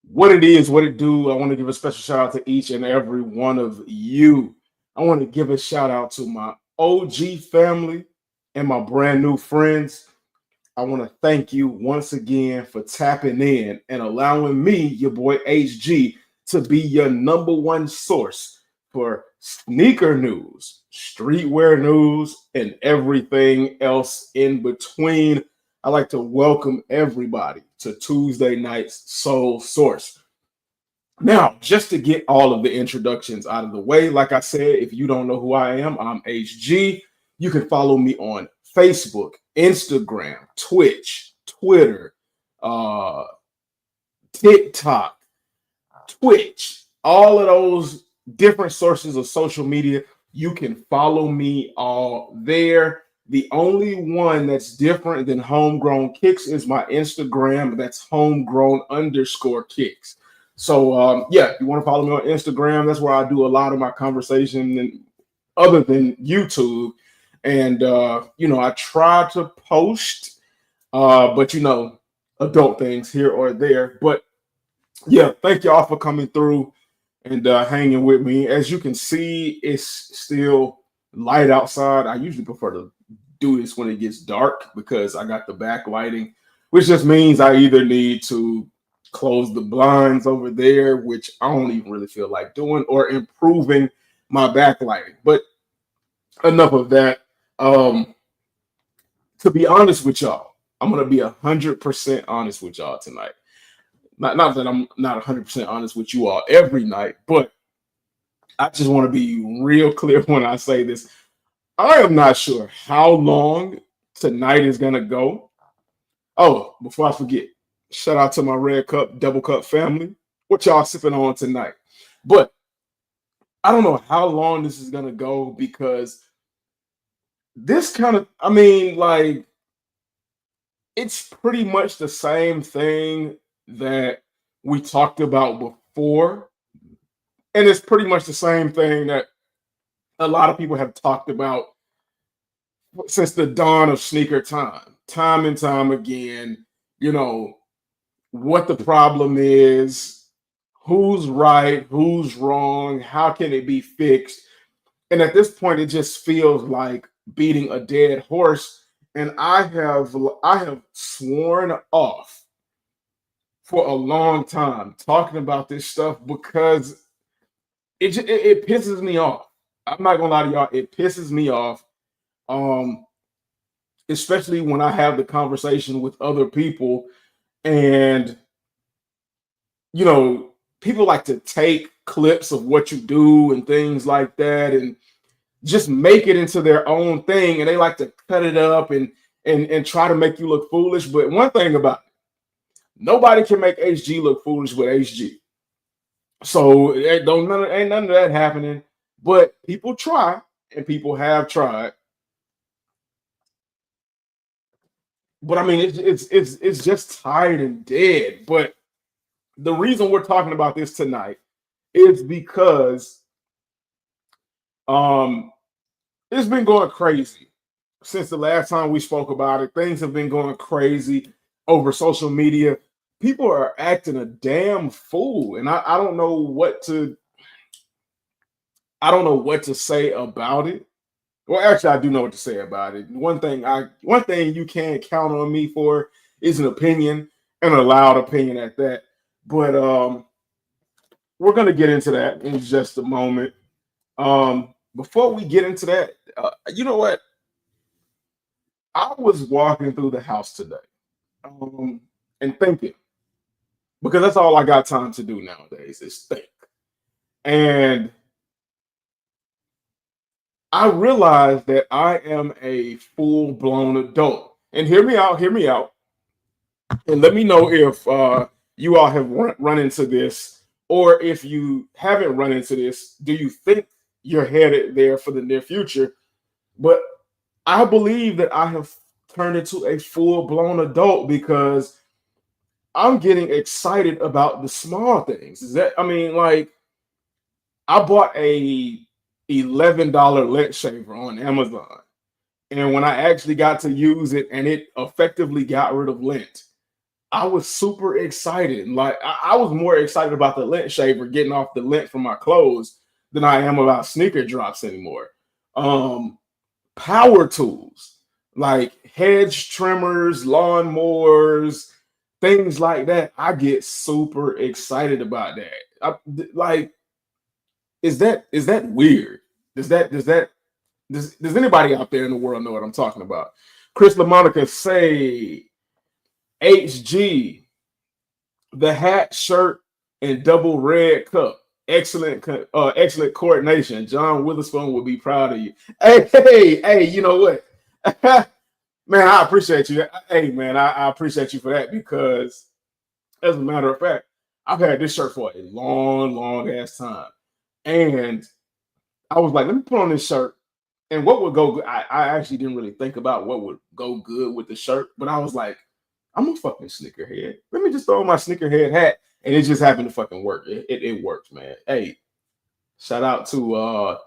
What it is, what it do. I want to give a special shout out to each and every one of you. I want to give a shout out to my OG family and my brand new friends. I want to thank you once again for tapping in and allowing me, your boy HG, to be your number one source for sneaker news, streetwear news, and everything else in between. I'd like to welcome everybody to Tuesday night's Soul Source. Now, just to get all of the introductions out of the way, like I said, if you don't know who I am, I'm HG. You can follow me on Facebook, Instagram, Twitch, Twitter, uh, TikTok, Twitch, all of those different sources of social media. You can follow me all there. The only one that's different than Homegrown Kicks is my Instagram. That's homegrown underscore kicks. So yeah, if you want to follow me on Instagram, that's where I do a lot of my conversation and other than YouTube. And I try to post, but adult things here or there. But yeah, thank y'all for coming through and hanging with me. As you can see, it's still light outside. I usually prefer to do this when it gets dark because I got the backlighting, which just means I either need to close the blinds over there, which I don't even really feel like doing, or improving my backlighting. But enough of that. To be honest with y'all, I'm gonna be 100% honest with y'all tonight. Not that I'm not 100% honest with you all every night, but I just want to be real clear when I say this. I am not sure how long tonight is gonna go. Oh, before I forget, shout out to my Red Cup, Double Cup family. What y'all sipping on tonight? But I don't know how long this is gonna go because this kind of, like, it's pretty much the same thing that we talked about before. And it's pretty much the same thing that a lot of people have talked about since the dawn of sneaker time and time again. You know, what the problem is, who's right, who's wrong, how can it be fixed? And at this point, it just feels like beating a dead horse. And I have sworn off for a long time talking about this stuff because it pisses me off. I'm not gonna lie to y'all, it pisses me off. Um, Especially when I have the conversation with other people and you know, people like to take clips of what you do and things like that and just make it into their own thing and they like to cut it up and try to make you look foolish. But one thing about it, nobody can make HG look foolish with HG. So ain't none of that happening. But people try and people have tried. But I mean it's just tired and dead. But the reason we're talking about this tonight is because um it's been going crazy since the last time we spoke about it. Things have been going crazy over social media. People are acting a damn fool, and I don't know what to say about it. Well, actually, I do know what to say about it. One thing you can't count on me for is an opinion and a loud opinion at that. But we're gonna get into that in just a moment. Before we get into that, you know what? I was walking through the house today, and thinking because that's all I got time to do nowadays is think. And I realized that I am a full blown adult. And hear me out, and let me know if you all have run into this, or if you haven't run into this. Do you think you're headed there for the near future? But I believe that I have turned into a full blown adult because I'm getting excited about the small things. Like I bought a $11 lint shaver on Amazon. And when I actually got to use it and it effectively got rid of lint, I was super excited. Like I was more excited about the lint shaver getting off the lint from my clothes than I am about sneaker drops anymore. Um, Power tools like hedge trimmers, lawnmowers, things like that. I get super excited about that. Like, is that weird? Does anybody out there in the world know what I'm talking about? Chris LaMonica say HG, the hat, shirt, and double red cup. Excellent coordination. John Witherspoon will be proud of you. Hey, you know what? Man, I appreciate you. Hey, man, I appreciate you for that because, as a matter of fact, I've had this shirt for a long, long ass time. And I was like, let me put on this shirt. And what would go good? I actually didn't really think about what would go good with the shirt, but I was like, I'm a fucking sneakerhead. Let me just throw on my sneakerhead hat. And it just happened to fucking work. It works, man. Hey, shout out to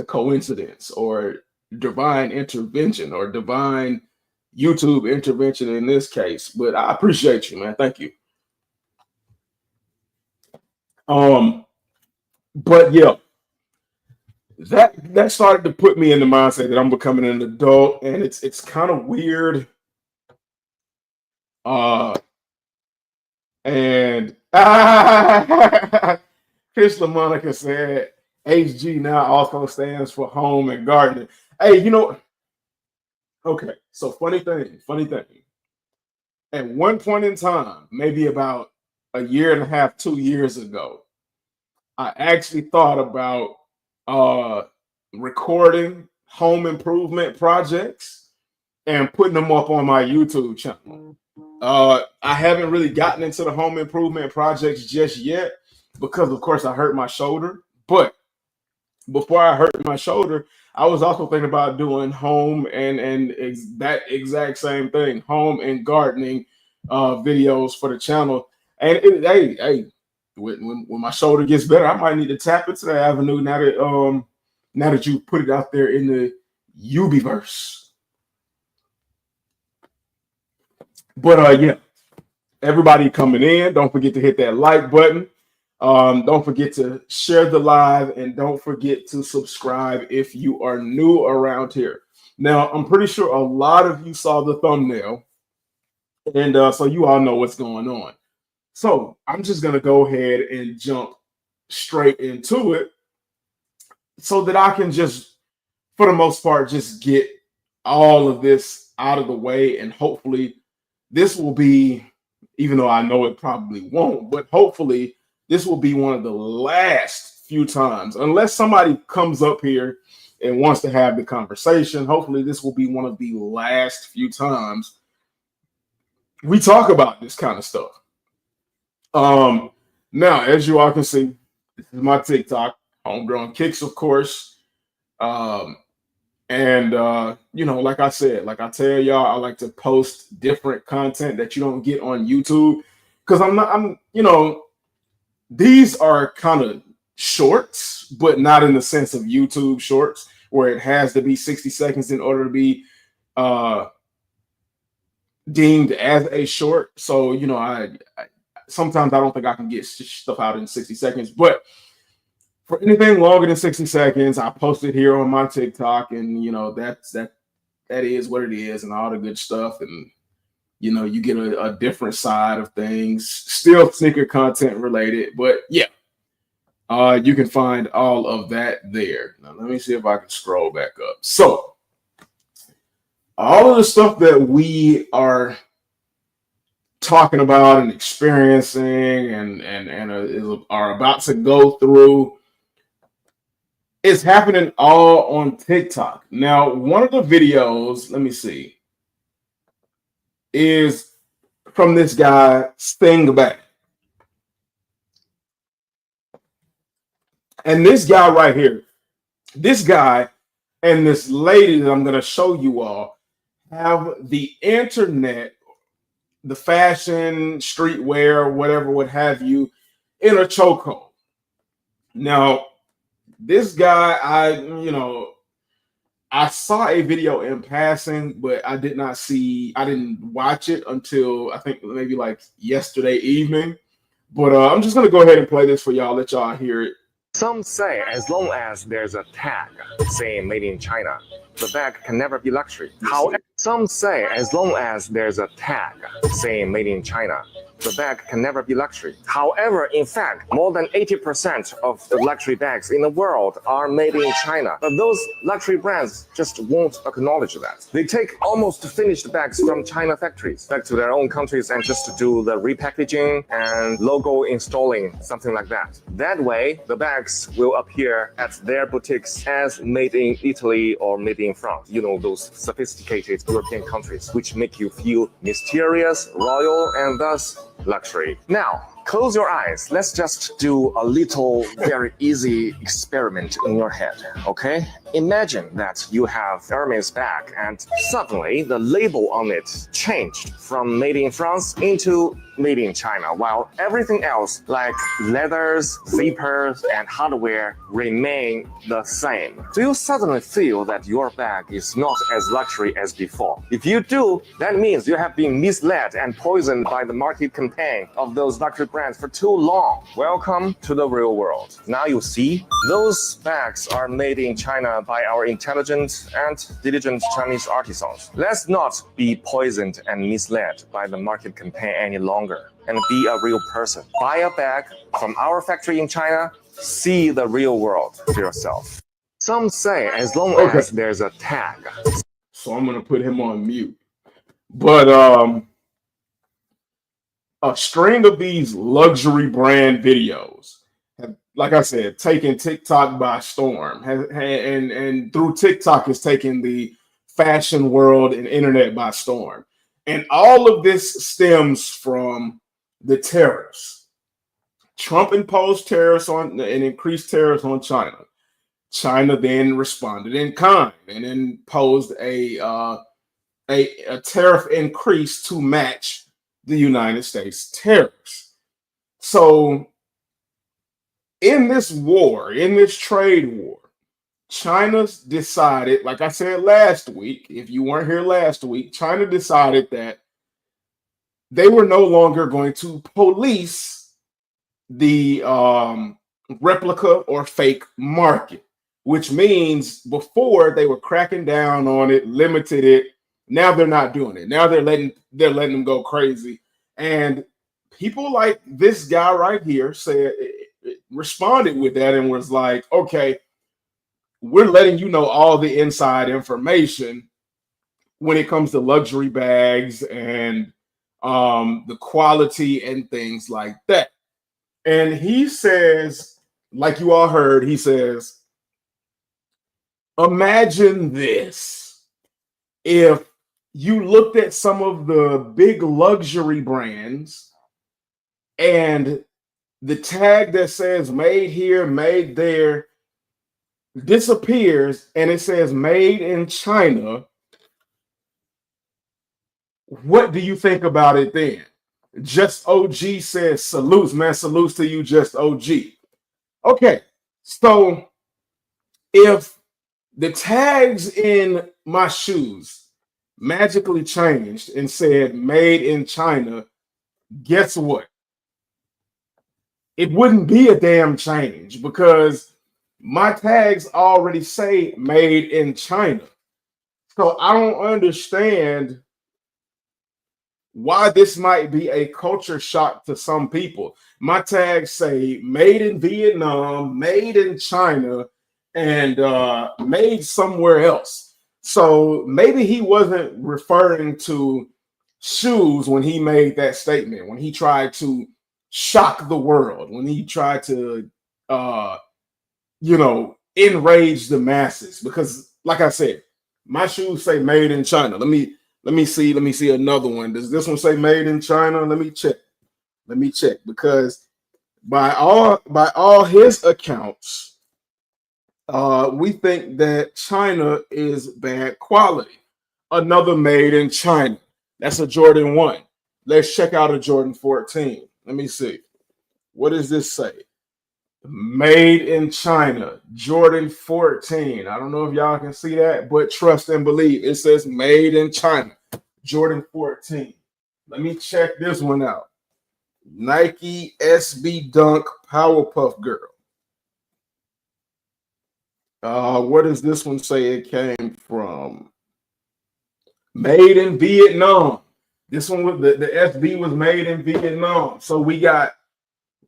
coincidence or divine intervention or divine YouTube intervention in this case. But I appreciate you, man. Thank you. But yeah, that started to put me in the mindset that I'm becoming an adult, and it's kind of weird. Uh, and Chris LaMonica said HG now also stands for home and gardening. Hey, okay, so funny thing. At one point in time, maybe about a year and a half, 2 years ago, I actually thought about uh recording home improvement projects and putting them up on my YouTube channel. I haven't really gotten into the home improvement projects just yet because, of course, I hurt my shoulder. But before I hurt my shoulder, I was also thinking about doing home that exact same thing, home and gardening videos for the channel. And hey, when my shoulder gets better, I might need to tap into that avenue now that you put it out there in the Ubiverse. But yeah, everybody coming in, don't forget to hit that like button. Don't forget to share the live and don't forget to subscribe if you are new around here. Now, I'm pretty sure a lot of you saw the thumbnail, and so you all know what's going on. So I'm just going to go ahead and jump straight into it so that I can just, for the most part, just get all of this out of the way. And hopefully this will be, even though I know it probably won't, but hopefully this will be one of the last few times, unless somebody comes up here and wants to have the conversation. Hopefully this will be one of the last few times we talk about this kind of stuff. Now, as you all can see, this is my TikTok, Homegrown Kicks, of course. And like I said, like I tell y'all, I like to post different content that you don't get on YouTube because these are kind of shorts, but not in the sense of YouTube shorts where it has to be 60 seconds in order to be deemed as a short. So, I sometimes I don't think I can get stuff out in 60 seconds, but for anything longer than 60 seconds, I post it here on my TikTok, and that is what it is, and all the good stuff. And you get a different side of things, still sneaker content related, but yeah, you can find all of that there. Now let me see if I can scroll back up. So all of the stuff that we are talking about and experiencing and are about to go through, it's happening all on TikTok. Now, one of the videos, let me see, is from this guy, Stingback. And this guy right here, this guy and this lady that I'm going to show you all have the internet, the fashion, streetwear, whatever, what have you, in a chokehold. Now, this guy, I saw a video in passing, but I didn't watch it until I think maybe like yesterday evening. But I'm just gonna go ahead and play this for y'all, let y'all hear it. Some say as long as there's a tag saying made in China, the bag can never be luxury. However, some say as long as there's a tag saying made in China, the bag can never be luxury. However, in fact, more than 80% of the luxury bags in the world are made in China. But those luxury brands just won't acknowledge that. They take almost finished bags from China factories back to their own countries and just do the repackaging and logo installing, something like that. That way, the bags will appear at their boutiques as made in Italy or made in France. You know, those sophisticated European countries, which make you feel mysterious, royal, and thus luxury. Now, close your eyes. Let's just do a little very easy experiment in your head, okay? Imagine that you have Hermes bag and suddenly the label on it changed from made in France into made in China, while everything else like leathers, zippers, and hardware remain the same. Do you suddenly feel that your bag is not as luxury as before? If you do, that means you have been misled and poisoned by the market campaign of those luxury brands for too long. Welcome to the real world. Now you see, those bags are made in China by our intelligent and diligent Chinese artisans. Let's not be poisoned and misled by the market campaign any longer and be a real person. Buy a bag from our factory in China, see the real world for yourself. Some say as long as there's a tag. So I'm gonna put him on mute. But a string of these luxury brand videos have, like I said, taken TikTok by storm. And through TikTok has taken the fashion world and internet by storm. And all of this stems from the tariffs. Trump imposed tariffs on and increased tariffs on China. China then responded in kind and imposed a tariff increase to match the United States tariffs. So in this war, in this trade war, China's decided, like I said last week, if you weren't here last week, China decided that they were no longer going to police the replica or fake market, which means before they were cracking down on it, limited it. Now they're not doing it. Now they're letting them go crazy. And people like this guy right here responded with that and was like, okay, we're letting you know all the inside information when it comes to luxury bags and the quality and things like that. And he says, like you all heard, he says, imagine this. If you looked at some of the big luxury brands and the tag that says made here, made there disappears and it says made in China, what do you think about it then? Just OG says salutes, man. Salutes to you, Just OG. Okay, so if the tags in my shoes magically changed and said made in China, guess what? It wouldn't be a damn change because my tags already say made in China. So I don't understand why this might be a culture shock to some people. My tags say made in Vietnam, made in China, and made somewhere else. So maybe he wasn't referring to shoes when he made that statement, when he tried to shock the world, when he tried to enrage the masses. Because like I said, my shoes say made in China. Let me see another one. Does this one say made in China? Let me check because by all his accounts, we think that China is bad quality. Another made in China. That's a Jordan 1. Let's check out a Jordan 14. Let me see. What does this say? Made in China, Jordan 14. I don't know if y'all can see that, but trust and believe. It says made in China, Jordan 14. Let me check this one out. Nike SB Dunk Powerpuff Girl. Where does this one say it came from? Made in Vietnam. This one with the SB was made in Vietnam. So we got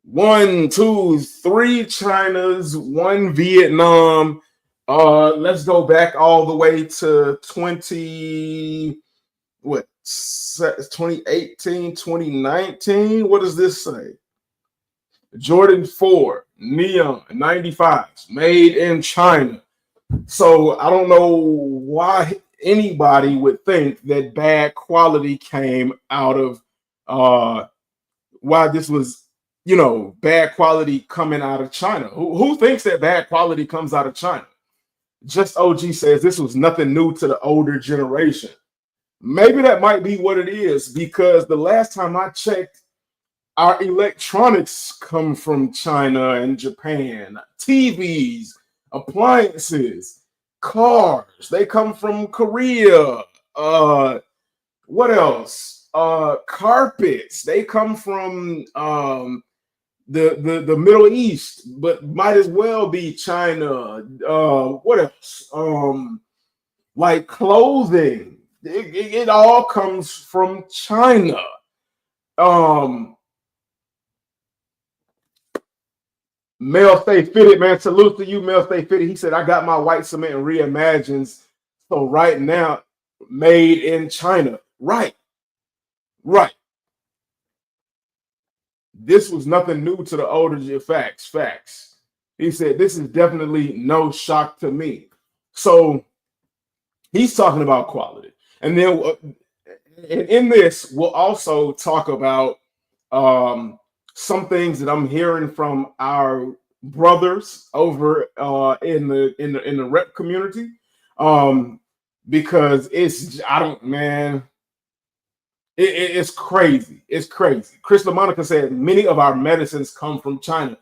1, 2, 3 Chinas, 1 Vietnam. Let's go back all the way to 2018, 2019. What does this say? Jordan 4 Neon 95s made in China. So I don't know why anybody would think that bad quality came out of why this was, bad quality coming out of China. Who thinks that bad quality comes out of China? Just OG says this was nothing new to the older generation. Maybe that might be what it is, because the last time I checked, our electronics come from China and Japan. TVs, appliances, cars, they come from Korea. What else? Carpets, they come from the Middle East, but might as well be China. What else? Like clothing, it all comes from China. Mel Stay Fitted, man. Salute to you, Mel Stay Fitted. He said, I got my white cement reimagines. So right now, made in China. Right. This was nothing new to the older facts. He said, this is definitely no shock to me. So he's talking about quality. And then in this, we'll also talk about some things that I'm hearing from our brothers over in the rep community, because it's crazy. It's crazy. Chris LaMonica said many of our medicines come from China.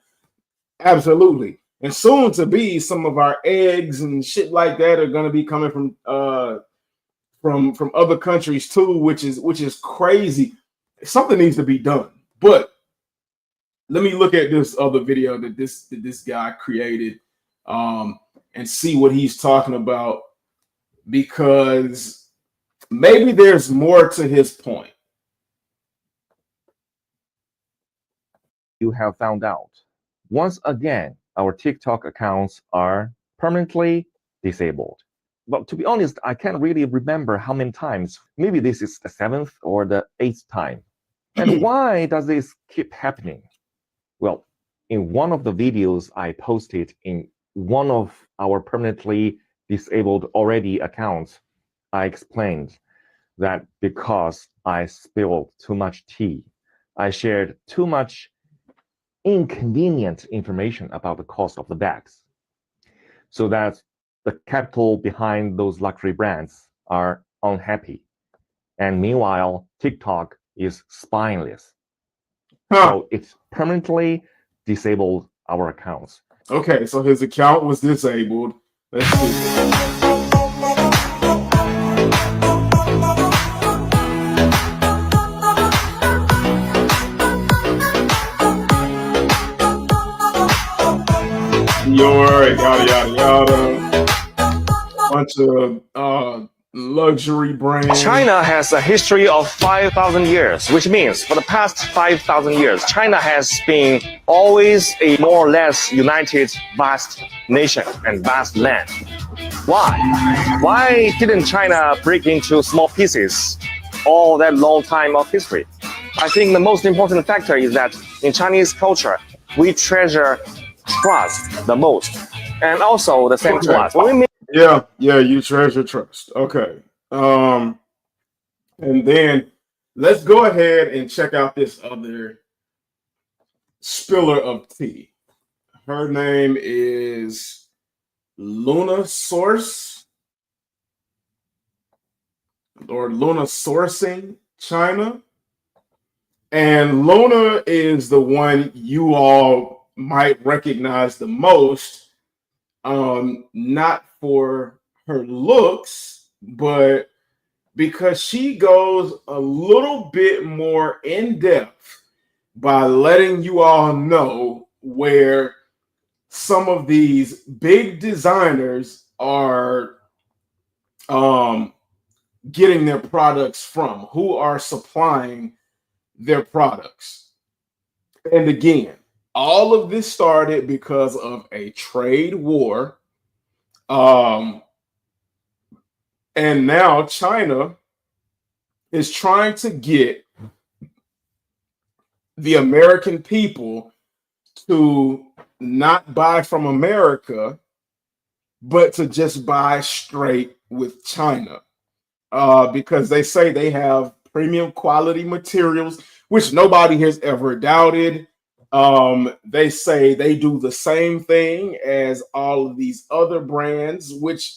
Absolutely, and soon to be some of our eggs and shit like that are going to be coming from other countries too, which is crazy. Something needs to be done, but let me look at this other video that this guy created and see what he's talking about, because maybe there's more to his point. You have found out. Once again, our TikTok accounts are permanently disabled. But to be honest, I can't really remember how many times. Maybe this is the 7th or the 8th time. And why does this keep happening? Well, in one of the videos I posted in one of our permanently disabled already accounts, I explained that because I spilled too much tea, I shared too much inconvenient information about the cost of the bags, so that the capital behind those luxury brands are unhappy. And meanwhile, TikTok is spineless. So it's permanently disabled our accounts. Okay, so his account was disabled. Let's see. Yada. Bunch of luxury brands. China has a history of 5,000 years, which means for the past 5,000 years, China has been always a more or less united, vast nation and vast land. Why? Why didn't China break into small pieces all that long time of history? I think the most important factor is that in Chinese culture, we treasure trust the most, and also the same trust. You treasure trust. Okay. And then let's go ahead and check out this other spiller of tea. Her name is Luna Source, or Luna Sourcing China. And Luna is the one you all might recognize the most, not for her looks, but because she goes a little bit more in depth by letting you all know where some of these big designers are getting their products from, who are supplying their products. And again, all of this started because of a trade war. And now China is trying to get the American people to not buy from America, but to just buy straight with China. Because they say they have premium quality materials, which nobody has ever doubted. They say they do the same thing as all of these other brands, which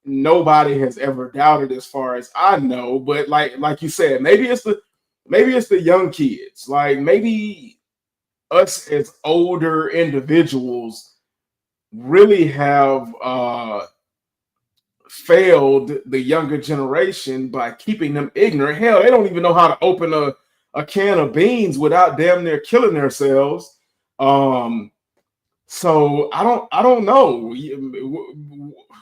nobody has ever doubted as far as I know. But like you said, maybe it's the young kids. Like maybe us as older individuals really have failed the younger generation by keeping them ignorant. Hell, they don't even know how to open a can of beans without damn near killing themselves. So I don't know.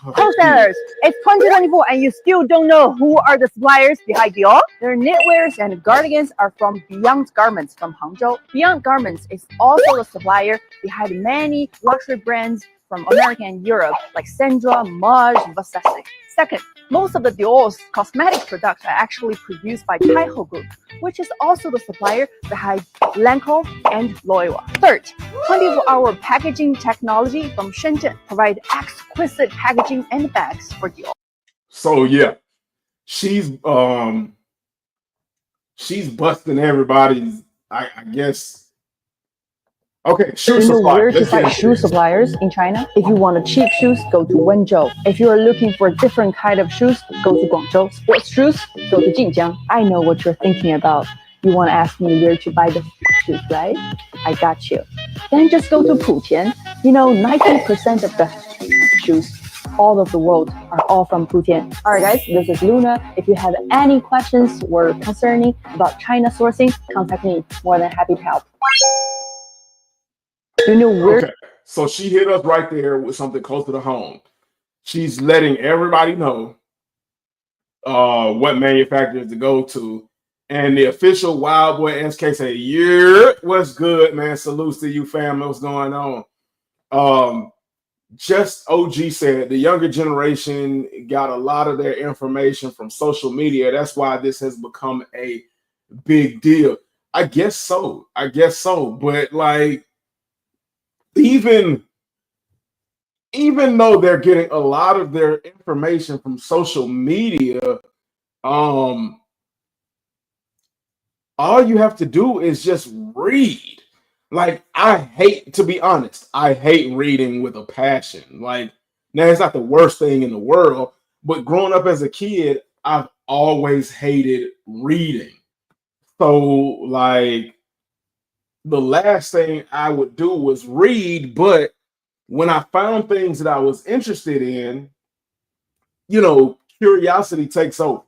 Wholesalers, it's 2024 and you still don't know who are the suppliers behind Dior? Their knitwears and cardigans are from Beyond Garments from Hangzhou. Beyond Garments is also the supplier behind many luxury brands from America and Europe like Sandra, Maj, Versace. Second, most of the Dior's cosmetic products are actually produced by Taiho Group, which is also the supplier behind Lancome and Loewe. Third, 24-hour packaging technology from Shenzhen provide exquisite packaging and bags for Dior. So yeah, she's busting everybody's, I guess. Okay, shoe Do you know supply. where to Let's find get shoe suppliers in China? If you want cheap shoes, go to Wenzhou. If you are looking for different kind of shoes, go to Guangzhou. Sports shoes, go to Jinjiang. I know what you're thinking about. You want to ask me where to buy the shoes, right? I got you. Then just go to Putian. You know, 90% of the shoes all of the world are all from Putian. Alright guys, this is Luna. If you have any questions or concerning about China sourcing, contact me. More than happy to help. You know where? Okay, so she hit us right there with something close to the home. She's letting everybody know what manufacturers to go to. And the official Wild Boy SK say, yeah, what's good, man? Salutes to you, family. What's going on? Just OG said the younger generation got a lot of their information from social media. That's why this has become a big deal. I guess so. But like, even though they're getting a lot of their information from social media, all you have to do is just read. Like, to be honest, I hate reading with a passion. Like, now it's not the worst thing in the world, but growing up as a kid, I've always hated reading. So, like, the last thing I would do was read, but when I found things that I was interested in, curiosity takes over.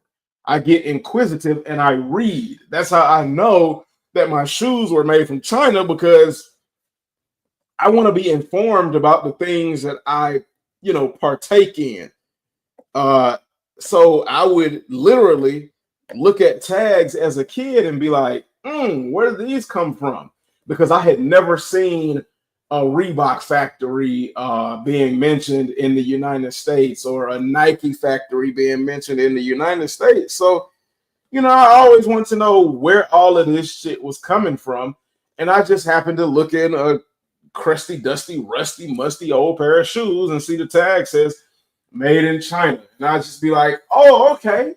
I get inquisitive and I read. That's how I know that my shoes were made from China, because I want to be informed about the things that I, partake in. So I would literally look at tags as a kid and be like, where do these come from? Because I had never seen a Reebok factory being mentioned in the United States, or a Nike factory being mentioned in the United States. So, I always want to know where all of this shit was coming from. And I just happened to look in a crusty, dusty, rusty, musty old pair of shoes and see the tag says made in China. And I just be like, oh, okay.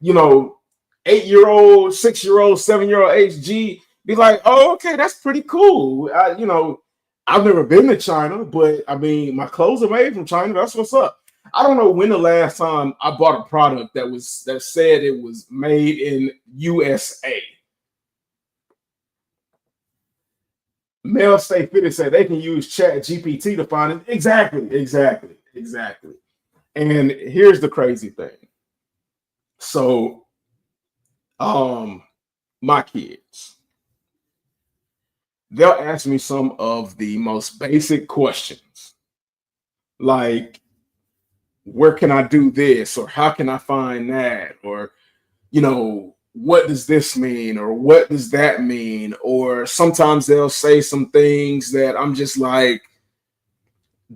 8-year-old, 6-year-old, 7-year-old HG be like, oh, okay, that's pretty cool. I've never been to China, but I mean, my clothes are made from China. That's what's up. I don't know when the last time I bought a product that said it was made in USA. Mel Stay Fitted said they can use Chat GPT to find it. Exactly. And here's the crazy thing. So, my kids, they'll ask me some of the most basic questions, like, where can I do this? Or how can I find that? Or, what does this mean? Or what does that mean? Or sometimes they'll say some things that I'm just like,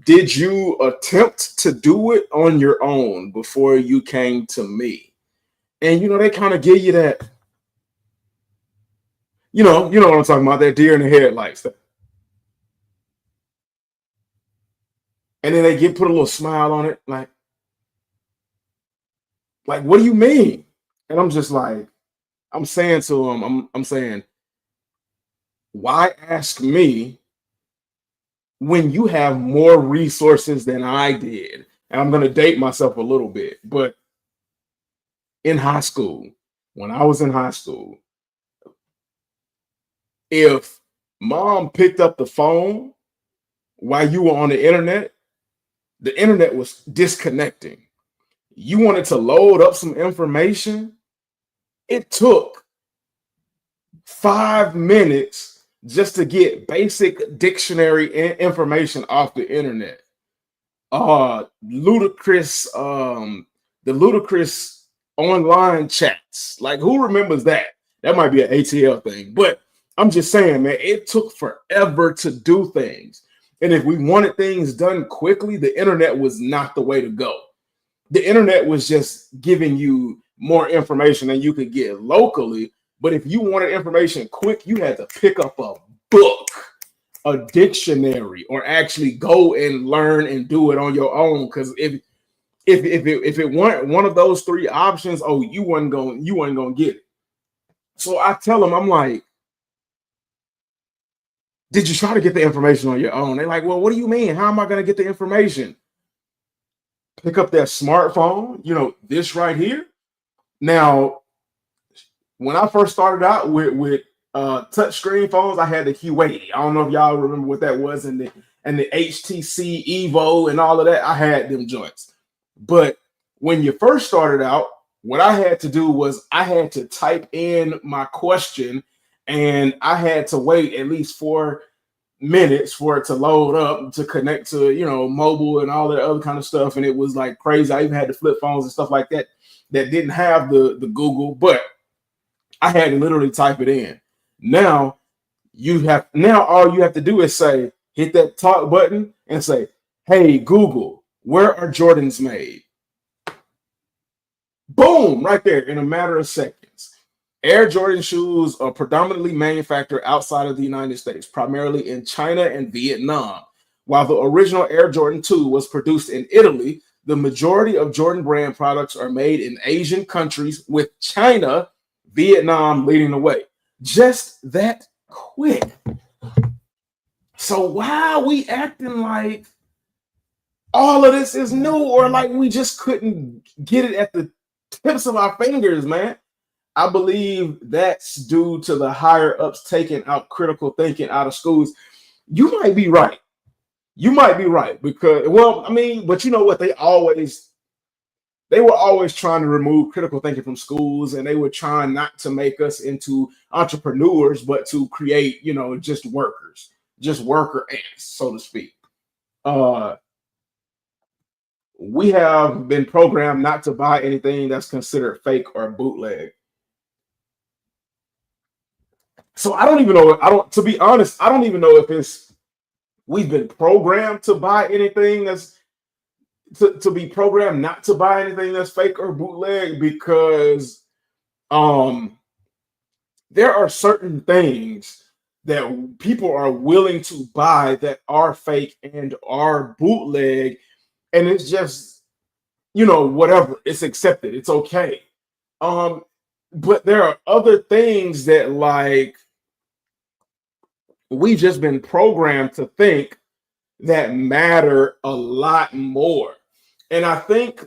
did you attempt to do it on your own before you came to me? And, they kind of give you that, you know what I'm talking about, that deer in the headlights. And then they put a little smile on it, like, what do you mean? And I'm just like, I'm saying to them, I'm saying, why ask me when you have more resources than I did? And I'm going to date myself a little bit, but in high school, when I was in high school, if mom picked up the phone while you were on the internet was disconnecting. You wanted to load up some information, it took 5 minutes just to get basic dictionary information off the internet. Ludicrous, the ludicrous online chats. Like, who remembers that? That might be an ATL thing, but I'm just saying, man, it took forever to do things. And if we wanted things done quickly, the internet was not the way to go. The internet was just giving you more information than you could get locally. But if you wanted information quick, you had to pick up a book, a dictionary, or actually go and learn and do it on your own. Because if it weren't one of those three options, you weren't gonna get it. So I tell them, I'm like, did you try to get the information on your own? They're like, well, what do you mean? How am I going to get the information? Pick up that smartphone, this right here. Now, when I first started out with touchscreen phones, I had the Huawei. I don't know if y'all remember what that was, and the HTC Evo and all of that. I had them joints. But when you first started out, what I had to do was I had to type in my question, and I had to wait at least 4 minutes for it to load up to connect to, mobile and all that other kind of stuff. And it was like crazy. I even had to flip phones and stuff like that didn't have the Google, but I had to literally type it in. Now all you have to do is say, hit that talk button and say, hey, Google, where are Jordans made? Boom, right there in a matter of seconds. Air Jordan shoes are predominantly manufactured outside of the United States, primarily in China and Vietnam. While the original Air Jordan 2 was produced in Italy, the majority of Jordan brand products are made in Asian countries, with China, Vietnam leading the way. Just that quick. So why are we acting like all of this is new, or like we just couldn't get it at the tips of our fingers, man? I believe that's due to the higher ups taking out critical thinking out of schools. You might be right. Because, but you know what? They were always trying to remove critical thinking from schools, and they were trying not to make us into entrepreneurs, but to create, just workers, just worker ants, so to speak. We have been programmed not to buy anything that's considered fake or bootleg. So I don't even know. To be honest, I don't even know if we've been programmed to buy anything that's to be programmed not to buy anything that's fake or bootleg, because there are certain things that people are willing to buy that are fake and are bootleg, and it's just, whatever, it's accepted, it's okay. But there are other things that, like, we've just been programmed to think that matter a lot more. And I think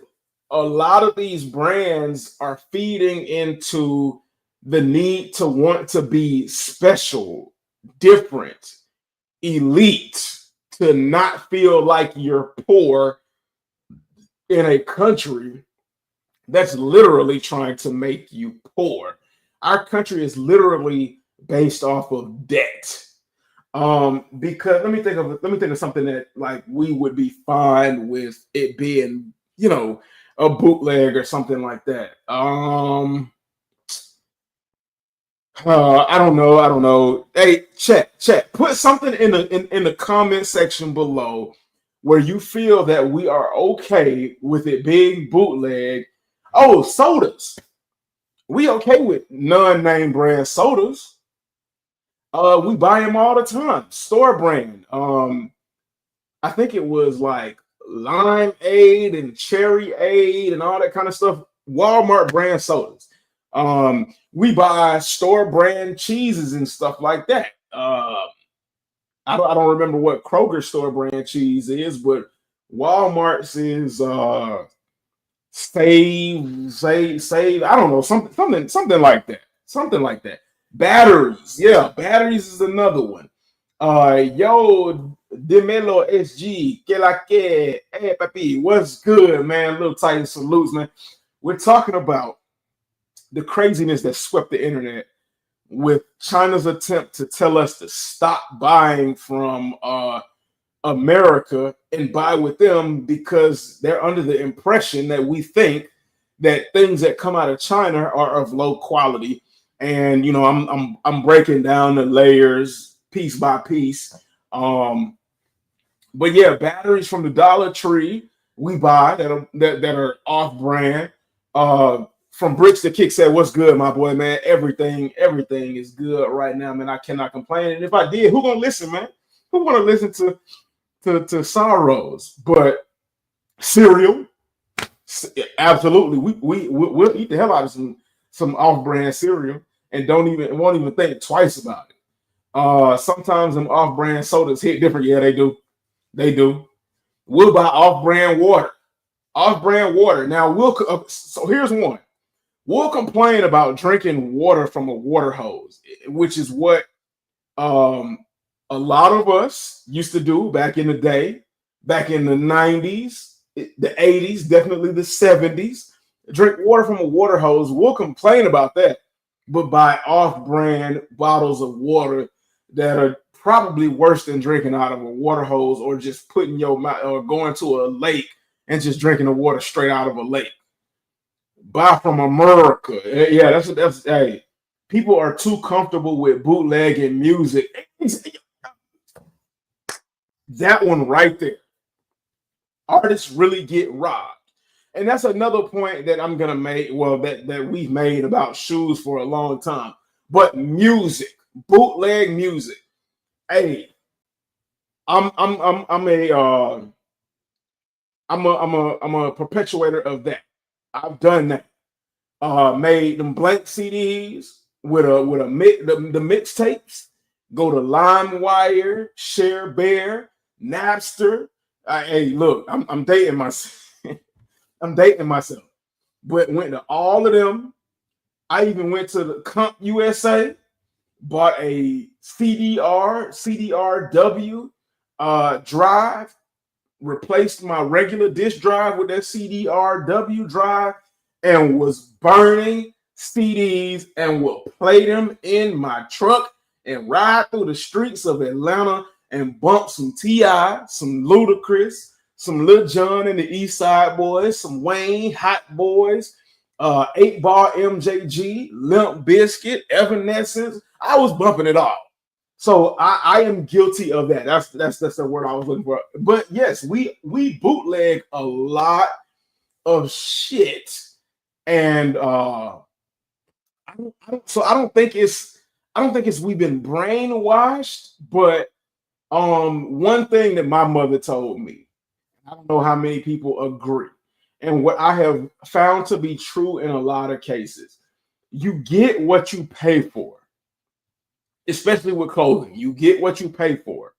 a lot of these brands are feeding into the need to want to be special, different, elite to not feel like you're poor in a country that's literally trying to make you poor. Our country is literally based off of debt. Because let me think of something that like we would be fine with it being, a bootleg or something like that. I don't know. I don't know. Hey, chat. Put something in the comment section below where you feel that we are okay with it being bootleg. Oh, sodas. We okay with non-name brand sodas. We buy them all the time. Store brand. I think it was like Lime Aid and Cherry Aid and all that kind of stuff. Walmart brand sodas. We buy store brand cheeses and stuff like that. I don't remember what Kroger store brand cheese is, but Walmart's is save. I don't know, something like that. Something like that. Batteries, yeah, batteries is another one. Yo, Demelo SG, que la que, hey papi, what's good, man? Little Titan salutes, man. We're talking about the craziness that swept the internet with China's attempt to tell us to stop buying from America and buy with them because they're under the impression that we think that things that come out of China are of low quality. And I'm breaking down the layers piece by piece. But yeah, batteries from the Dollar Tree we buy that are off brand. From Bricks to Kick said, "What's good, my boy, man? Everything is good right now, man. I cannot complain. And if I did, who gonna listen, man? Who gonna listen to sorrows? But cereal, absolutely. We'll eat the hell out of some off-brand cereal and won't even think twice about it. Sometimes them off-brand sodas hit different. Yeah, they do. They do. We'll buy off-brand water. Off-brand water. Now so here's one. We'll complain about drinking water from a water hose, which is what a lot of us used to do back in the day, back in the 90s, the 80s, definitely the 70s. Drink water from a water hose. We'll complain about that, but buy off-brand bottles of water that are probably worse than drinking out of a water hose or just putting your mouth or going to a lake and just drinking the water straight out of a lake. Buy from America. Yeah, that's hey. People are too comfortable with bootlegging music. That one right there. Artists really get robbed. And that's another point that I'm gonna make. Well, that we've made about shoes for a long time. But music, bootleg music. Hey, I'm a perpetuator of that. I've done that. Made them blank CDs with the mixtapes. Go to LimeWire, Share Bear, Napster. Hey, look, I'm dating myself. I'm dating myself. But went to all of them. I even went to the Comp USA, bought a CDRW drive, replaced my regular disk drive with that CDRW drive, and was burning CDs and will play them in my truck and ride through the streets of Atlanta and bump some T.I., some Ludacris, some Lil Jon and the East Side Boys, some Wayne, Hot Boys, 8-Ball MJG, Limp Bizkit, Evanescence. I was bumping it all. So I am guilty of that. That's the word I was looking for. But yes, we bootleg a lot of shit, and I don't think it's we've been brainwashed. But one thing that my mother told me, I don't know how many people agree, and what I have found to be true in a lot of cases, you get what you pay for. Especially with clothing, you get what you pay for,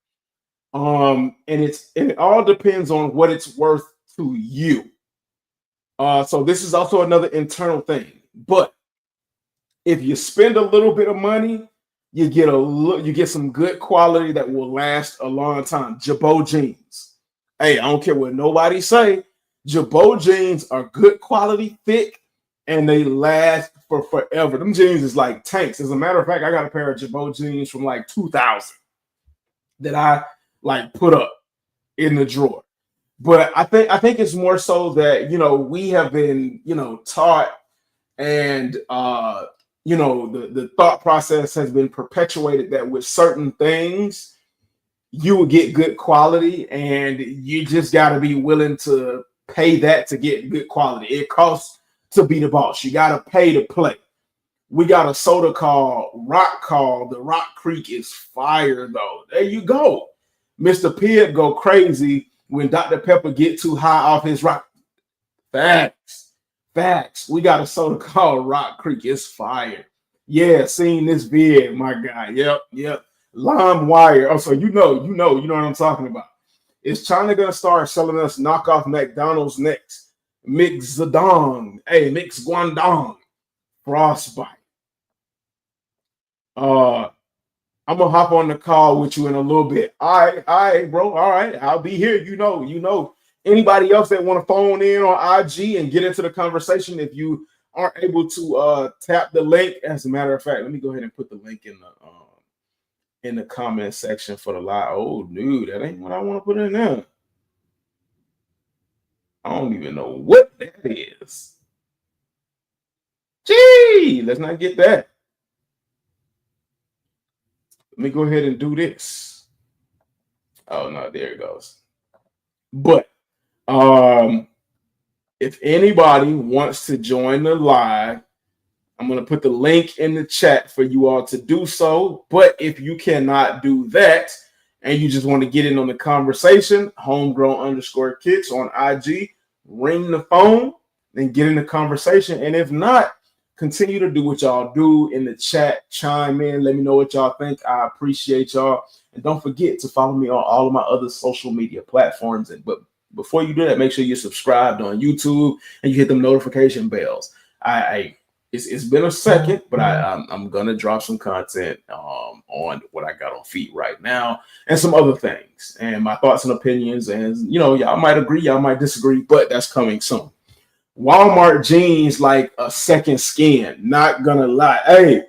and it all depends on what it's worth to you. So this is also another internal thing. But if you spend a little bit of money, You get you get some good quality that will last a long time. Jabot jeans. Hey, I don't care what nobody say. Jabot jeans are good quality, thick, and they last for forever. Them jeans is like tanks. As a matter of fact, I got a pair of Jabot jeans from like 2000 that I like put up in the drawer. But I think it's more so that we have been taught, and the thought process has been perpetuated that with certain things you will get good quality, and you just got to be willing to pay that to get good quality. It costs to be the boss. You got to pay to play. We got a soda called Rock Call. The Rock Creek is fire though. There you go. Mr. Pibb go crazy when Dr. Pepper get too high off his rock. Facts. We got a soda called Rock Creek. It's fire. Yeah, seen this vid, my guy. Yep. Lime Wire. Oh, so you know what I'm talking about. Is China gonna start selling us knockoff McDonald's next? Mix Zedong. Hey, Mix Guangdong. Frostbite. I'm gonna hop on the call with you in a little bit. All right, bro. All right, I'll be here. You know. Anybody else that want to phone in on IG and get into the conversation, if you aren't able to tap the link. As a matter of fact, let me go ahead and put the link in the comment section for the live. Oh, dude, that ain't what I want to put in there. I don't even know what that is. Gee, let's not get that. Let me go ahead and do this. Oh no, there it goes. But if anybody wants to join the live, I'm going to put the link in the chat for you all to do so. But if you cannot do that and you just want to get in on the conversation, homegrown_kicks on IG, ring the phone and get in the conversation. And if not, continue to do what y'all do in the chat. Chime in. Let me know what y'all think. I appreciate y'all. And don't forget to follow me on all of my other social media platforms. But before you do that, make sure you're subscribed on YouTube and you hit them notification bells. It's been a second, but I'm gonna drop some content on what I got on feed right now and some other things and my thoughts and opinions. And y'all might agree, y'all might disagree, but that's coming soon. Walmart jeans like a second skin. Not gonna lie. Hey,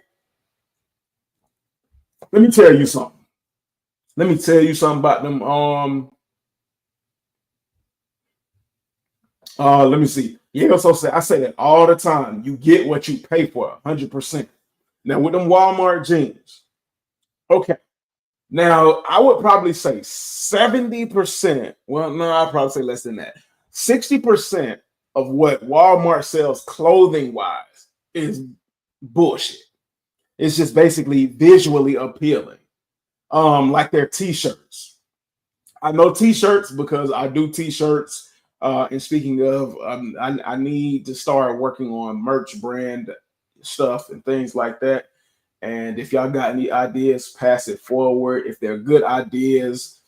let me tell you something. About them. Let me see. Yeah, so I say that all the time. You get what you pay for, 100%. Now with them Walmart jeans, okay. Now I would probably say 70%. Well, no, I'd probably say less than that. 60% of what Walmart sells clothing-wise is bullshit. It's just basically visually appealing. Like their t-shirts. I know t-shirts because I do t-shirts. And speaking of, I need to start working on merch brand stuff and things like that. And if y'all got any ideas, pass it forward. If they're good ideas,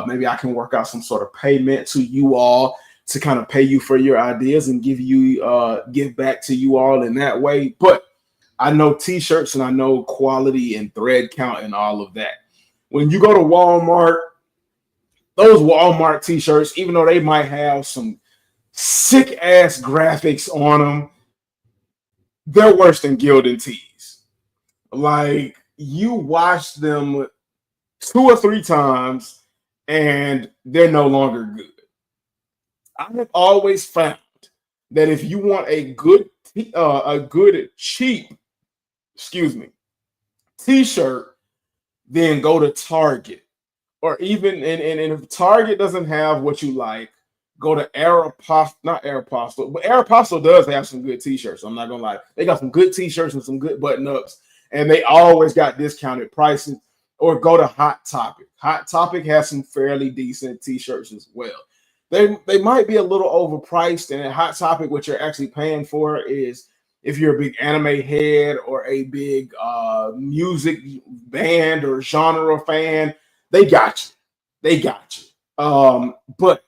maybe I can work out some sort of payment to you all to kind of pay you for your ideas and give back to you all in that way. But I know t-shirts and I know quality and thread count and all of that. When you go to Walmart, those Walmart t-shirts, even though they might have some sick ass graphics on them, they're worse than Gildan tees. Like, you wash them 2 or 3 times and they're no longer good. I have always found that if you want a good cheap t-shirt, then go to Target. Or even and if Target doesn't have what you like, go to Aeropostale. Not Aeropostale, but Aeropostale does have some good t-shirts. I'm not gonna lie. They got some good t-shirts and some good button-ups, and they always got discounted pricing. Or go to Hot Topic. Hot Topic has some fairly decent t-shirts as well. They might be a little overpriced, and at Hot Topic, what you're actually paying for is if you're a big anime head or a big music band or genre fan. They got you. But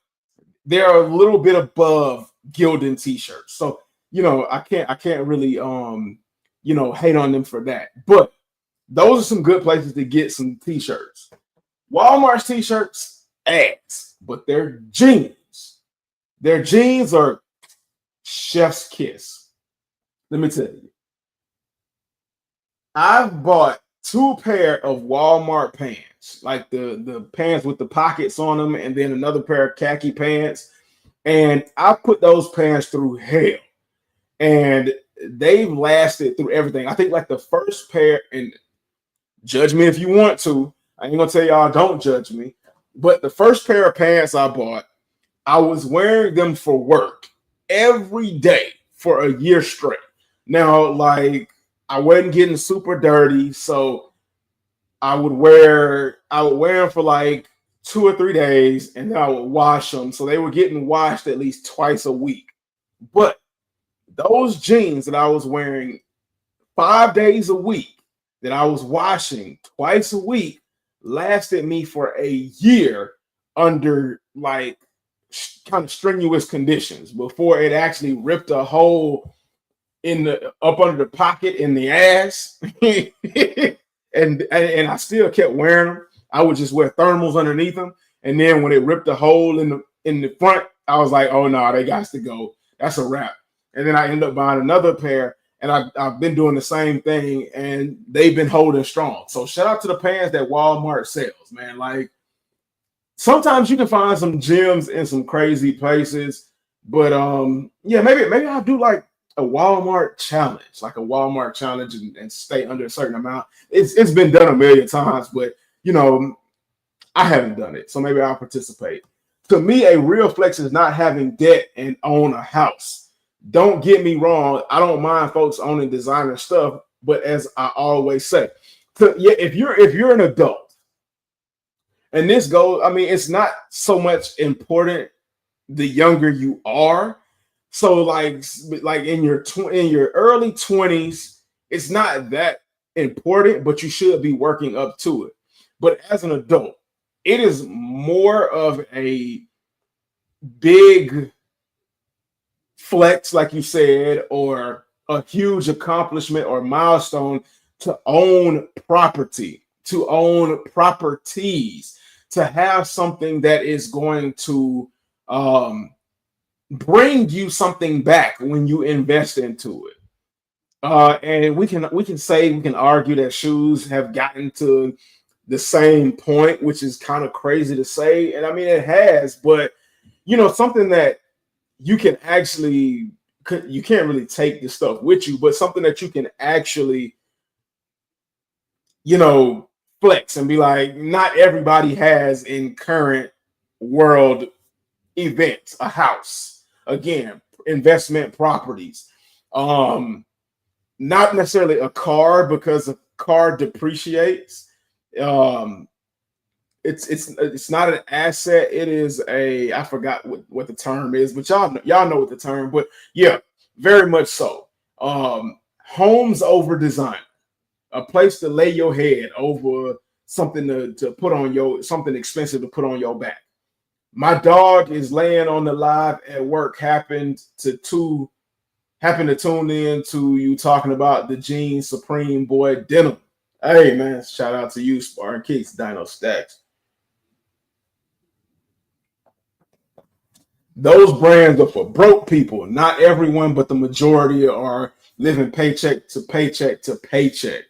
they're a little bit above Gildan t-shirts. So, I can't really hate on them for that. But Those are some good places to get some t-shirts. Walmart's t-shirts, ass, but their jeans are chef's kiss. Let me tell you, I've bought 2 pair of Walmart pants, like the pants with the pockets on them, and then another pair of khaki pants. And I put those pants through hell, and they've lasted through everything. I think like the first pair, and judge me if you want to, I ain't gonna tell y'all don't judge me, but the first pair of pants I bought, I was wearing them for work every day for a year straight. Now, like, I wasn't getting super dirty, so I would wear them for like 2 or 3 days, and then I would wash them. So they were getting washed at least twice a week. But those jeans that I was wearing 5 days a week, that I was washing twice a week, lasted me for a year under like kind of strenuous conditions before it actually ripped a hole in the up under the pocket in the ass. and I still kept wearing them. I would just wear thermals underneath them, and then when it ripped a hole in the front, I was like, oh no, they got to go. That's a wrap. And then I ended up buying another pair, and I've been doing the same thing, and they've been holding strong. So shout out to the pants that Walmart sells, man. Like, sometimes you can find some gems in some crazy places, but yeah, maybe I'll do like a Walmart challenge, and stay under a certain amount. It's been done a million times, but you know, I haven't done it, so maybe I'll participate. To me, a real flex is not having debt and own a house. Don't get me wrong, I don't mind folks owning designer stuff, but as I always say, if you're an adult, and this goes, I mean, it's not so much important the younger you are. So like in your early 20s, it's not that important, but you should be working up to it. But as an adult, it is more of a big flex, like you said, or a huge accomplishment or milestone to own property, to own properties, to have something that is going to bring you something back when you invest into it. And we can argue that shoes have gotten to the same point, which is kind of crazy to say. And I mean, it has, but you know, something that you can actually, you can't really take this stuff with you, but something that you can actually, you know, flex and be like, not everybody has in current world events, a house, again, investment properties, not necessarily a car, because a car depreciates. It's not an asset. It is a, I forgot what the term is, but y'all know what the term, but yeah, very much so. Homes over design, a place to lay your head over something to put on something expensive to put on your back. My dog is laying on the live at work, happened to tune in to you talking about the Jeans Supreme Boy denim. Hey man, shout out to you, Spartan Keeks, Dino Stacks. Those brands are for broke people. Not everyone, but the majority are living paycheck to paycheck to paycheck.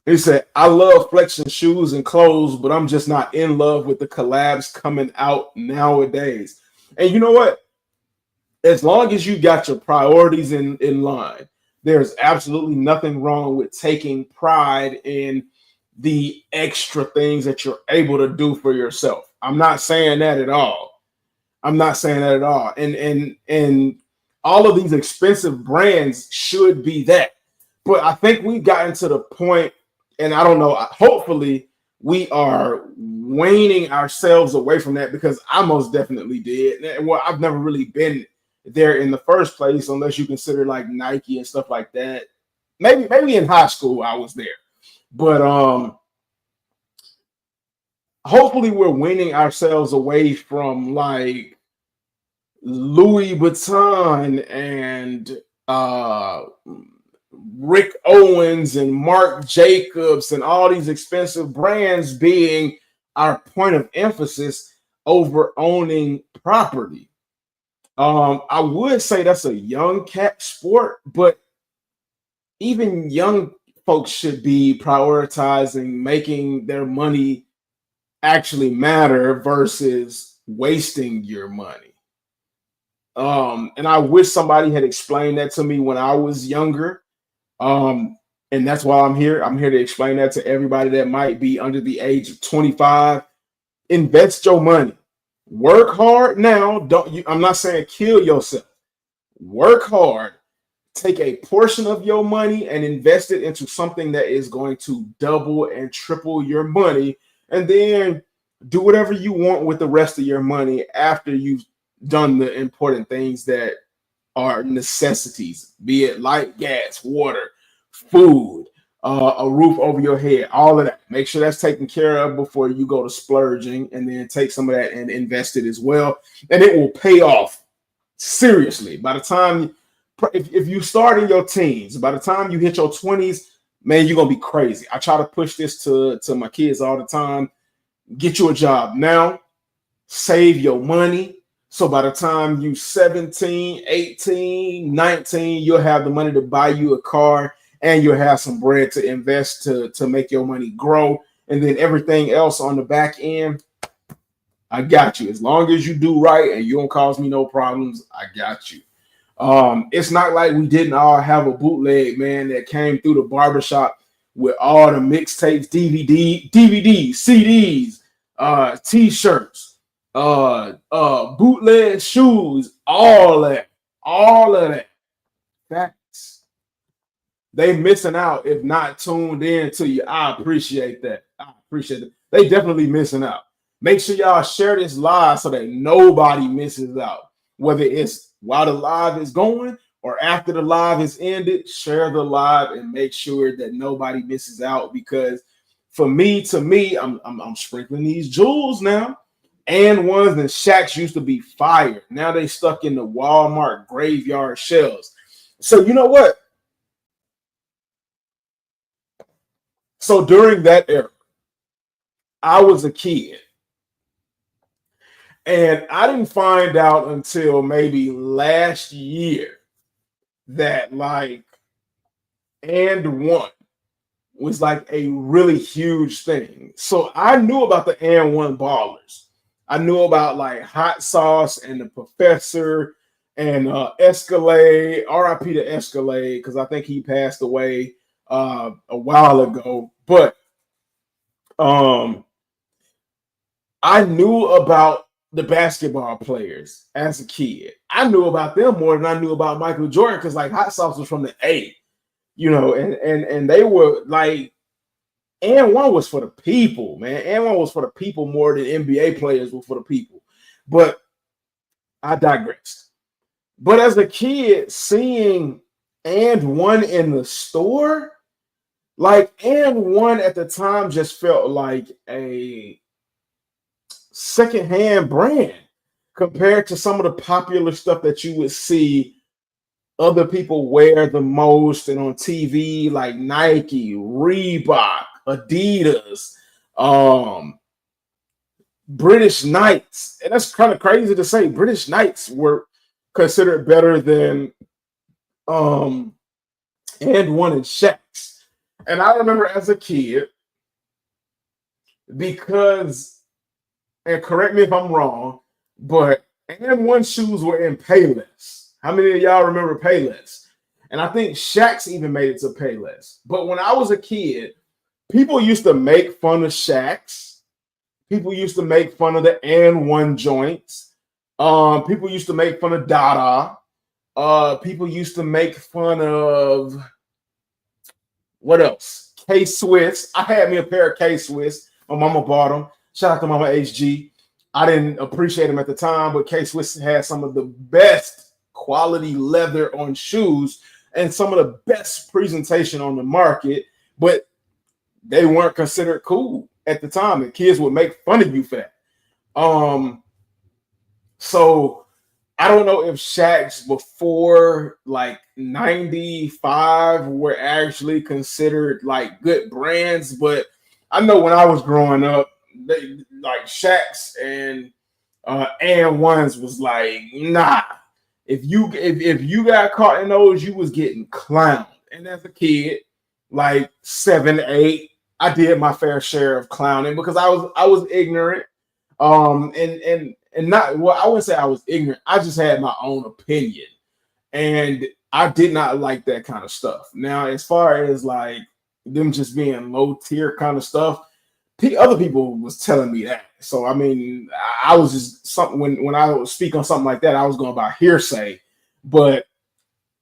He said, I love flexing shoes and clothes, but I'm just not in love with the collabs coming out nowadays. And you know what? As long as you got your priorities in line, there's absolutely nothing wrong with taking pride in the extra things that you're able to do for yourself. I'm not saying that at all. And all of these expensive brands should be that. But I think we've gotten to the point, and I don't know, hopefully we are waning ourselves away from that, because I most definitely did. Well, I've never really been there in the first place, unless you consider like Nike and stuff like that. Maybe in high school I was there. But hopefully we're weaning ourselves away from like Louis Vuitton and Rick Owens and Marc Jacobs and all these expensive brands being our point of emphasis over owning property. I would say that's a young cat sport, but even young folks should be prioritizing making their money actually matter versus wasting your money. And I wish somebody had explained that to me when I was younger. And that's why I'm here. I'm here to explain that to everybody that might be under the age of 25. Invest your money. Work hard now. I'm not saying kill yourself. Work hard. Take a portion of your money and invest it into something that is going to double and triple your money, and then do whatever you want with the rest of your money after you've done the important things that are necessities, be it light, gas, water, food, a roof over your head, all of that. Make sure that's taken care of before you go to splurging, and then take some of that and invest it as well. And it will pay off seriously. By the time, if you start in your teens, by the time you hit your 20s, man, you're going to be crazy. I try to push this to my kids all the time. Get you a job now, save your money. So by the time you 17, 18, 19, you'll have the money to buy you a car, and you'll have some bread to invest to make your money grow. And then everything else on the back end, I got you. As long as you do right and you don't cause me no problems, I got you. It's not like we didn't all have a bootleg, man, that came through the barbershop with all the mixtapes, DVDs, CDs, T-shirts, bootleg shoes, all of that. Facts. They missing out if not tuned in to you. I appreciate that. They definitely missing out. Make sure y'all share this live so that nobody misses out. Whether it's while the live is going or after the live is ended, share the live and make sure that nobody misses out. Because to me, I'm sprinkling these jewels now. And ones that Shaqs used to be fired. Now they stuck in the Walmart graveyard shelves. So you know what? So during that era, I was a kid. And I didn't find out until maybe last year that like And One was like a really huge thing. So I knew about the And One ballers. I knew about like Hot Sauce and the Professor and Escalade, RIP to Escalade, because I think he passed away a while ago. But I knew about the basketball players as a kid. I knew about them more than I knew about Michael Jordan, because like Hot Sauce was from the A, you know, and they were like, And One was for the people, man. And One was for the people more than NBA players were for the people. But I digressed. But as a kid, seeing And One in the store, like And One at the time just felt like a secondhand brand compared to some of the popular stuff that you would see other people wear the most and on TV, like Nike, Reebok, Adidas, British Knights. And that's kind of crazy to say. British Knights were considered better than And One and Shaqs. And I remember as a kid, because, and correct me if I'm wrong, but And One shoes were in Payless. How many of y'all remember Payless? And I think Shaqs even made it to Payless. But when I was a kid, people used to make fun of Shaqs. People used to make fun of the And One joints. People used to make fun of Dada. People used to make fun of, what else? K-Swiss. I had me a pair of K-Swiss. My mama bought them. Shout out to Mama HG. I didn't appreciate them at the time, but K-Swiss had some of the best quality leather on shoes and some of the best presentation on the market, but they weren't considered cool at the time, and kids would make fun of you for that. So I don't know if Shaqs before like 95 were actually considered like good brands, but I know when I was growing up, they like Shaqs and ones was like, nah. If you got caught in those, you was getting clowned. And as a kid, like 7, 8, I did my fair share of clowning because I was ignorant. And not well, I wouldn't say I was ignorant. I just had my own opinion. And I did not like that kind of stuff. Now, as far as like them just being low tier kind of stuff, other people was telling me that. So I mean, I was just something when I would speak on something like that, I was going by hearsay. But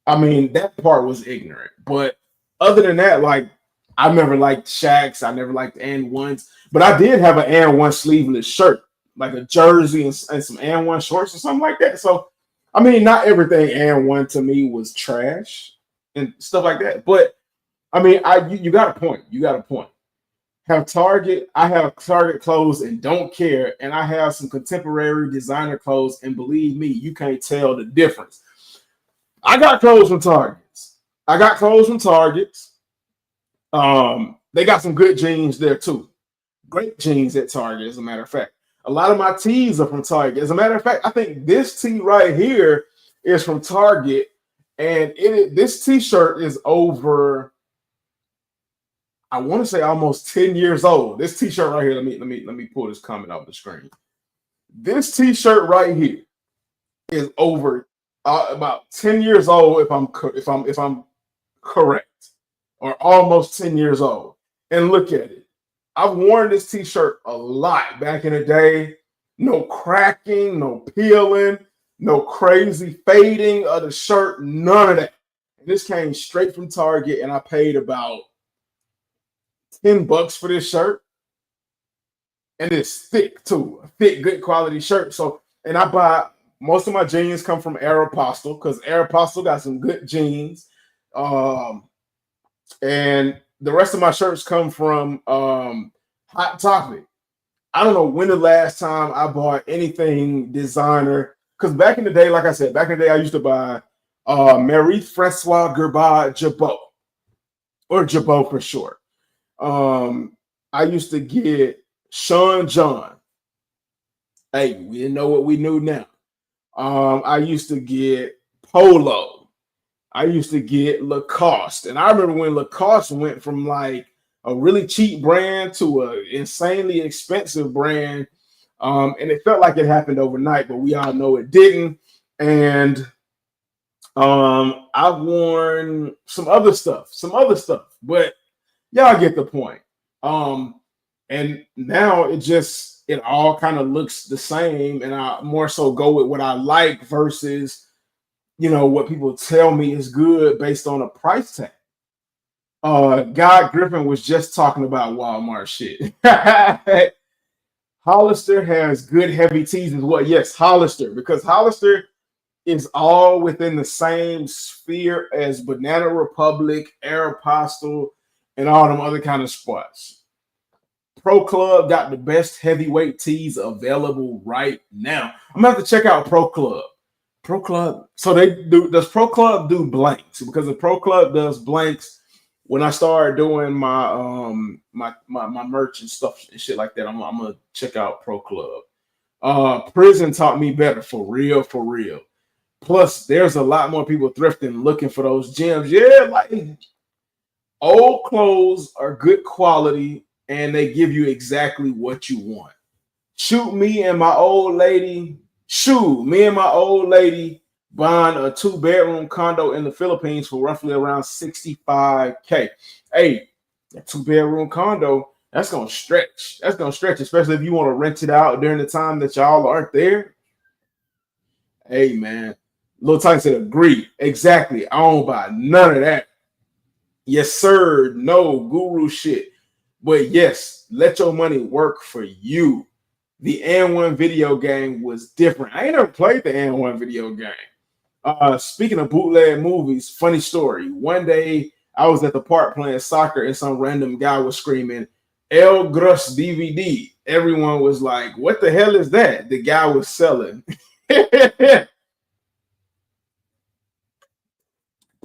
I mean, that part was ignorant. But other than that, like I never liked Shaqs, I never liked and ones, but I did have an and one sleeveless shirt, like a jersey and some and one shorts or something like that. So I mean, not everything and one to me was trash and stuff like that. But I mean, you got a point. You got a point. Have Target, I have Target clothes and don't care, and I have some contemporary designer clothes, and believe me, you can't tell the difference. I got clothes from Targets. They got some good jeans there too. Great jeans at Target, as a matter of fact. A lot of my tees are from Target. As a matter of fact, I think this tee right here is from Target, and this t-shirt is over, I want to say almost 10 years old. This t-shirt right here, let me pull this comment off the screen. This t-shirt right here is over about 10 years old if I'm correct, or almost 10 years old. And look at it. I've worn this t-shirt a lot back in the day. No cracking, no peeling, no crazy fading of the shirt, none of that. And this came straight from Target, and I paid about $10 for this shirt, and it's thick too, a thick, good quality shirt. So, and I buy most of my jeans come from Aeropostale because Aeropostale got some good jeans, and the rest of my shirts come from Hot Topic. I don't know when the last time I bought anything designer, because back in the day, like I said, back in the day, I used to buy Marie-Francois Gerbaud Jabot, or Jabot for short. I used to get Sean John. Hey, we didn't know what we knew now. I used to get Polo. I used to get Lacoste. And I remember when Lacoste went from like a really cheap brand to an insanely expensive brand. And it felt like it happened overnight, but we all know it didn't. And I've worn some other stuff, but y'all get the point. And now it all kind of looks the same, and I more so go with what I like versus, what people tell me is good based on a price tag. Guy Griffin was just talking about Walmart shit. Hollister has good heavy tees as well. Yes, Hollister, because Hollister is all within the same sphere as Banana Republic, Aeropostale, and all them other kind of spots. Pro Club got the best heavyweight tees available right now. I'm gonna have to check out Pro Club. So does Pro Club do blanks? Because if Pro Club does blanks, when I start doing my my merch and stuff and shit like that, I'm gonna check out Pro Club. Prison taught me better, for real. Plus, there's a lot more people thrifting, looking for those gems. Yeah, like old clothes are good quality, and they give you exactly what you want. Me and my old lady buying a 2-bedroom condo in the Philippines for roughly around $65K. Hey, a 2-bedroom condo, that's gonna stretch. Especially if you want to rent it out during the time that y'all aren't there. Hey man, Lil Titan said agree. Exactly. I don't buy none of that. Yes, sir. No guru shit. But yes, let your money work for you. The N1 video game was different. I ain't never played the N1 video game. Speaking of bootleg movies, funny story. One day I was at the park playing soccer and some random guy was screaming, El Grush DVD. Everyone was like, what the hell is that? The guy was selling.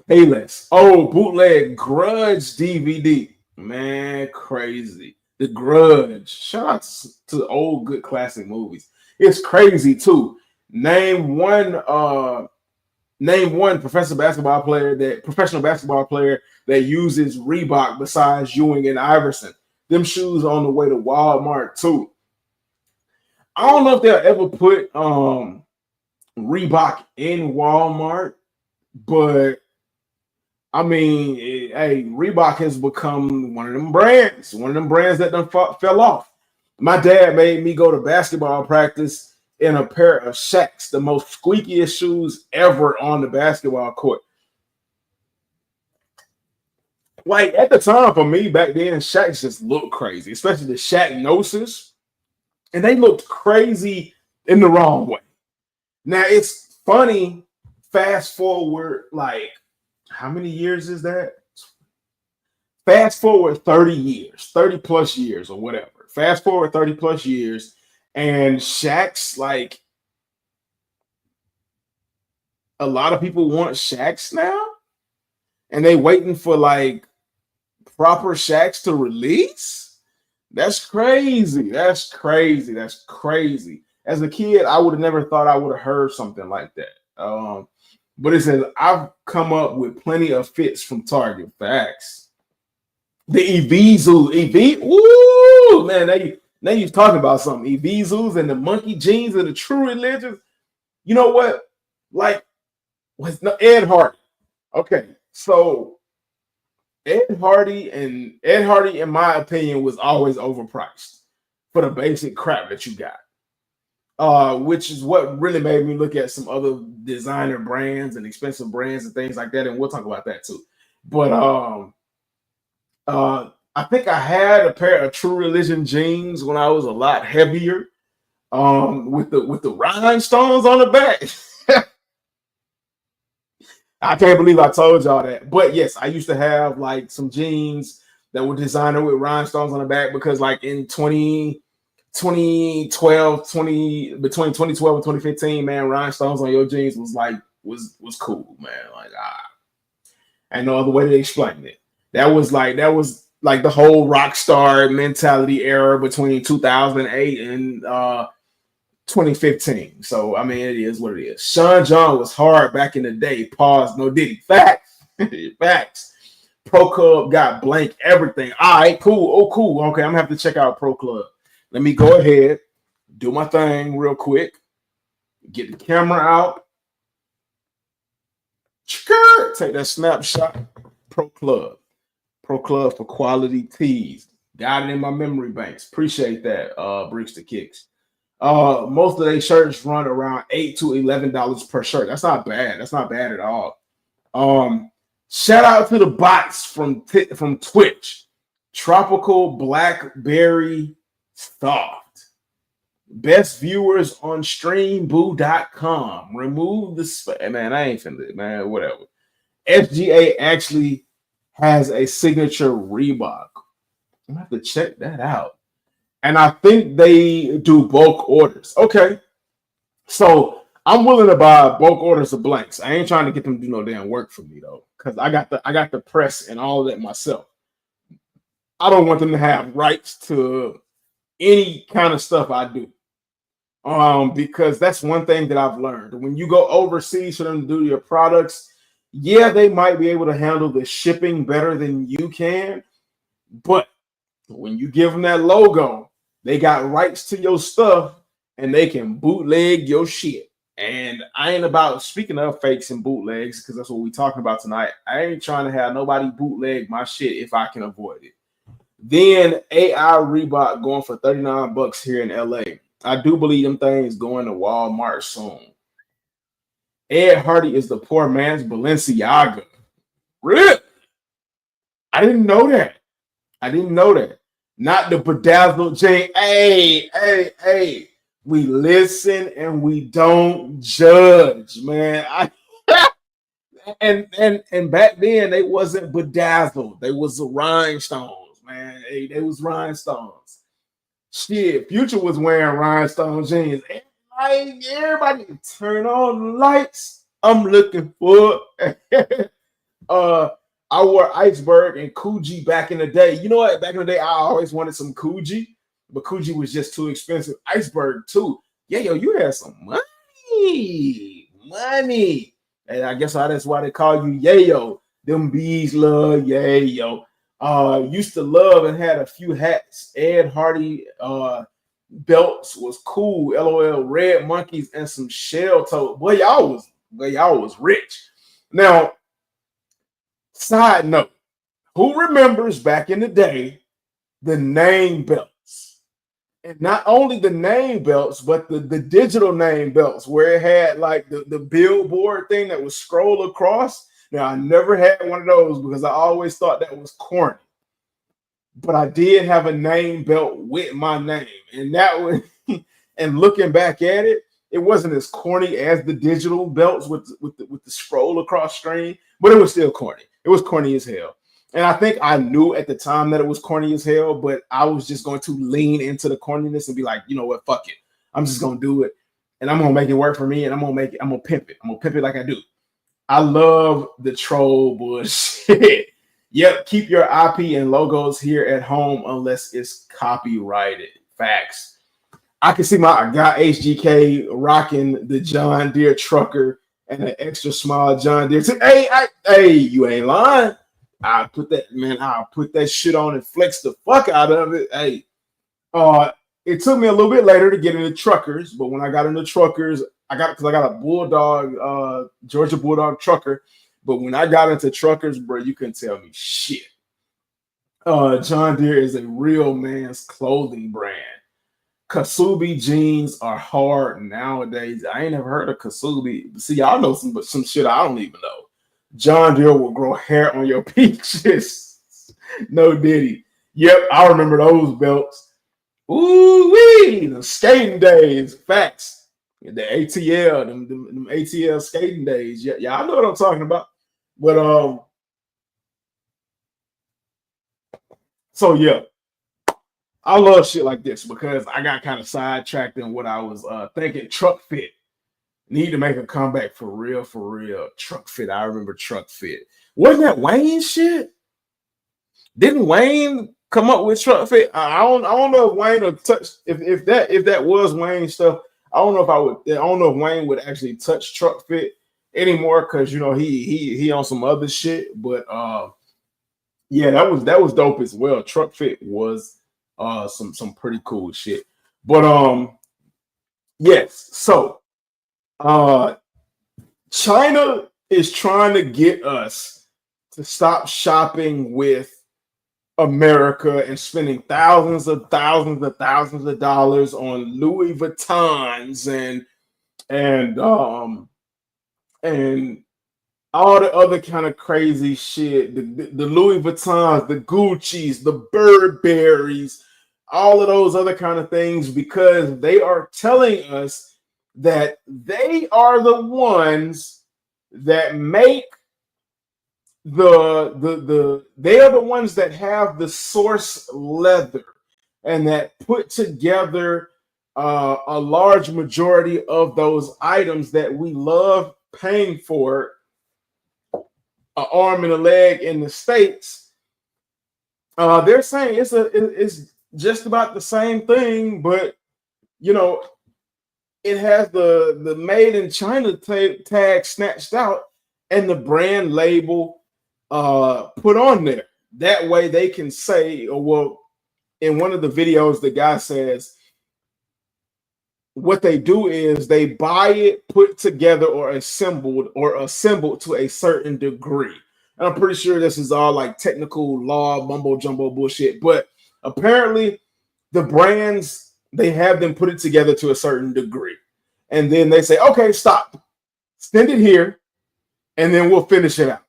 Payless. Oh, bootleg Grudge DVD. Man, crazy. The Grudge. Shout out to the old good classic movies. It's crazy too. Name one professional basketball player that uses Reebok besides Ewing and Iverson. Them shoes on the way to Walmart too. I don't know if they'll ever put Reebok in Walmart, but I mean, hey, Reebok has become one of them brands that done fell off. My dad made me go to basketball practice in a pair of Shaqs, the most squeakiest shoes ever on the basketball court. Like at the time for me back then, Shaqs just looked crazy, especially the Shaq Gnosis, and they looked crazy in the wrong way. Now it's funny. Fast forward, like how many years is that? Fast forward 30 years, 30 plus years or whatever. Fast forward 30 plus years, and Shaq's like a lot of people want Shaqs now, and they waiting for like proper Shaqs to release. That's crazy. That's crazy. That's crazy. As a kid, I would have never thought I would have heard something like that. But it says I've come up with plenty of fits from Target. Facts. The Evisu, ooh man, now you're talking about something. Evisus and the monkey jeans and the True Religions. You know what? Like, what's Ed Hardy? Okay, so Ed Hardy, in my opinion, was always overpriced for the basic crap that you got. Which is what really made me look at some other designer brands and expensive brands and things like that, and we'll talk about that too. But I think I had a pair of True Religion jeans when I was a lot heavier, with the rhinestones on the back. I can't believe I told y'all that. But yes, I used to have like some jeans that were designer with rhinestones on the back because like in 2012, between 2012 and 2015, man, rhinestones on your jeans was cool, man. Like and no other way to explain it. That was like the whole rock star mentality era between 2008 and 2015. So I mean, it is what it is. Sean John was hard back in the day. Pause. No Diddy. Facts. Facts. Pro Club got blank everything. All right, cool. Oh, cool. Okay, I'm gonna have to check out Pro Club. Let me go ahead, do my thing real quick. Get the camera out. Take that snapshot. Pro Club for quality tees. Got it in my memory banks. Appreciate that, Bricks to Kicks. Most of their shirts run around $8 to $11 per shirt. That's not bad. That's not bad at all. Shout out to the bots from Twitch. Tropical Blackberry Soft. Best viewers on streamboo.com. Remove the man. I ain't finna it, man. Whatever. SGA actually has a signature Reebok. I'm gonna have to check that out. And I think they do bulk orders. Okay. So I'm willing to buy bulk orders of blanks. I ain't trying to get them to do no damn work for me though. Because I got the press and all of that myself. I don't want them to have rights to any kind of stuff I do. Because that's one thing that I've learned. When you go overseas for them to do your products, yeah, they might be able to handle the shipping better than you can. But when you give them that logo, they got rights to your stuff and they can bootleg your shit. And I ain't about, speaking of fakes and bootlegs, because that's what we're talking about tonight. I ain't trying to have nobody bootleg my shit if I can avoid it. Then AI Reebok going for $39 here in LA. I do believe them things going to Walmart soon. Ed Hardy is the poor man's Balenciaga. Really? I didn't know that. Not the bedazzled chain. Hey. We listen and we don't judge, man. And back then they wasn't bedazzled. They was the rhinestones, man. Hey, they was rhinestones. Shit, Future was wearing rhinestone jeans. Everybody turn on the lights. I'm looking for I wore Iceberg and Coogee back in the day. You know what? Back in the day, I always wanted some Coogee, but Coogee was just too expensive. Iceberg too. Yeah, yo, you had some money. And I guess that's why they call you Yayo. Them bees love Yayo. Used to love and had a few hats. Ed Hardy belts was cool. LOL Red Monkeys and some shell toe. Boy, y'all was rich. Now, side note, who remembers back in the day the name belts? And not only the name belts, but the digital name belts where it had like the billboard thing that would scroll across. Now, I never had one of those because I always thought that was corny. But I did have a name belt with my name. And that was, and looking back at it, it wasn't as corny as the digital belts with the scroll across screen, but it was still corny. It was corny as hell. And I think I knew at the time that it was corny as hell, but I was just going to lean into the corniness and be like, you know what, fuck it. I'm just going to do it. And I'm going to make it work for me. And I'm going to pimp it. I'm going to pimp it like I do. I love the troll bullshit. Yep, keep your IP and logos here at home unless it's copyrighted. Facts. I can see my guy HGK rocking the John Deere trucker and an extra small John Deere. Hey, you ain't lying. I'll put that shit on and flex the fuck out of it. Hey, it took me a little bit later to get into truckers, but when I got into truckers, I got a Bulldog, Georgia Bulldog trucker. But when I got into truckers, bro, you couldn't tell me shit. John Deere is a real man's clothing brand. Kasubi jeans are hard nowadays. I ain't never heard of Kasubi. See, y'all know some shit I don't even know. John Deere will grow hair on your peaches. No diddy. Yep, I remember those belts. Ooh-wee, the skating days. Facts. The ATL, them ATL skating days. Yeah, I know what I'm talking about. But so yeah, I love shit like this because I got kind of sidetracked in what I was thinking. Truck Fit need to make a comeback for real. Truck Fit. I remember Truck Fit. Wasn't that Wayne shit? Didn't Wayne come up with Truck Fit? I don't know if Wayne would touch if that was Wayne stuff. I don't know if Wayne would actually touch Truck Fit anymore because you know he on some other shit. But yeah, that was dope as well. Truck Fit was some pretty cool shit. But yes, so China is trying to get us to stop shopping with America and spending thousands of dollars on Louis Vuittons and all the other kind of crazy shit, the Louis Vuittons, the Gucci's, the Burberrys, all of those other kind of things, because they are telling us that they are the ones that make they are the ones that have the source leather and that put together a large majority of those items that we love paying for, an arm and a leg in the States. They're saying it's just about the same thing, but you know, it has the made in China tag snatched out and the brand label put on there. That way they can say, or well, in one of the videos, the guy says what they do is they buy it put together or assembled to a certain degree. And I'm pretty sure this is all like technical law, mumbo jumbo bullshit. But apparently the brands, they have them put it together to a certain degree. And then they say, okay, stop. Send it here. And then we'll finish it out.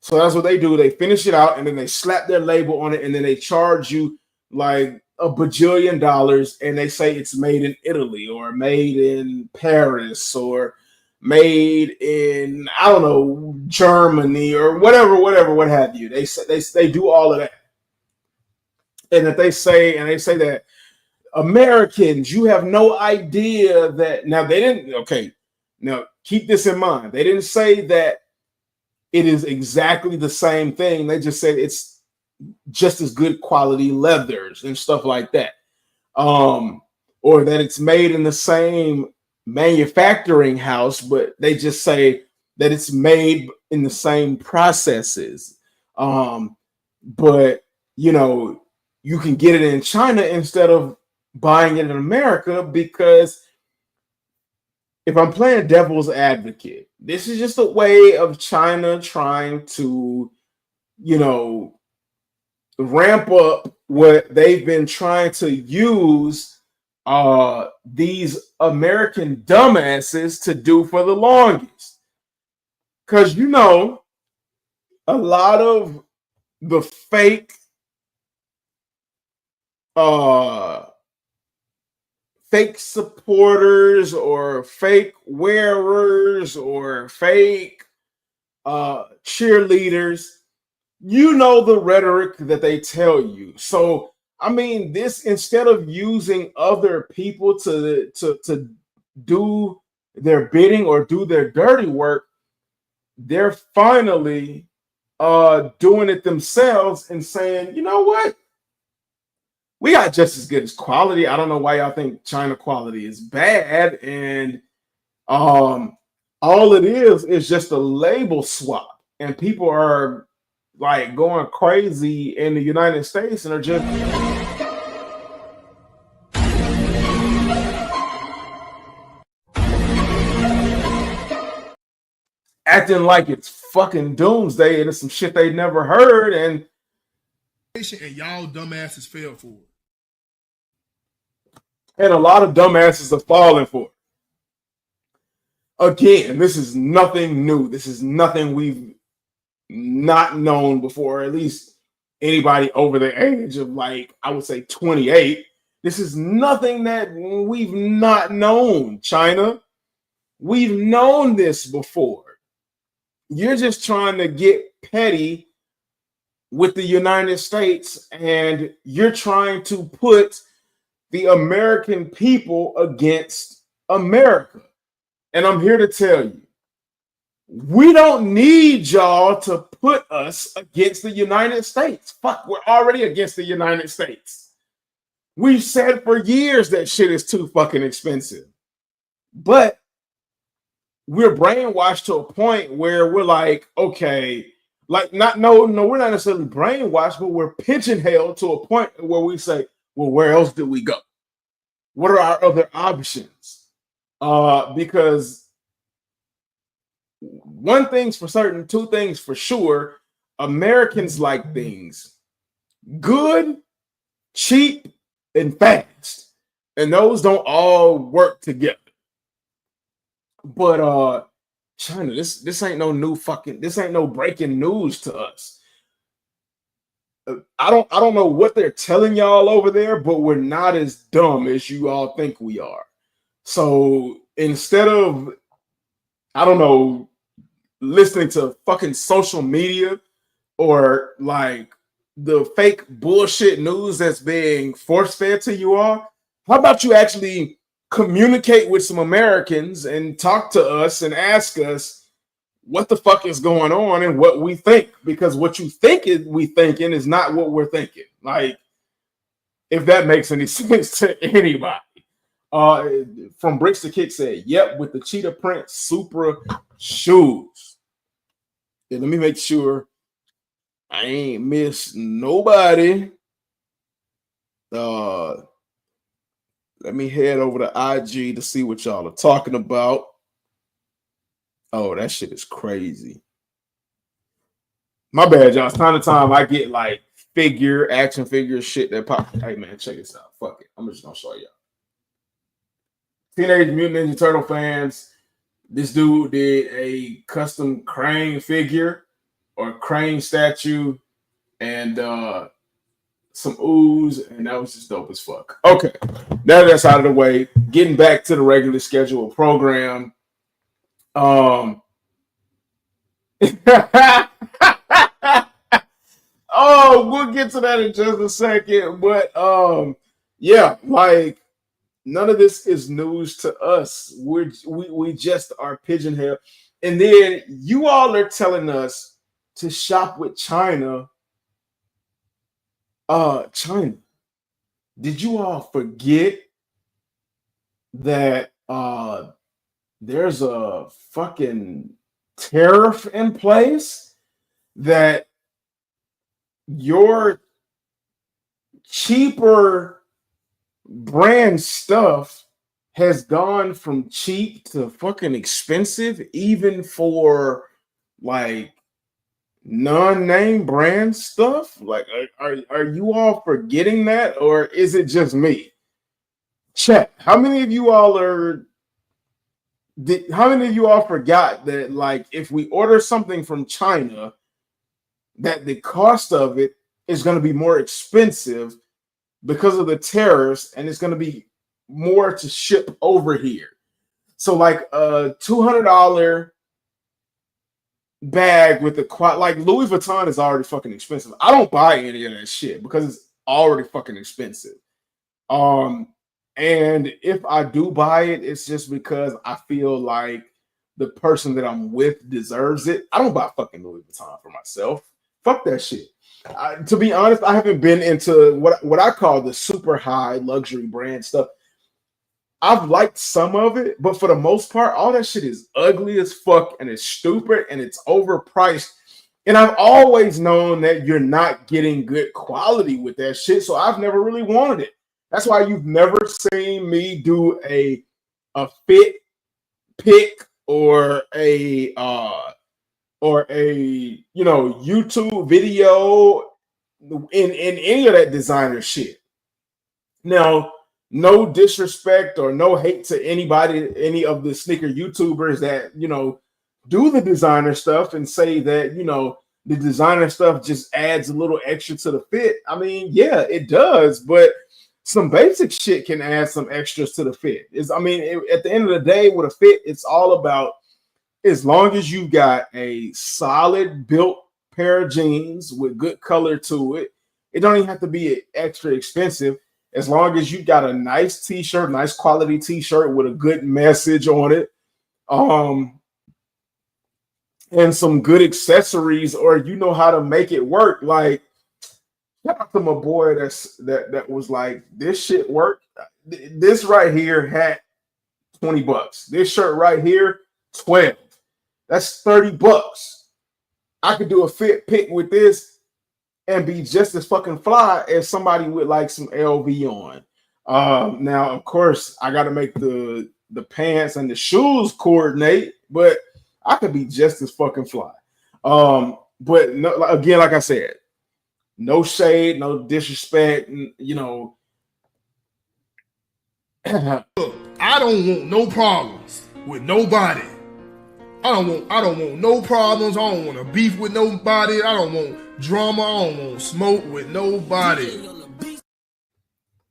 So that's what they do. They finish it out and then they slap their label on it and then they charge you like $1 bajillion and they say it's made in Italy or made in Paris or made in, I don't know, Germany or whatever, what have you. They do all of that. And that they say that Americans, you have no idea that now they didn't, okay, now keep this in mind. They didn't say that it is exactly the same thing. They just said it's just as good quality leathers and stuff like that. Or that it's made in the same manufacturing house, but they just say that it's made in the same processes. But you know, you can get it in China instead of buying it in America, because if I'm playing devil's advocate, this is just a way of China trying to, you know, ramp up what they've been trying to use these American dumbasses to do for the longest. Because, you know, a lot of the fake supporters or fake wearers or fake cheerleaders, you know the rhetoric that they tell you. So I mean, this, instead of using other people to do their bidding or do their dirty work, they're finally doing it themselves and saying, you know what? We got just as good as quality. I don't know why y'all think China quality is bad. And all it is just a label swap. And people are like going crazy in the United States and are just acting like it's fucking doomsday and it's some shit they never heard. And y'all dumbasses fell for it. And a lot of dumbasses are falling for it. Again, this is nothing new. This is nothing we've not known before, at least anybody over the age of, like, I would say 28. This is nothing that we've not known, China. We've known this before. You're just trying to get petty with the United States, and you're trying to put the American people against America. And I'm here to tell you, we don't need y'all to put us against the United States. Fuck, we're already against the United States. We've said for years that shit is too fucking expensive. But we're brainwashed to a point where we're like, okay, like, no, we're not necessarily brainwashed, but we're pigeonholed to a point where we say, well, where else do we go? What are our other options? Because one thing's for certain, two things for sure, Americans like things good, cheap, and fast. And those don't all work together. But China, this ain't no new fucking, this ain't no breaking news to us. I don't know what they're telling y'all over there, but we're not as dumb as you all think we are. So instead of, I don't know, listening to fucking social media or like the fake bullshit news that's being force fed to you all, how about you actually communicate with some Americans and talk to us and ask us what the fuck is going on and what we think, because what you think is we thinking is not what we're thinking. Like, if that makes any sense to anybody. From Bricks to Kick said, yep, with the cheetah print Supra shoes. Yeah, let me make sure I ain't missed nobody. Let me head over to IG to see what y'all are talking about. Oh, that shit is crazy. My bad, y'all. Time to time I get like action figure shit that pop. Hey man, check this out. Fuck it. I'm just gonna show y'all. Teenage Mutant Ninja Turtle fans, this dude did a custom Krang figure or Krang statue and some ooze, and that was just dope as fuck. Okay, now that's out of the way. Getting back to the regular scheduled program. Oh, we'll get to that in just a second. But yeah, like, none of this is news to us. We just are pigeonholed. And then you all are telling us to shop with China. China. Did you all forget that there's a fucking tariff in place that your cheaper brand stuff has gone from cheap to fucking expensive, even for like non-name brand stuff? Like, are you all forgetting that, or is it just me? Chat. How many of you all forgot that, like, if we order something from China, that the cost of it is going to be more expensive because of the tariffs, and it's going to be more to ship over here. So like a $200 bag with the like Louis Vuitton is already fucking expensive. I don't buy any of that shit because it's already fucking expensive. And if I do buy it, it's just because I feel like the person that I'm with deserves it. I don't buy fucking Louis Vuitton for myself. Fuck that shit. To be honest, I haven't been into what I call the super high luxury brand stuff. I've liked some of it, but for the most part, all that shit is ugly as fuck and it's stupid and it's overpriced. And I've always known that you're not getting good quality with that shit, so I've never really wanted it. That's why you've never seen me do a fit pick or a YouTube video in any of that designer shit. Now, no disrespect or no hate to anybody, any of the sneaker YouTubers that, do the designer stuff and say that, the designer stuff just adds a little extra to the fit. I mean, yeah, it does, but some basic shit can add some extras to the fit. At the end of the day, with a fit, it's all about, as long as you got a solid built pair of jeans with good color to it, it don't even have to be extra expensive. As long as you got a nice t-shirt, nice quality t-shirt with a good message on it, and some good accessories, or you know how to make it work. Like, shout out to my boy that was like, this shit worked. This right here had $20. This shirt right here, 12. That's $30. I could do a fit pick with this and be just as fucking fly as somebody with like some LV on. Now, of course, I got to make the pants and the shoes coordinate, but I could be just as fucking fly. But no, again, like I said, no shade, no disrespect. Look, I don't want no problems with nobody. I don't want no problems. I don't want to beef with nobody. I don't want drama. I don't want smoke with nobody.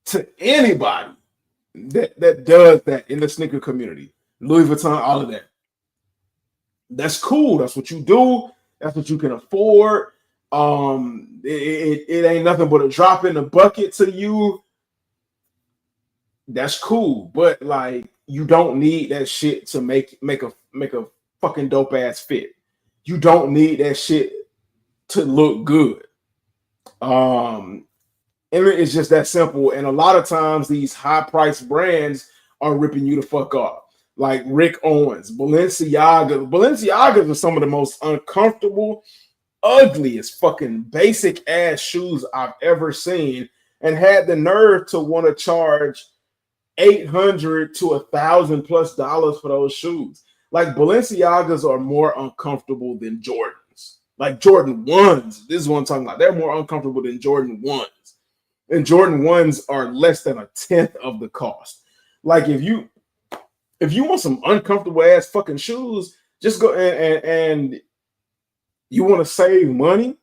To anybody that does that in the sneaker community, Louis Vuitton, all of that, that's cool. That's what you do. That's what you can afford. It ain't nothing but a drop in the bucket to you. That's cool, but like, you don't need that shit to make a fucking dope ass fit. You don't need that shit to look good. And it's just that simple. And a lot of times these high priced brands are ripping you the fuck off. Like Rick Owens, Balenciagas are some of the most uncomfortable, ugliest fucking basic ass shoes I've ever seen, and had the nerve to want to charge $800 to $1,000+ for those shoes. Like, Balenciagas are more uncomfortable than Jordans. Like Jordan 1s, this is what I'm talking about. They're more uncomfortable than Jordan 1s. And Jordan 1s are less than 1/10 of the cost. Like, if you want some uncomfortable ass fucking shoes, just go and you want to save money,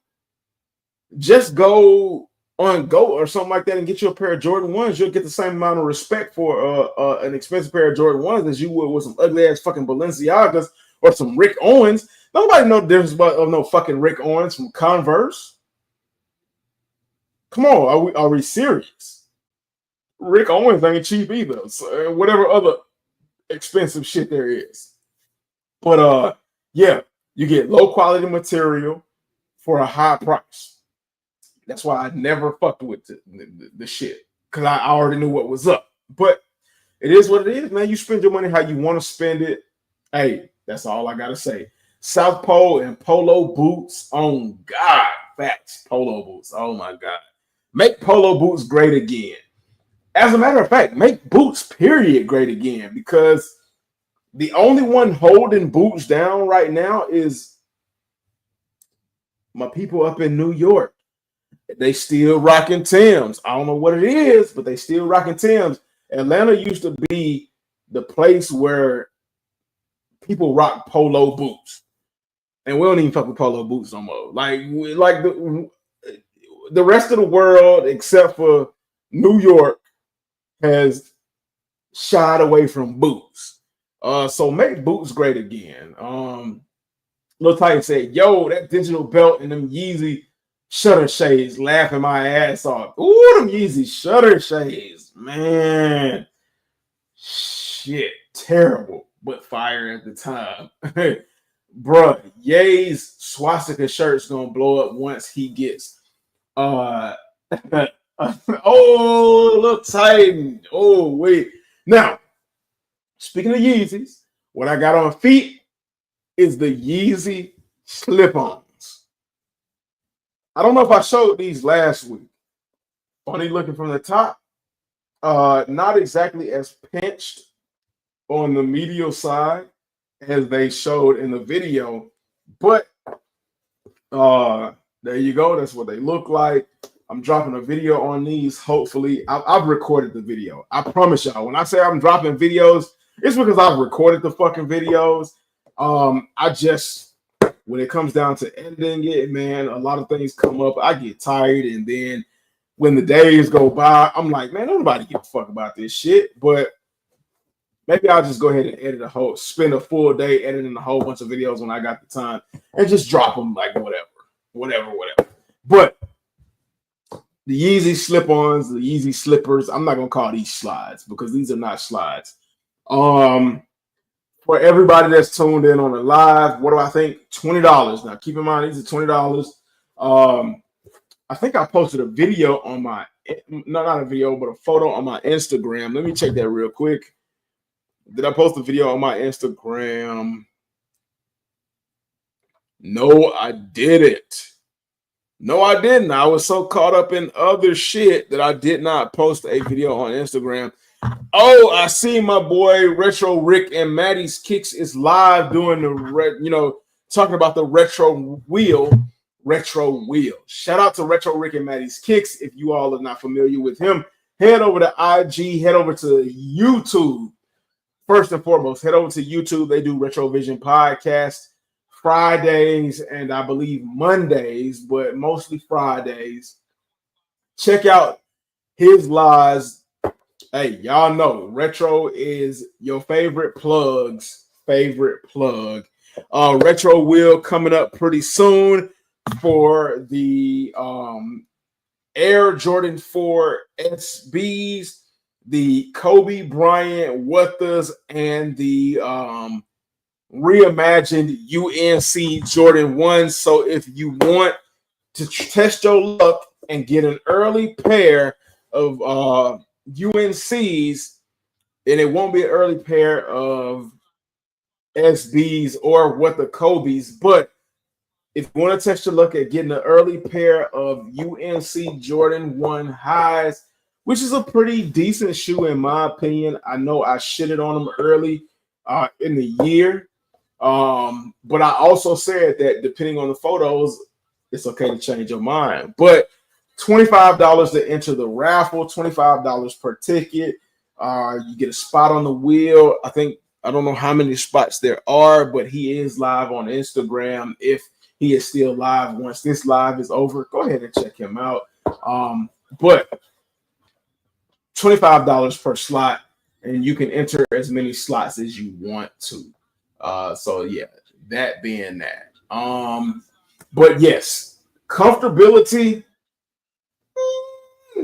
just go on Go or something like that and get you a pair of Jordan 1s. You'll get the same amount of respect for an expensive pair of Jordan 1s as you would with some ugly ass fucking Balenciagas or some Rick Owens. Nobody knows the difference of no fucking Rick Owens from Converse. Come on, are we serious? Rick Owens ain't cheap either. So whatever other expensive shit there is. But Yeah, you get low quality material for a high price. That's why I never fucked with the shit, because I already knew what was up. But it is what it is, man. You spend your money how you want to spend it. Hey, that's all I gotta say. South Pole and Polo boots on God. Facts. Polo boots. Oh my God. Make Polo boots great again. As a matter of fact, make boots, period, great again, because the only one holding boots down right now is my people up in New York. They still rocking Timbs. I don't know what it is, but they still rocking Timbs. Atlanta used to be the place where people rock Polo boots, and we don't even fuck with Polo boots no more. Like the rest of the world, except for New York, has shied away from boots. So make boots great again. Lil Titan said, "Yo, that digital belt and them Yeezy shutter shades, laughing my ass off. Ooh, them Yeezy shutter shades, man. Shit, terrible, but fire at the time." Bruh, Ye's swastika shirt's gonna blow up once he gets oh, Lil Titan. Oh, wait. Now, speaking of Yeezys, what I got on feet is the Yeezy slip-ons. I don't know if I showed these last week. Funny looking from the top. Not exactly as pinched on the medial side as they showed in the video, but there you go. That's what they look like. I'm dropping a video on these. Hopefully, I've recorded the video. I promise y'all. When I say I'm dropping videos, it's because I've recorded the fucking videos. I just, when it comes down to editing it, man, a lot of things come up. I get tired, and then when the days go by, I'm like, man, nobody give a fuck about this shit. But maybe I'll just go ahead and spend a full day editing a whole bunch of videos when I got the time, and just drop them like whatever. But the Yeezy slip-ons, the Yeezy slippers, I'm not gonna call these slides because these are not slides. For everybody that's tuned in on the live, what do I think? $20. Now keep in mind these are $20. I think I posted a video on my, not a video, but a photo on my Instagram. Let me check that real quick. Did I post a video on my Instagram? No, I didn't. No, I didn't. I was so caught up in other shit that I did not post a video on Instagram. Oh, I see my boy Retro Rick and Maddie's Kicks is live doing the talking about the retro wheel. Shout out to Retro Rick and Maddie's Kicks. If you all are not familiar with him, head over to IG, head over to YouTube. First and foremost, head over to YouTube. They do Retro Vision podcast Fridays and I believe Mondays, but mostly Fridays. Check out his lives. Hey, y'all know Retro is your favorite plug's favorite plug. Retro Wheel coming up pretty soon for the Air Jordan 4 SBs, the Kobe Bryant Wuthas, and the reimagined UNC Jordan 1. So if you want to test your luck and get an early pair of UNCs, and it won't be an early pair of SBs or what the Kobe's, but if you want to test your luck at getting an early pair of UNC Jordan 1 highs, which is a pretty decent shoe in my opinion. I know I shitted on them early in the year, but I also said that depending on the photos, it's okay to change your mind. But $25 to enter the raffle, $25 per ticket. You get a spot on the wheel. I don't know how many spots there are, but he is live on Instagram. If he is still live once this live is over, go ahead and check him out. But $25 per slot, and you can enter as many slots as you want to. So yeah, that being that. But yes, comfortability.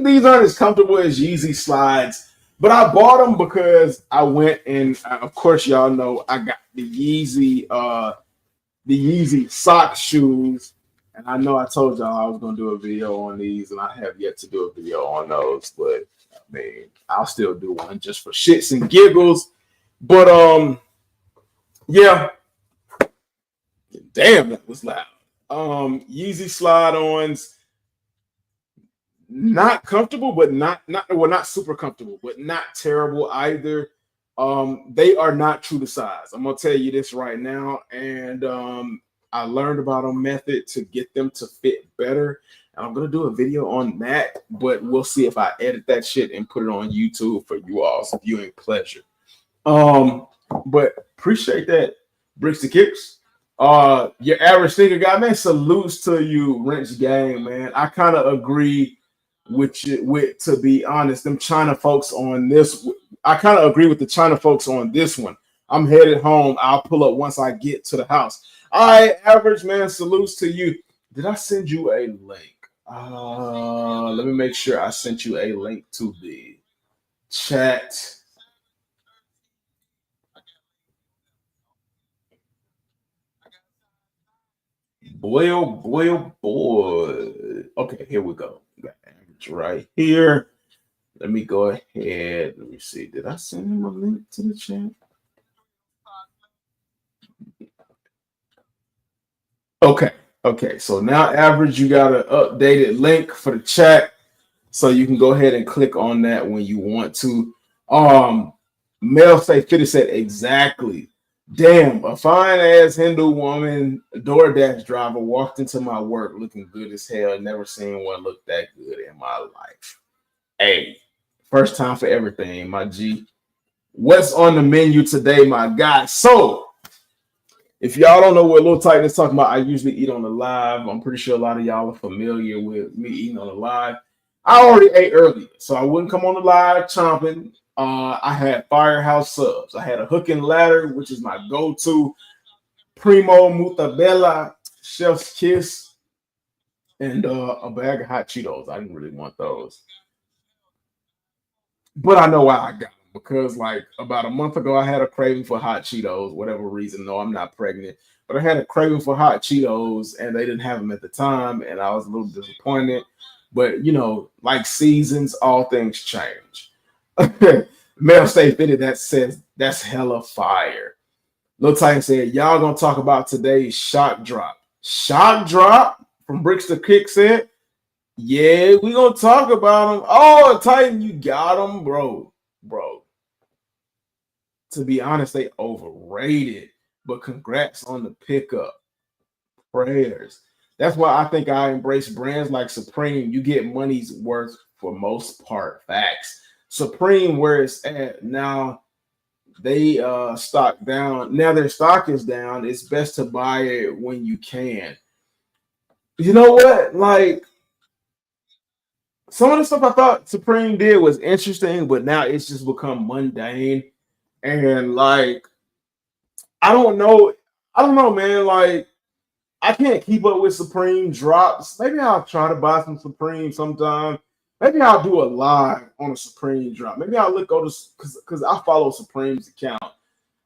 These aren't as comfortable as Yeezy slides, but I bought them because I went and, of course, y'all know I got the Yeezy the Yeezy sock shoes. And I know I told y'all I was gonna do a video on these, and I have yet to do a video on those, but I mean, I'll still do one just for shits and giggles. But yeah. Damn, that was loud. Yeezy slide-ons, not comfortable, but not super comfortable, but not terrible either. They are not true to size. I'm gonna tell you this right now, and I learned about a method to get them to fit better, and I'm gonna do a video on that. But we'll see if I edit that shit and put it on YouTube for you all's viewing pleasure. But appreciate that, Bricks to Kicks. Your average sneaker guy, man, salutes to you, Wrench Gang, man. I kind of agree with you, to be honest, them China folks on this. I kind of agree with the China folks on this one. I'm headed home. I'll pull up once I get to the house. All right, average man, salutes to you. Did I send you a link? Let me make sure I sent you a link to the chat. Boy, oh boy, oh boy. Okay, here we go. Got average right here. Let me go ahead. Let me see. Did I send him a link to the chat? Okay. So now, average, you got an updated link for the chat, so you can go ahead and click on that when you want to. Mel say 50 said exactly. Damn, a fine ass Hindu woman, DoorDash driver, walked into my work looking good as hell. Never seen one look that good in my life. Hey, first time for everything, my G. What's on the menu today, my guy? So, if y'all don't know what Lil Titan is talking about, I usually eat on the live. I'm pretty sure a lot of y'all are familiar with me eating on the live. I already ate earlier, so I wouldn't come on the live chomping. I had Firehouse subs. I had a hook and ladder, which is my go-to. Primo Mutabella, Chef's Kiss, and a bag of hot Cheetos. I didn't really want those, but I know why I got them, because like about a month ago, I had a craving for hot Cheetos, whatever reason. No, I'm not pregnant, but I had a craving for hot Cheetos, and they didn't have them at the time, and I was a little disappointed. But you know, like seasons, all things change. Mel State Fitted that says that's hella fire. Lil Titan said, y'all gonna talk about today's shock drop. Shock drop from Bricks to Kick said, yeah, we gonna talk about them. Oh, Titan, you got them, bro. To be honest, they overrated, but congrats on the pickup. Prayers. That's why I think I embrace brands like Supreme. You get money's worth for most part. Facts. Supreme, where it's at now, they stock down. Now their stock is down. It's best to buy it when you can. You know what? Like, some of the stuff I thought Supreme did was interesting, but now it's just become mundane. And like, I don't know, man. Like, I can't keep up with Supreme drops. Maybe I'll try to buy some Supreme sometime. Maybe I'll do a live on a Supreme drop. Maybe I'll look over because I follow Supreme's account.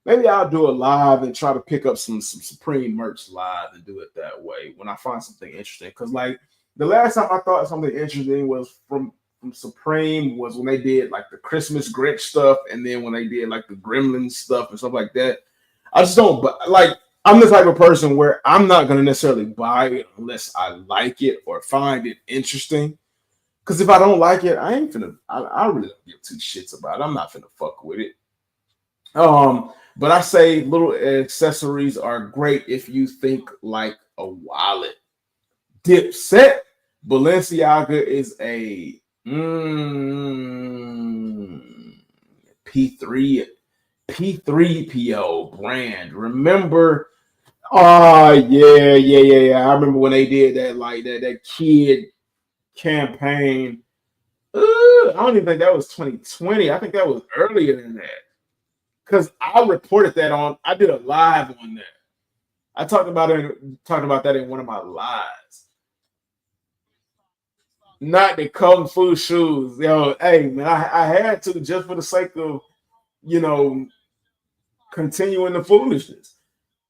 Maybe I'll do a live and try to pick up some Supreme merch live and do it that way when I find something interesting. Because like the last time I thought something interesting was from Supreme was when they did like the Christmas Grinch stuff, and then when they did like the Gremlins stuff and stuff like that. I just don't like. I'm the type of person where I'm not gonna necessarily buy it unless I like it or find it interesting. Because if I don't like it, I ain't finna. I really don't give two shits about it. I'm not finna fuck with it. But I say little accessories are great if you think like a wallet. Dipset Balenciaga is a P3PO brand. Remember? Oh yeah. I remember when they did that, like that kid campaign. I don't even think that was 2020. I think that was earlier than that. Because I reported that I did a live on that. I talked about that in one of my lives. Not the Kung Fu shoes. Yo, hey man, I had to just for the sake of, continuing the foolishness.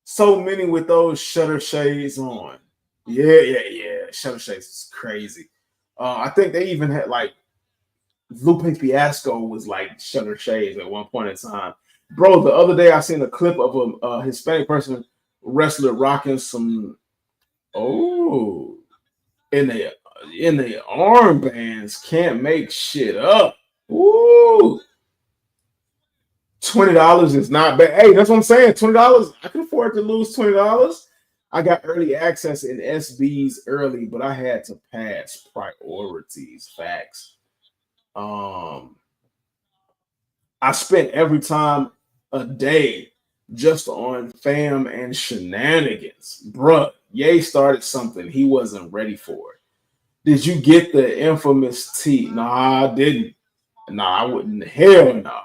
So many with those shutter shades on. Yeah. Shutter shades is crazy. I think they even had like Lupe Fiasco was like shutter shades at one point in time. Bro, the other day I seen a clip of a Hispanic person wrestler rocking some in the armbands. Can't make shit up. Ooh. $20 is not bad. Hey, that's what I'm saying. $20. I can afford to lose $20. I got early access in SBs early, but I had to pass priorities. Facts. I spent every time a day just on fam and shenanigans. Bruh, Ye started something he wasn't ready for. Did you get the infamous T? Nah, I didn't. Nah, I wouldn't. Hell no.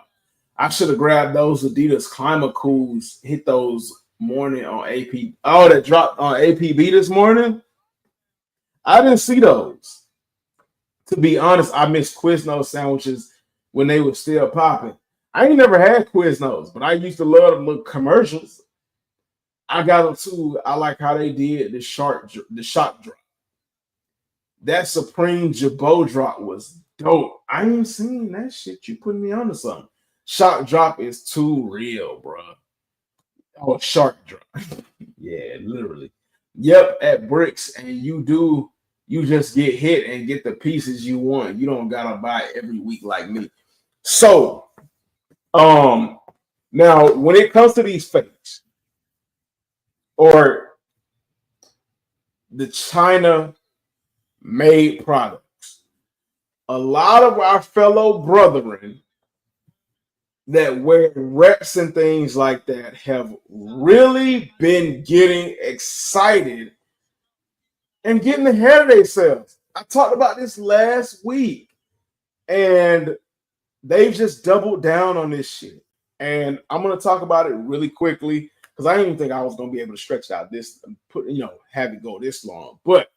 I should have grabbed those Adidas Climate Cools, hit those morning on AP. Oh, that dropped on APB this morning. I didn't see those. To be honest, I missed Quiznos sandwiches when they were still popping. I ain't never had Quiznos, but I used to love them little commercials. I got them too. I like how they did the shock drop. That Supreme Jabot drop was dope. I ain't seen that shit. You putting me onto something. Shock drop is too real, bro. Oh, shark drop. Yeah, literally. Yep, at Bricks, and you just get hit and get the pieces you want. You don't gotta buy every week like me. So, now when it comes to these fakes or the China made products, a lot of our fellow brethren that wear reps and things like that have really been getting excited and getting ahead of themselves. I talked about this last week, and they've just doubled down on this shit. And I'm gonna talk about it really quickly because I didn't even think I was gonna be able to stretch out this, have it go this long. But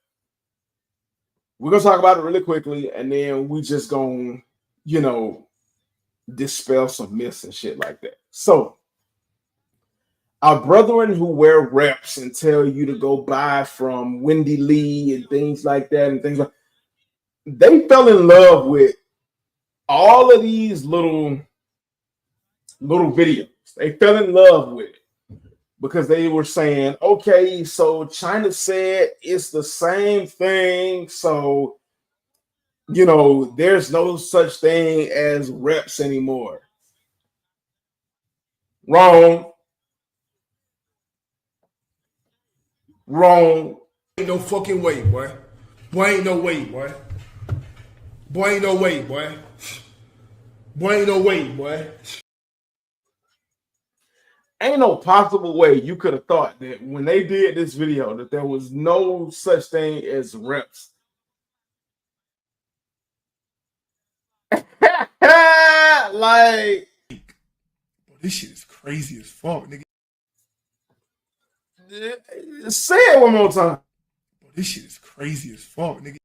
we're gonna talk about it really quickly, and then we just gonna, dispel some myths and shit like that. So, our brethren who wear reps and tell you to go buy from Wendy Lee and things like that, they fell in love with all of these little videos. They fell in love with it because they were saying, okay, so China said it's the same thing, so there's no such thing as reps anymore. Wrong. Ain't no fucking way, boy. Boy, ain't no way, boy. Boy, ain't no way, boy. Boy, ain't no way, boy. Ain't no possible way you could have thought that when they did this video that there was no such thing as reps. Like, this shit is crazy as fuck, nigga. Say it one more time. This shit is crazy as fuck, nigga.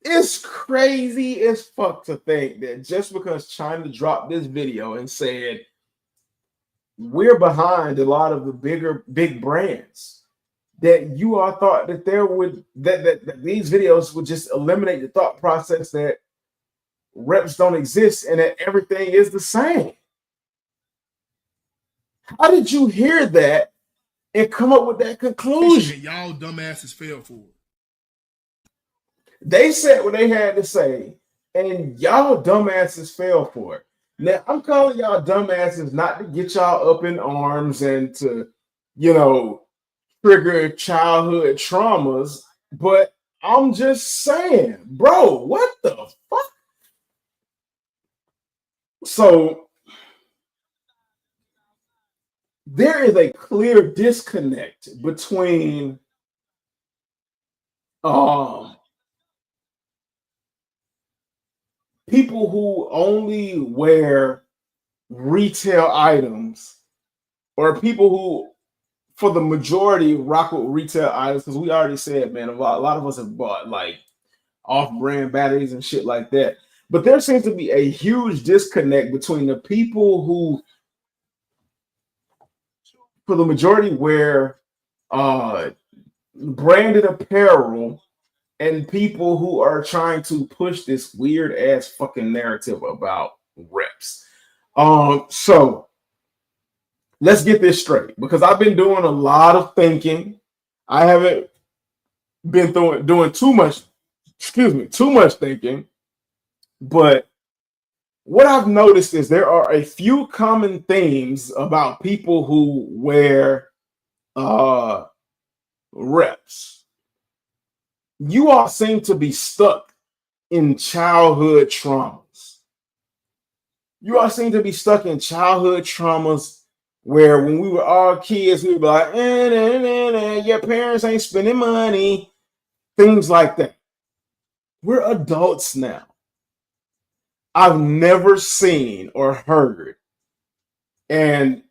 It's crazy as fuck to think that just because China dropped this video and said we're behind a lot of the big brands, that you all thought that that these videos would just eliminate the thought process that reps don't exist and that everything is the same. How did you hear that and come up with that conclusion? Y'all dumbasses fell for it. They said what they had to say, and y'all dumbasses fell for it. Now, I'm calling y'all dumbasses not to get y'all up in arms and to, trigger childhood traumas, but I'm just saying, bro, what the fuck? So, there is a clear disconnect between people who only wear retail items or people who, for the majority, rock with retail items, because we already said, man, a lot of us have bought like off-brand batteries and shit like that. But there seems to be a huge disconnect between the people who for the majority wear branded apparel and people who are trying to push this weird ass fucking narrative about reps. So let's get this straight, because I've been doing a lot of thinking. I haven't been doing too much thinking, but what I've noticed is there are a few common themes about people who wear reps. You all seem to be stuck in childhood traumas. You all seem to be stuck in childhood traumas where when we were all kids, we would be like, your parents ain't spending money, things like that. We're adults now. I've never seen or heard, and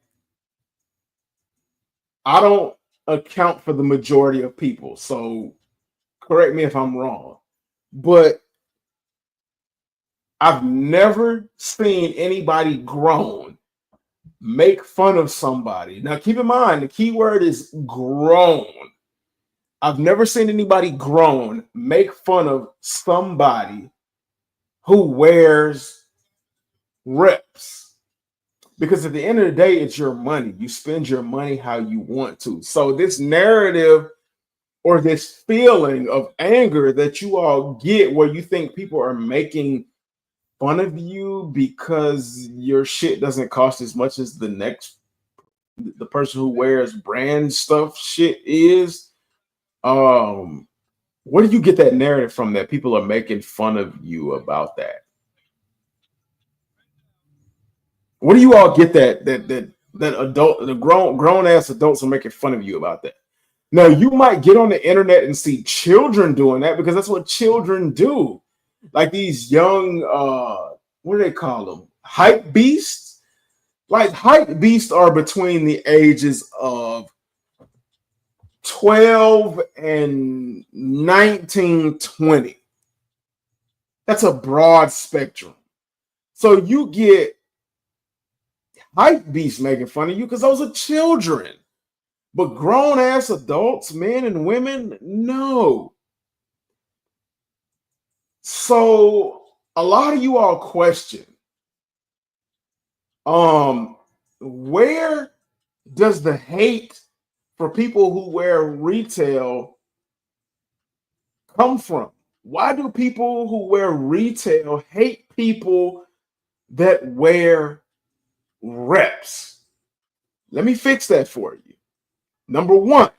I don't account for the majority of people, so correct me if I'm wrong, but I've never seen anybody grown make fun of somebody. Now, keep in mind, the key word is grown. I've never seen anybody grown make fun of somebody who wears reps. Because at the end of the day, it's your money. You spend your money how you want to. So this narrative or this feeling of anger that you all get where you think people are making fun of you because your shit doesn't cost as much as the person who wears brand stuff shit is. Where do you get that narrative from that people are making fun of you about that? Where do you all get that adult, the grown ass adults are making fun of you about that? Now, you might get on the internet and see children doing that because that's what children do. Like these young, what do they call them? Hype beasts? Like hype beasts are between the ages of 12 and 19, 20. That's a broad spectrum. So you get hype beasts making fun of you because those are children. But grown ass adults, men and women, no. So a lot of you all question, where does the hate for people who wear retail come from? Why do people who wear retail hate people that wear reps? Let me fix that for you. Number one,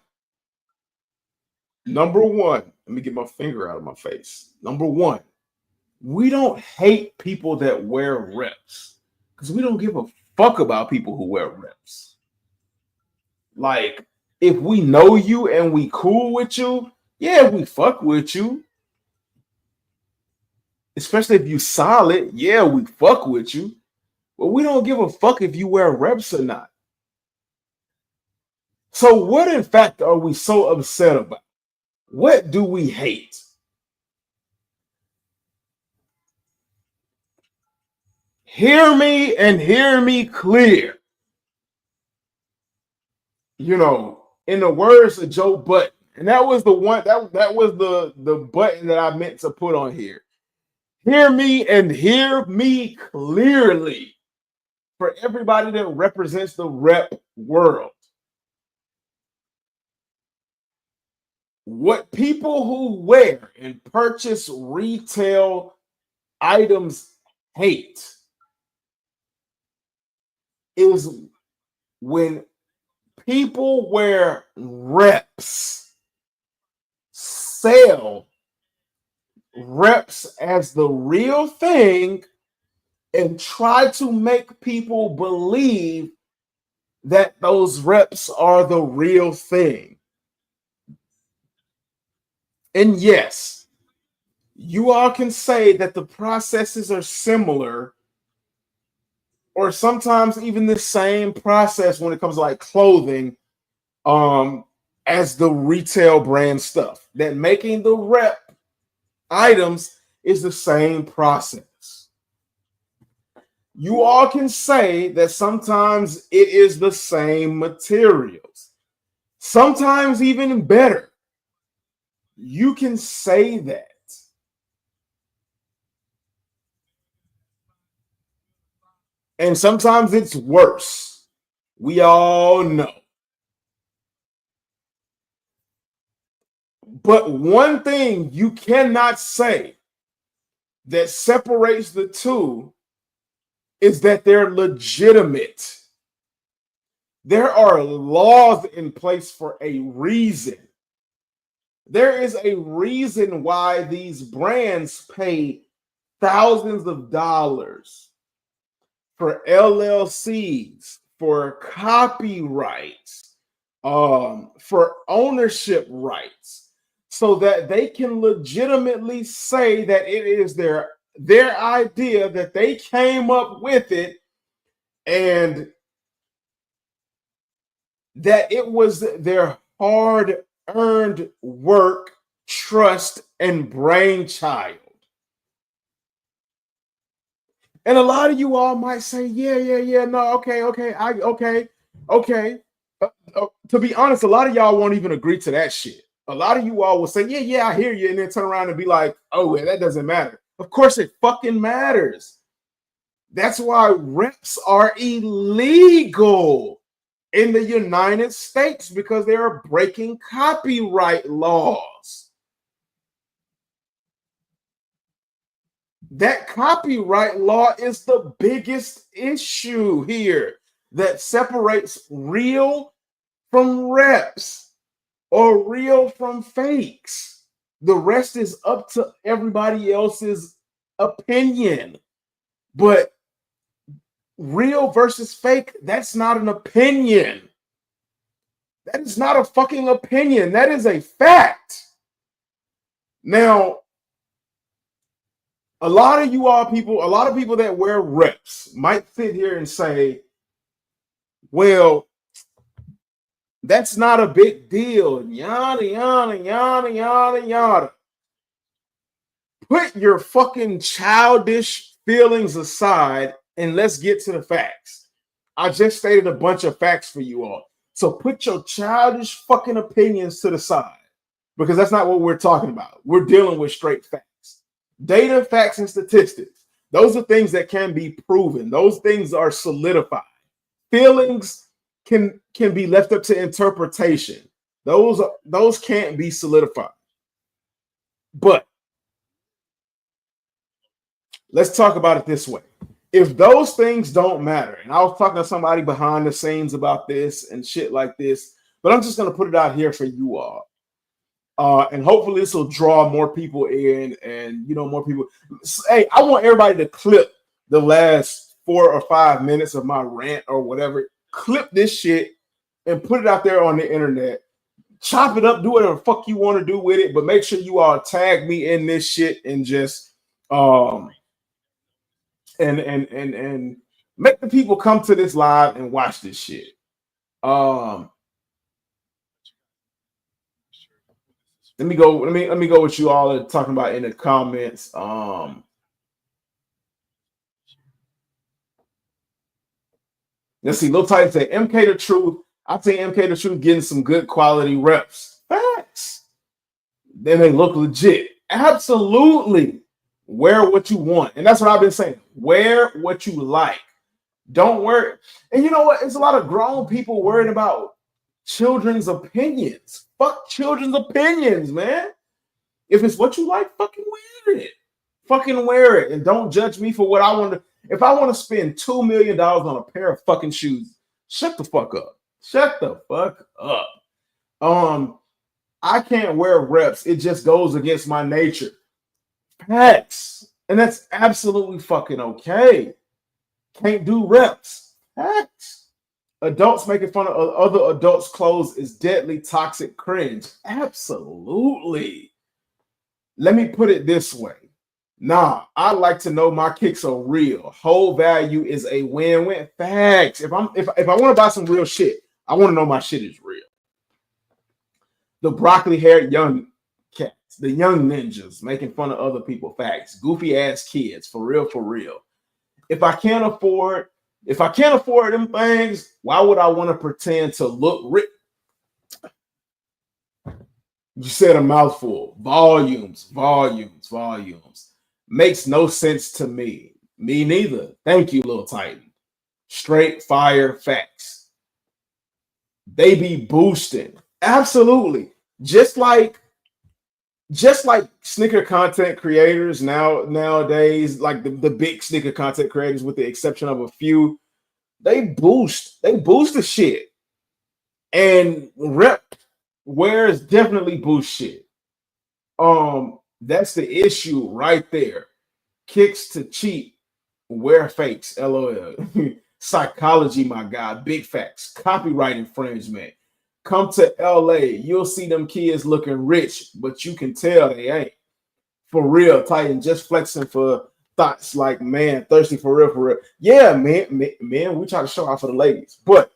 let me get my finger out of my face. Number one, we don't hate people that wear reps because we don't give a fuck about people who wear reps. Like, if we know you and we cool with you, yeah, we fuck with you. Especially if you solid, yeah, we fuck with you. But we don't give a fuck if you wear reps or not. So what in fact are we so upset about? What do we hate? Hear me and hear me clear. You know, in the words of Joe Budden, and that was the one that was the button that I meant to put on here. Hear me and hear me clearly for everybody that represents the rep world. What people who wear and purchase retail items hate is when people wear reps, sell reps as the real thing, and try to make people believe that those reps are the real thing. And yes, you all can say that the processes are similar, or sometimes even the same process when it comes to like clothing, as the retail brand stuff. That making the rep items is the same process. you all can say that sometimes it is the same materials, sometimes even better. You can say that. And sometimes it's worse. We all know. But one thing you cannot say that separates the two is that they're legitimate. There are laws in place for a reason. There is a reason why these brands pay thousands of dollars for LLCs, for copyrights, for ownership rights, so that they can legitimately say that it is their idea, that they came up with it, and that it was their hard-earned work, trust, and brainchild. And a lot of you all might say, yeah, no, okay. To be honest, a lot of y'all won't even agree to that shit. A lot of you all will say, yeah, I hear you, and then turn around and be like, oh, well, that doesn't matter. Of course it fucking matters. That's why reps are illegal in the United States, because they are breaking copyright laws. That copyright law is the biggest issue here that separates real from reps or real from fakes. The rest is up to everybody else's opinion. But real versus fake, that's not an opinion. That is not a fucking opinion. That is a fact. Now, a lot of people that wear reps might sit here and say, well, that's not a big deal. Yada, yada, yada, yada, yada. Put your fucking childish feelings aside and let's get to the facts. I just stated a bunch of facts for you all. So put your childish fucking opinions to the side, because that's not what we're talking about. We're dealing with straight facts. Data, facts, and statistics. Those are things that can be proven. Those things are solidified. Feelings can be left up to interpretation. Those can't be solidified. But let's talk about it this way. If those things don't matter, and I was talking to somebody behind the scenes about this and shit like this, but I'm just going to put it out here for you all. And hopefully this will draw more people in, and more people. Hey, I want everybody to clip the last 4 or 5 minutes of my rant or whatever. Clip this shit and put it out there on the internet. Chop it up, do whatever the fuck you want to do with it, but make sure you all tag me in this shit and just and make the people come to this live and watch this shit. Let me go what you all are talking about in the comments. Let's see. Lil Titan say MK the Truth. I think MK the Truth getting some good quality reps. Facts. Then they look legit. Absolutely. Wear what you want. And that's what I've been saying. Wear what you like. Don't wear. And you know what? It's a lot of grown people worrying about children's opinions. Fuck children's opinions, man. If it's what you like, fucking wear it. Fucking wear it. And don't judge me for what I want to. If I want to spend $2 million on a pair of fucking shoes, shut the fuck up. Shut the fuck up. I can't wear reps. It just goes against my nature. Facts. And that's absolutely fucking okay. Can't do reps. Facts. Adults making fun of other adults' clothes is deadly toxic cringe. Absolutely. Let me put it this way. Nah, I like to know my kicks are real. Whole value is a win-win. Facts. If I want to buy some real shit, I want to know my shit is real. The broccoli-haired young cats, the young ninjas making fun of other people. Facts. Goofy ass kids. For real, for real. if I can't afford them things, why would I want to pretend to look rich? You said a mouthful. Volumes. Makes no sense to me. Me neither. Thank you, Lil Titan. Straight fire facts. They be boosting. Absolutely. Just like sneaker content creators nowadays, like the big sneaker content creators, with the exception of a few, they boost the shit. And rep wears definitely boost shit. That's the issue right there. Kicks to cheap, wear fakes, LOL. Psychology, my guy, big facts, copyright infringement. Come to LA, you'll see them kids looking rich, but you can tell they ain't. For real, Titan, just flexing for thoughts like, man, thirsty for real. Yeah, man, we try to show out for the ladies. But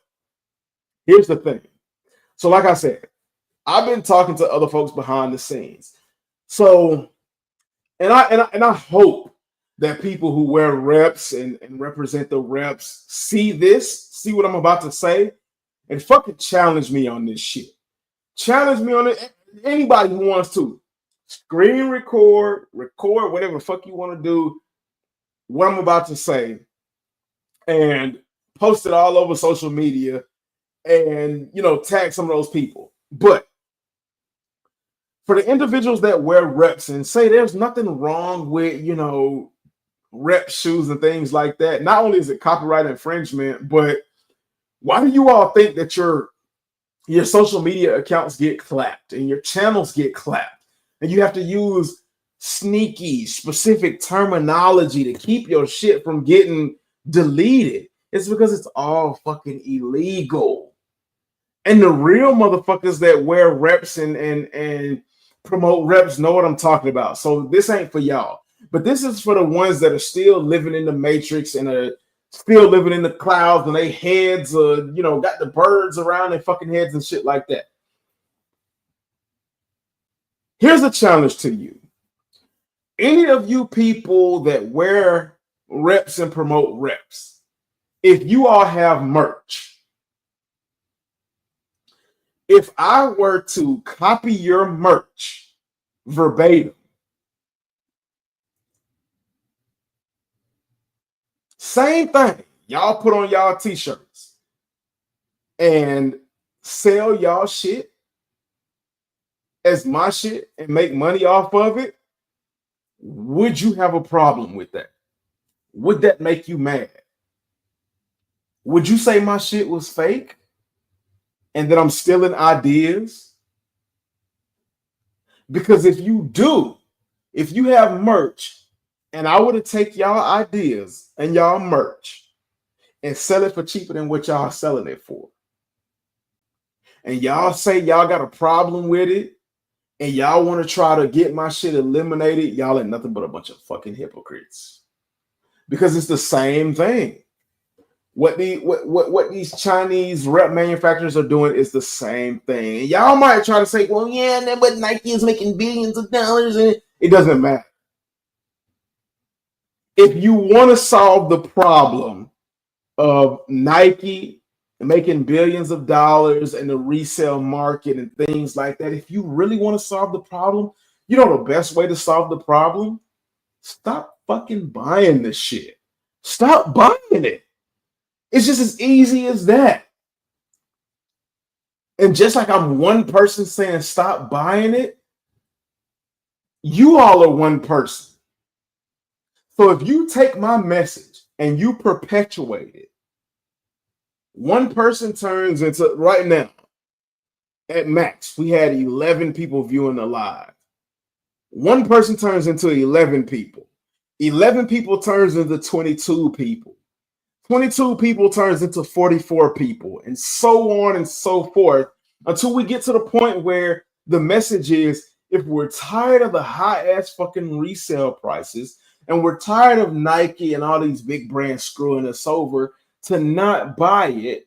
here's the thing. So like I said, I've been talking to other folks behind the scenes. So, and I hope that people who wear reps and represent the reps see what I'm about to say, and fucking challenge me on this shit. Challenge me on it. Anybody who wants to screen record, whatever the fuck you want to do, what I'm about to say, and post it all over social media, and tag some of those people. But for the individuals that wear reps and say there's nothing wrong with rep shoes and things like that, not only is it copyright infringement, but why do you all think that your social media accounts get clapped and your channels get clapped, and you have to use sneaky, specific terminology to keep your shit from getting deleted? It's because it's all fucking illegal. And the real motherfuckers that wear reps and promote reps know what I'm talking about. So this ain't for y'all, but this is for the ones that are still living in the matrix and are still living in the clouds, and they heads got the birds around their fucking heads and shit like that. Here's a challenge to you. Any of you people that wear reps and promote reps, if you all have merch, if I were to copy your merch verbatim, same thing, y'all put on y'all t-shirts and sell y'all shit as my shit and make money off of it, would you have a problem with that? Would that make you mad? Would you say my shit was fake and that I'm stealing ideas? Because if you have merch, and I were to take y'all ideas and y'all merch and sell it for cheaper than what y'all selling it for, and y'all say y'all got a problem with it, and y'all want to try to get my shit eliminated, y'all ain't nothing but a bunch of fucking hypocrites. Because it's the same thing. What these Chinese rep manufacturers are doing is the same thing. And y'all might try to say, well, yeah, but Nike is making billions of dollars, and it doesn't matter. If you want to solve the problem of Nike making billions of dollars in the resale market and things like that, if you really want to solve the problem, the best way to solve the problem? Stop fucking buying this shit. Stop buying it. It's just as easy as that. And just like I'm one person saying stop buying it, you all are one person. So if you take my message and you perpetuate it, one person turns into, right now, at max, we had 11 people viewing the live. One person turns into 11 people. 11 people turns into 22 people. 22 people turns into 44 people, and so on and so forth, until we get to the point where the message is, if we're tired of the high-ass fucking resale prices, and we're tired of Nike and all these big brands screwing us over, to not buy it,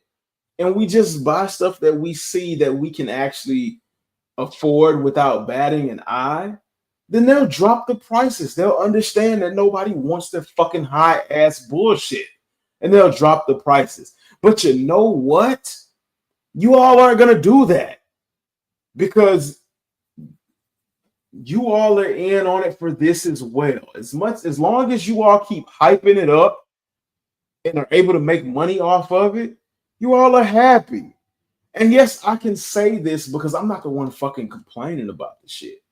and we just buy stuff that we see that we can actually afford without batting an eye, then they'll drop the prices. They'll understand that nobody wants their fucking high ass bullshit, and they'll drop the prices. But you know what? You all aren't gonna do that because you all are in on it for this as well. As long as you all keep hyping it up and are able to make money off of it, you all are happy. And yes, I can say this because I'm not the one fucking complaining about the shit.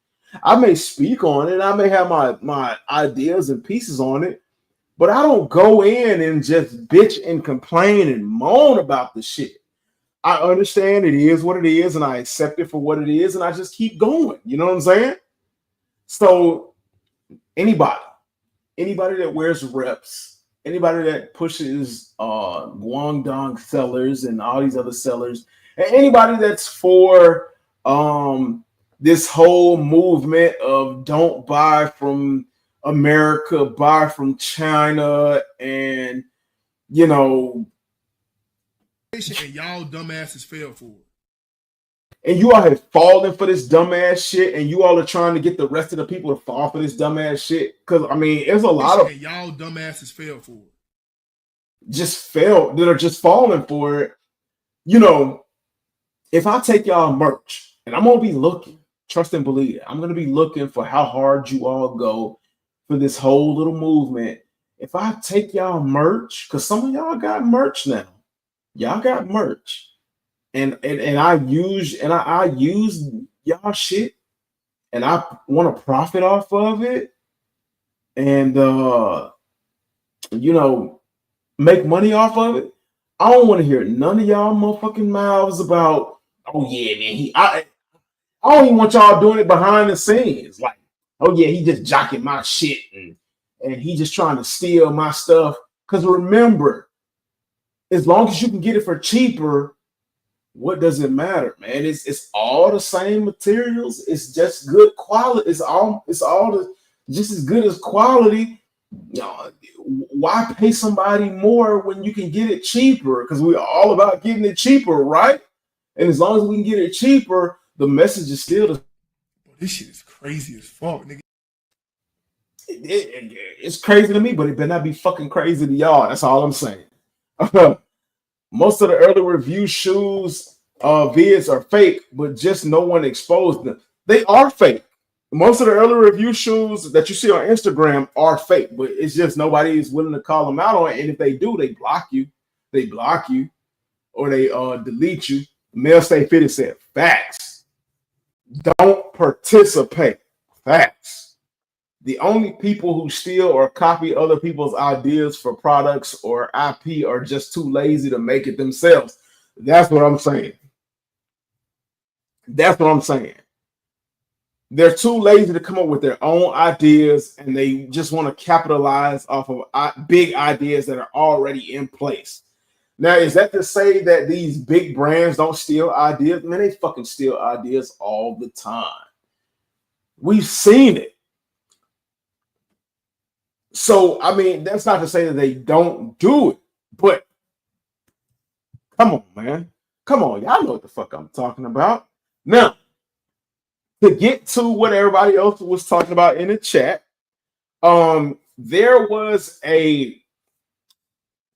I may speak on it, I may have my ideas and pieces on it, but I don't go in and just bitch and complain and moan about the shit. I understand it is what it is, and I accept it for what it is, and I just keep going. You know what I'm saying? So anybody that wears reps, anybody that pushes Guangdong sellers and all these other sellers, and anybody that's for this whole movement of don't buy from America, buy from China, and you know, And y'all dumbasses fell for it. and you all have fallen for this dumbass shit, and you all are trying to get the rest of the people to fall for this dumbass shit. Because I mean, there's a lot of And y'all dumbasses fell for it. that are just falling for it. You know, if I take y'all merch, and I'm gonna be looking, trust and believe it, I'm gonna be looking for how hard you all go for this whole little movement. If I take y'all merch, because some of y'all got merch now, y'all got merch. And I use y'all shit, and I want to profit off of it, and you know, make money off of it. I don't want to hear none of y'all motherfucking mouths about, oh yeah, man, I don't even want y'all doing it behind the scenes, like, oh yeah, he just jocking my shit and he just trying to steal my stuff. Because remember, as long as you can get it for cheaper, what does it matter, man? It's all the same materials. It's just good quality. It's all just as good as quality. You know, why pay somebody more when you can get it cheaper? Because we're all about getting it cheaper, right? And as long as we can get it cheaper, the message is still the. This shit is crazy as fuck, nigga. It's crazy to me, but it better not be fucking crazy to y'all. That's all I'm saying. Most of the early review shoes vids are fake, but just no one exposed them. They are fake. Most of the early review shoes that you see on Instagram are fake, but it's just nobody is willing to call them out on it. And if they do, they block you. They block you, or they delete you. Male Stay Fitted said, facts. Don't participate. Facts. The only people who steal or copy other people's ideas for products or IP are just too lazy to make it themselves. That's what I'm saying. That's what I'm saying. They're too lazy to come up with their own ideas, and they just want to capitalize off of big ideas that are already in place. Now, is that to say that these big brands don't steal ideas? Man, they fucking steal ideas all the time. We've seen it. So, I mean, that's not to say that they don't do it, but come on, man. Come on. Y'all know what the fuck I'm talking about. Now, to get to what everybody else was talking about in the chat, there was a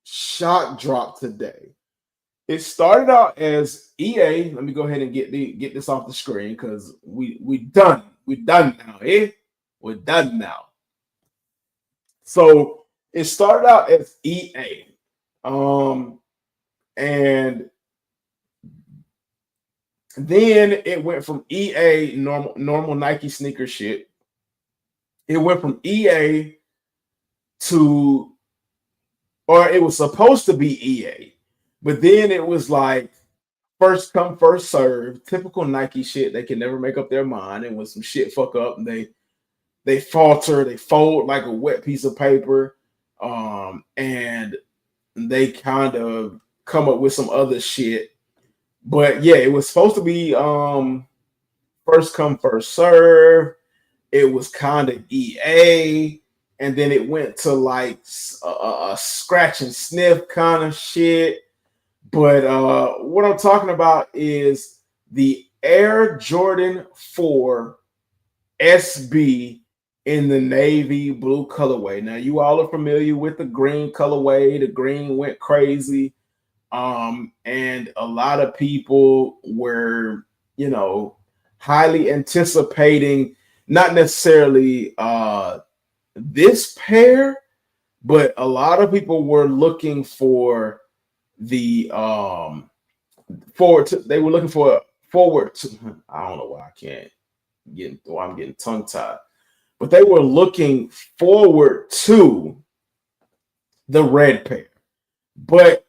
shock drop today. It started out as EA. Let me go ahead and get this off the screen because we done. We're done now, eh? We're done now. So it started out as EA, and then it went from EA normal Nike sneaker shit. It went from EA to, or it was supposed to be EA, but then it was like first come first serve, typical Nike shit. They can never make up their mind, and when some shit fuck up, and they falter, they fold like a wet piece of paper, and they kind of come up with some other shit. But yeah, it was supposed to be first come first serve. It was kind of EA, and then it went to like a scratch and sniff kind of shit. But what I'm talking about is the Air Jordan 4 SB in the navy blue colorway. Now, you all are familiar with the green colorway. The green went crazy. And a lot of people were, highly anticipating not necessarily this pair, but a lot of people were looking for the forward to I don't know why I'm getting tongue tied, but they were looking forward to the red pair. But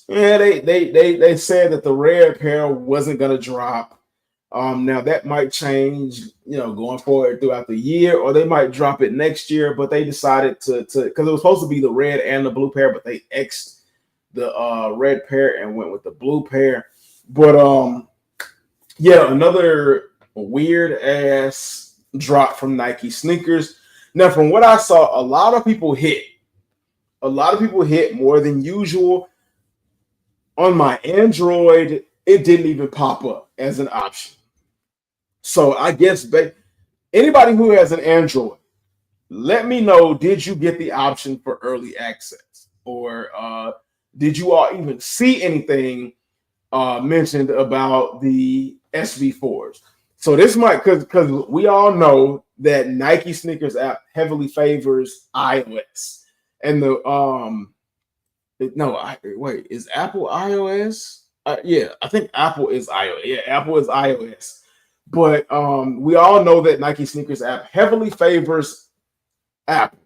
yeah, they said that the red pair wasn't gonna drop. Now that might change, going forward throughout the year, or they might drop it next year. But they decided to because it was supposed to be the red and the blue pair, but they X'd the red pair and went with the blue pair. But yeah, another weird ass drop from Nike sneakers. Now, from what I saw, a lot of people hit more than usual. On my Android, it didn't even pop up as an option. So I guess anybody who has an Android, let me know, did you get the option for early access? Or did you all even see anything mentioned about the SV4s? So this might, because we all know that Nike sneakers app heavily favors iOS. And is Apple iOS? Yeah, I think Apple is iOS. Yeah, Apple is iOS. But we all know that Nike sneakers app heavily favors Apple.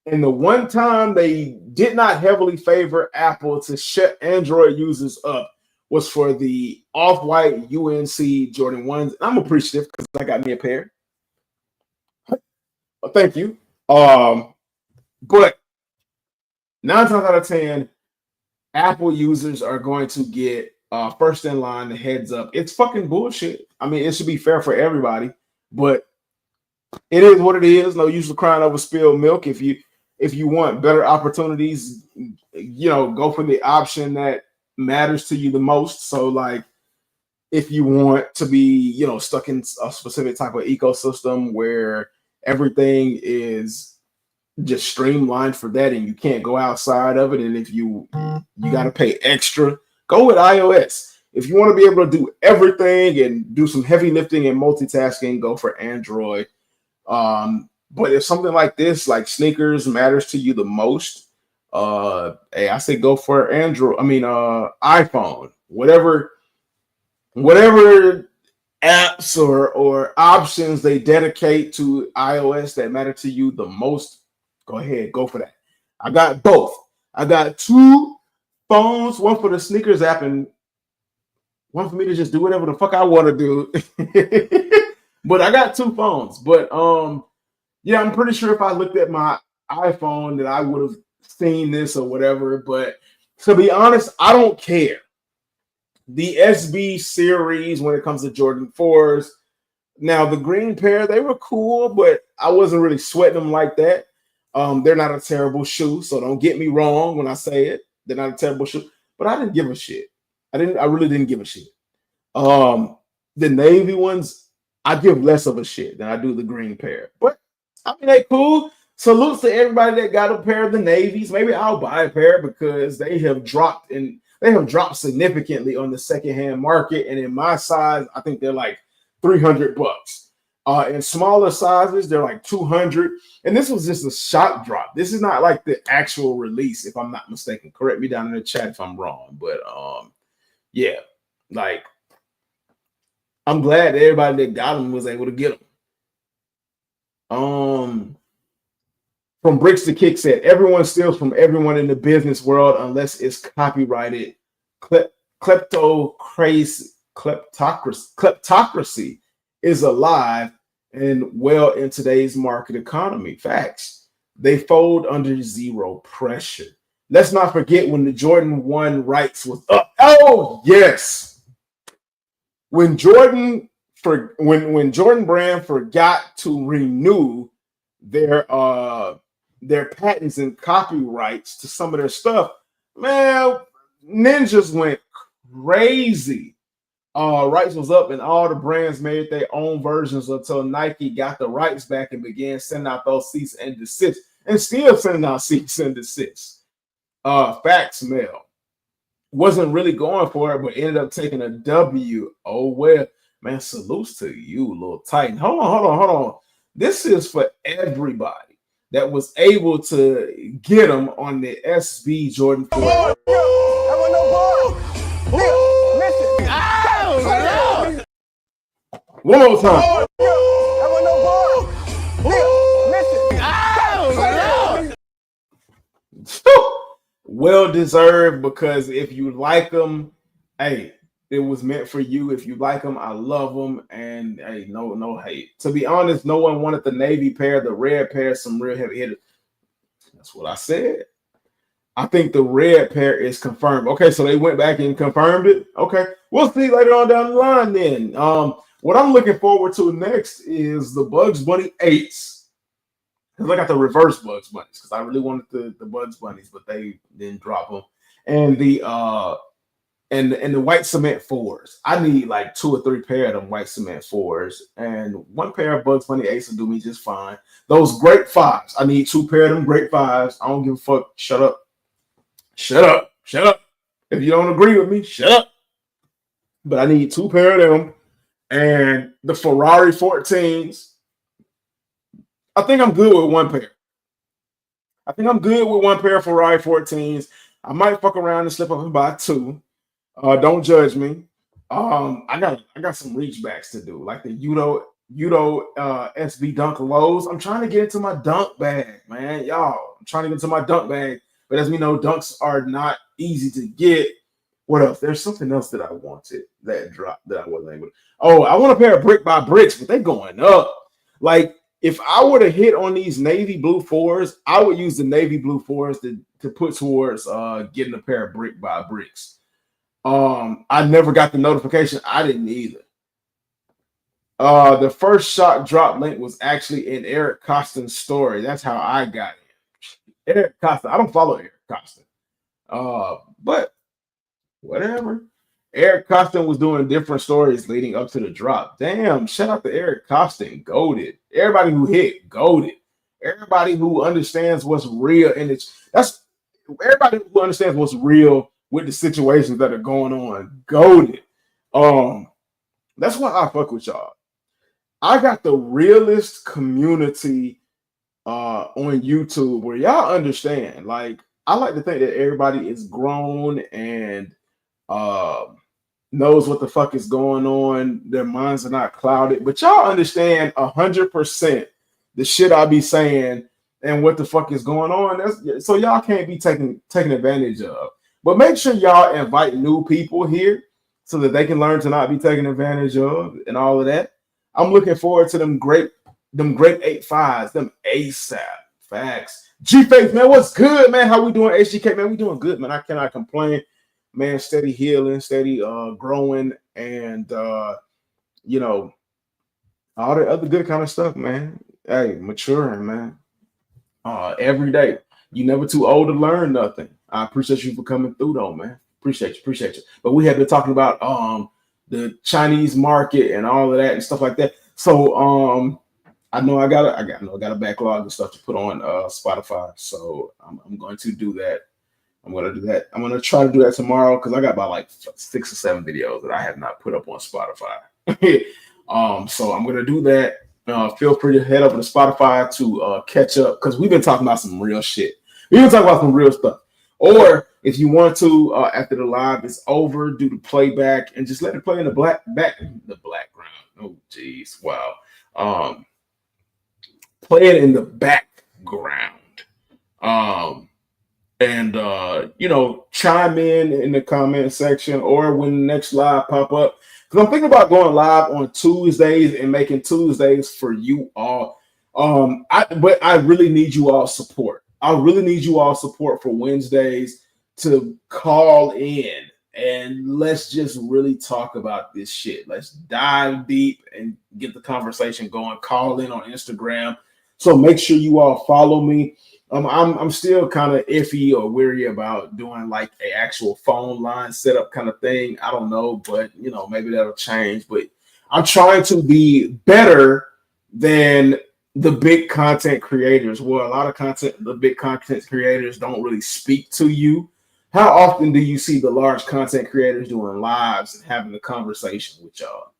And the one time they did not heavily favor Apple to shut Android users up was for the off-white UNC Jordan 1s. And I'm appreciative because I got me a pair. Well, thank you. But 9 times out of 10, Apple users are going to get first in line, the heads up. It's fucking bullshit. I mean, it should be fair for everybody, but it is what it is. No use of crying over spilled milk. If you want better opportunities, go for the option that matters to you the most. So, like, if you want to be, stuck in a specific type of ecosystem where everything is just streamlined for that and you can't go outside of it, and if you got to pay extra, go with iOS. If you want to be able to do everything and do some heavy lifting and multitasking, go for Android. But if something like this, like sneakers, matters to you the most, hey, I say go for Android. I mean, iPhone. Whatever apps or options they dedicate to iOS that matter to you the most, go ahead, go for that. I got both. I got 2 phones, one for the sneakers app and one for me to just do whatever the fuck I want to do. But I got 2 phones. But yeah, I'm pretty sure if I looked at my iPhone that I would have seen this or whatever. But to be honest, I don't care. The SB series, when it comes to Jordan 4s, now the green pair, they were cool, but I wasn't really sweating them like that. They're not a terrible shoe, so don't get me wrong when I say it. They're not a terrible shoe, but I didn't give a shit. I really didn't give a shit. The navy ones, I give less of a shit than I do the green pair. But I mean, they cool. Salutes to everybody that got a pair of the navies. Maybe I'll buy a pair because they have dropped significantly on the secondhand market. And in my size, I think they're like $300. In smaller sizes, they're like $200. And this was just a shock drop. This is not like the actual release, if I'm not mistaken. Correct me down in the chat if I'm wrong. But yeah, like, I'm glad that everybody that got them was able to get them. From Bricks to Kick said, everyone steals from everyone in the business world unless it's copyrighted. Kleptocracy is alive and well in today's market economy. Facts. They fold under zero pressure. Let's not forget when the Jordan 1 rights was up. Oh, yes. When Jordan Brand forgot to renew their patents and copyrights to some of their stuff, man, ninjas went crazy rights was up, and all the brands made their own versions until Nike got the rights back and began sending out those cease and desist, and still sending out cease and desist. Facts, Mel wasn't really going for it, but ended up taking a W. Oh well, man. Salutes to you, little Titan. Hold on. This is for everybody that was able to get them on the SB Jordan 4. One more time. Well deserved, because if you like them, hey, it was meant for you. If you like them, I love them, and hey, no hate. To be honest, no one wanted the navy pair, the red pair, some real heavy hitters. That's what I said. I think the red pair is confirmed. Okay, so they went back and confirmed it. Okay, we'll see later on down the line then. What I'm looking forward to next is the Bugs Bunny 8s. Because I got the reverse Bugs Bunnies, because I really wanted the Bugs Bunnies, but they didn't drop them. And the white cement 4s. I need like 2 or 3 pair of them white cement 4s, and 1 pair of Bugs Bunny 8s will do me just fine. Those great 5s. I need 2 pair of them great 5s. I don't give a fuck. Shut up. If you don't agree with me, shut up. But I need 2 pair of them. And the Ferrari 14s. I think I'm good with 1 pair. I think I'm good with 1 pair of Ferrari 14s. I might fuck around and slip up and buy 2. Don't judge me. I got some reach backs to do, like the Udo SB Dunk lows. I'm trying to get into my dunk bag, man. Y'all, I'm trying to get into my dunk bag. But as we know, dunks are not easy to get. What else? There's something else that I wanted that dropped that I wasn't able to. Oh, I want a pair of Brick by Bricks, but they're going up. Like, if I were to hit on these navy blue 4s, I would use the navy blue 4s to put towards getting a pair of Brick by Bricks. I never got the notification. I didn't either. The first shock drop link was actually in Eric Costin's story. That's how I got it. Eric Costin. I don't follow Eric Costin. But whatever. Eric Costin was doing different stories leading up to the drop. Damn, shout out to Eric Costin. Goated. Everybody who hit, goated. Everybody who understands what's real, and that's everybody who understands what's real with the situations that are going on. Goated. That's why I fuck with y'all. I got the realest community on YouTube where y'all understand. Like, I like to think that everybody is grown and knows what the fuck is going on. Their minds are not clouded, but y'all understand 100% the shit I be saying and what the fuck is going on. So y'all can't be taken advantage of. But make sure y'all invite new people here so that they can learn to not be taken advantage of and all of that. I'm looking forward to them great 8.5s, them ASAP. Facts. G-Face, man, what's good, man? How we doing, HGK, man? We doing good, man. I cannot complain. Man, steady healing, steady growing, and all the other good kind of stuff, man. Hey, maturing, man. Every day. You never too old to learn nothing. I appreciate you for coming through, though, man. Appreciate you. But we have been talking about the Chinese market and all of that and stuff like that. So I know I got a backlog of stuff to put on Spotify. So I'm going to do that. I'm going to do that. I'm going to try to do that tomorrow because I got about like 6 or 7 videos that I have not put up on Spotify. So I'm going to do that. Feel free to head over to Spotify to catch up because we've been talking about some real shit. We've been talking about some real stuff. Or if you want to, after the live is over, do the playback and just let it play in the background. Oh, geez. Wow. Play it in the background. And chime in the comment section or when the next live pop up. Because I'm thinking about going live on Tuesdays and making Tuesdays for you all. But I really need you all support. I really need you all support for Wednesdays to call in and let's just really talk about this shit. Let's dive deep and get the conversation going. Call in on Instagram. So make sure you all follow me. I'm still kind of iffy or weary about doing like a actual phone line setup kind of thing. I don't know, but you know, maybe that'll change. But I'm trying to be better than the big content creators. Well, a lot of the big content creators don't really speak to you. How often do you see the large content creators doing lives and having a conversation with y'all?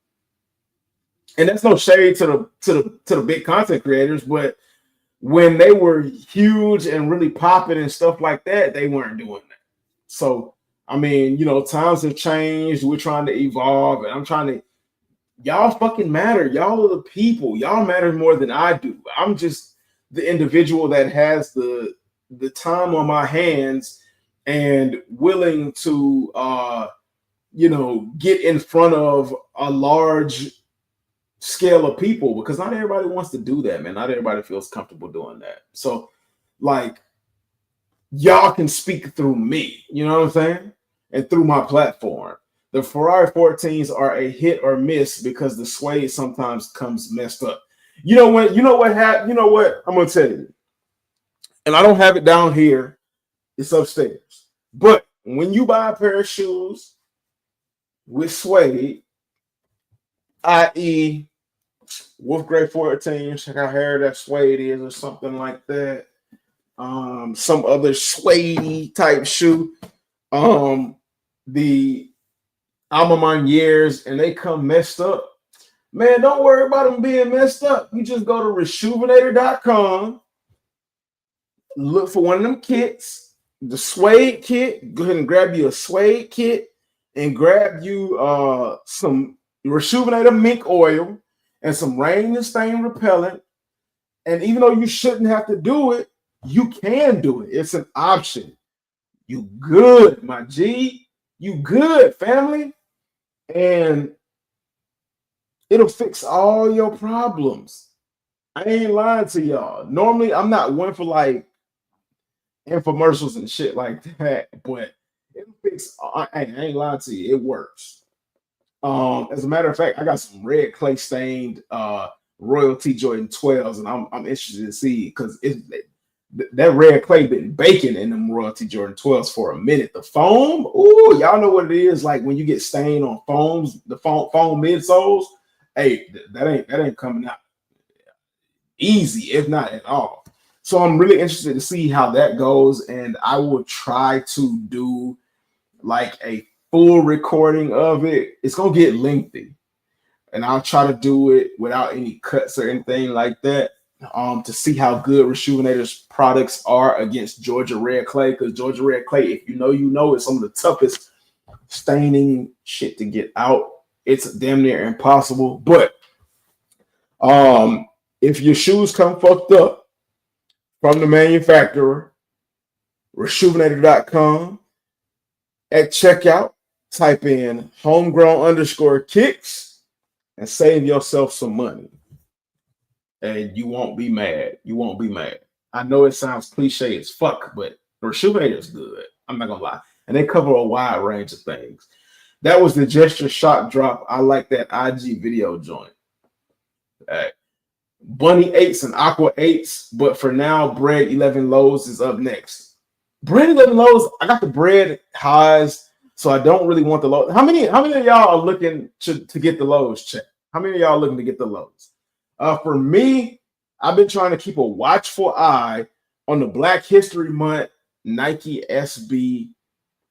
And that's no shade to the big content creators, but when they were huge and really popping and stuff like that, they weren't doing that. So, I mean, you know, times have changed. We're trying to evolve, and I'm trying to. Y'all fucking matter. Y'all are the people. Y'all matter more than I do. I'm just the individual that has the time on my hands and willing to, you know, get in front of a large scale of people, because not everybody wants to do that, man. Not everybody feels comfortable doing that. So, like, y'all can speak through me, you know what I'm saying? And through my platform. The Ferrari 14s are a hit or miss because the suede sometimes comes messed up. You know what I'm gonna tell you. And I don't have it down here, it's upstairs. But when you buy a pair of shoes with suede, i.e. Wolf Grade 14, check out how that suede is or something like that. Some other suede type shoe. The Alma years and they come messed up. Man, don't worry about them being messed up. You just go to Reshoevn8r.com, look for one of them kits, the suede kit. Go ahead and grab you a suede kit and grab you some Reshoevn8r mink oil and some rain and stain repellent. And even though you shouldn't have to do it, you can do it. It's an option. You good, my G. You good, family. And it'll fix all your problems. I ain't lying to y'all. Normally, I'm not one for like infomercials and shit like that, but it'll fix. I ain't lying to you. It works. As a matter of fact, I got some red clay stained Royalty Jordan 12s, and I'm interested to see because that red clay been baking in them Royalty Jordan 12s for a minute. The foam, ooh, y'all know what it is like when you get stained on foams, the foam midsoles. Hey, that ain't coming out easy, if not at all. So I'm really interested to see how that goes, and I will try to do like a full recording of it. It's gonna get lengthy, and I'll try to do it without any cuts or anything like that. To see how good Reshoevn8r's products are against Georgia Red Clay, because Georgia Red Clay, if you know, it's some of the toughest staining shit to get out. It's damn near impossible. But if your shoes come fucked up from the manufacturer, Reshoevn8r.com, at checkout, type in homegrown_kicks and save yourself some money. And you won't be mad. You won't be mad. I know it sounds cliche as fuck, but Reshoevn8r is good. I'm not gonna lie. And they cover a wide range of things. That was the gesture shock drop. I like that IG video joint. Bunny 8s and Aqua 8s, but for now, Bread 11 Lows is up next. Bread 11 Lows, I got the bread highs, so I don't really want the lows. How many of y'all are looking to get the lows checked? How many of y'all looking to get the lows? For me, I've been trying to keep a watchful eye on the Black History Month Nike SB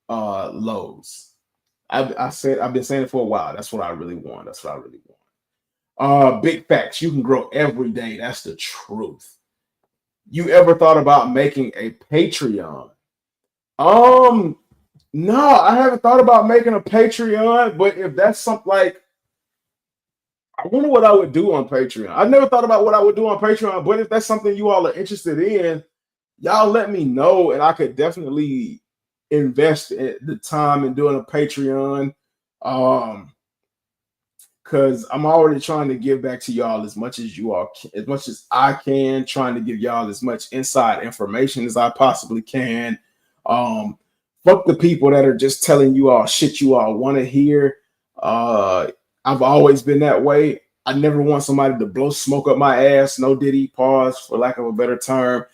lows. I've been saying it for a while. That's what I really want. Big facts. You can grow every day. That's the truth. You ever thought about making a Patreon? No, I haven't thought about making a Patreon, but if that's something like, I wonder what I would do on Patreon. I never thought about what I would do on Patreon, but if that's something you all are interested in, y'all let me know, and I could definitely invest the time in doing a Patreon. Because I'm already trying to give back to y'all as much as I can, trying to give y'all as much inside information as I possibly can. Fuck the people that are just telling you all shit you all want to hear. I've always been that way. I never want somebody to blow smoke up my ass. No Diddy, pause, for lack of a better term.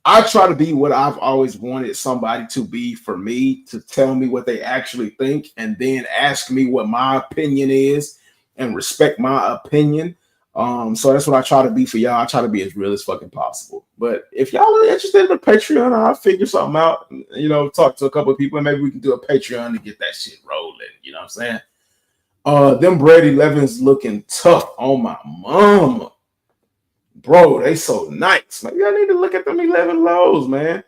I try to be what I've always wanted somebody to be for me, to tell me what they actually think and then ask me what my opinion is and respect my opinion. So that's what I try to be for y'all. I try to be as real as fucking possible. But if y'all are interested in a Patreon, I'll figure something out, you know, talk to a couple of people and maybe we can do a Patreon to get that shit rolling. You know what I'm saying? Them Brady Levens looking tough on my mama. Bro, they so nice. Maybe I need to look at them 11 lows, man.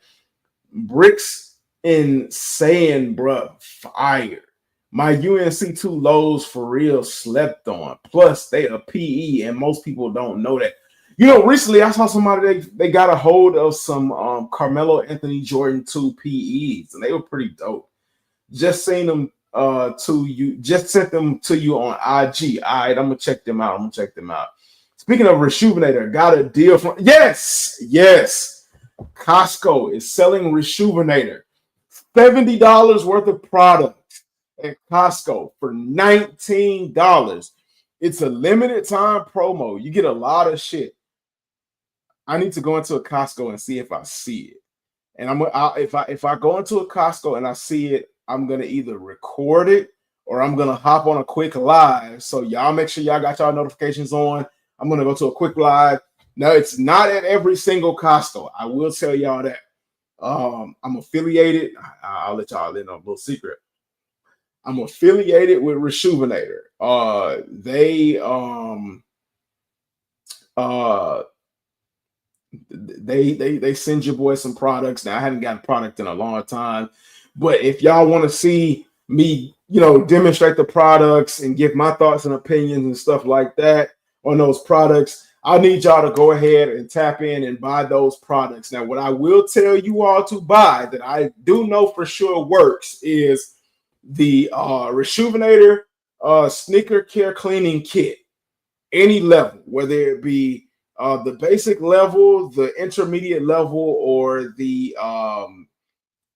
Bricks insane, bro. Fire. My UNC2 lows for real slept on. Plus, they a PE, and most people don't know that. You know, recently I saw somebody, they got a hold of some Carmelo Anthony Jordan 2 PEs, and they were pretty dope. Just seen them to you, just sent them to you on IG. All right, I'm gonna check them out. Speaking of Resjuvenator, got a deal from yes. Costco is selling Resjuvenator, $70 worth of product at Costco for $19. It's a limited time promo. You get a lot of shit. I need to go into a Costco and see if I see it. And if I go into a Costco and I see it, I'm gonna either record it or I'm gonna hop on a quick live. So y'all make sure y'all got y'all notifications on. I'm gonna go to a quick live. Now it's not at every single Costco. I will tell y'all that. I'm affiliated. I'll let y'all in on a little secret. I'm affiliated with Resjuvenator. They send your boy some products. Now I haven't got a product in a long time, but if y'all want to see me, you know, demonstrate the products and give my thoughts and opinions and stuff like that on those products, I need y'all to go ahead and tap in and buy those products. Now, what I will tell you all to buy that I do know for sure works is the Resjuvenator sneaker care cleaning kit, any level, whether it be the basic level, the intermediate level, or the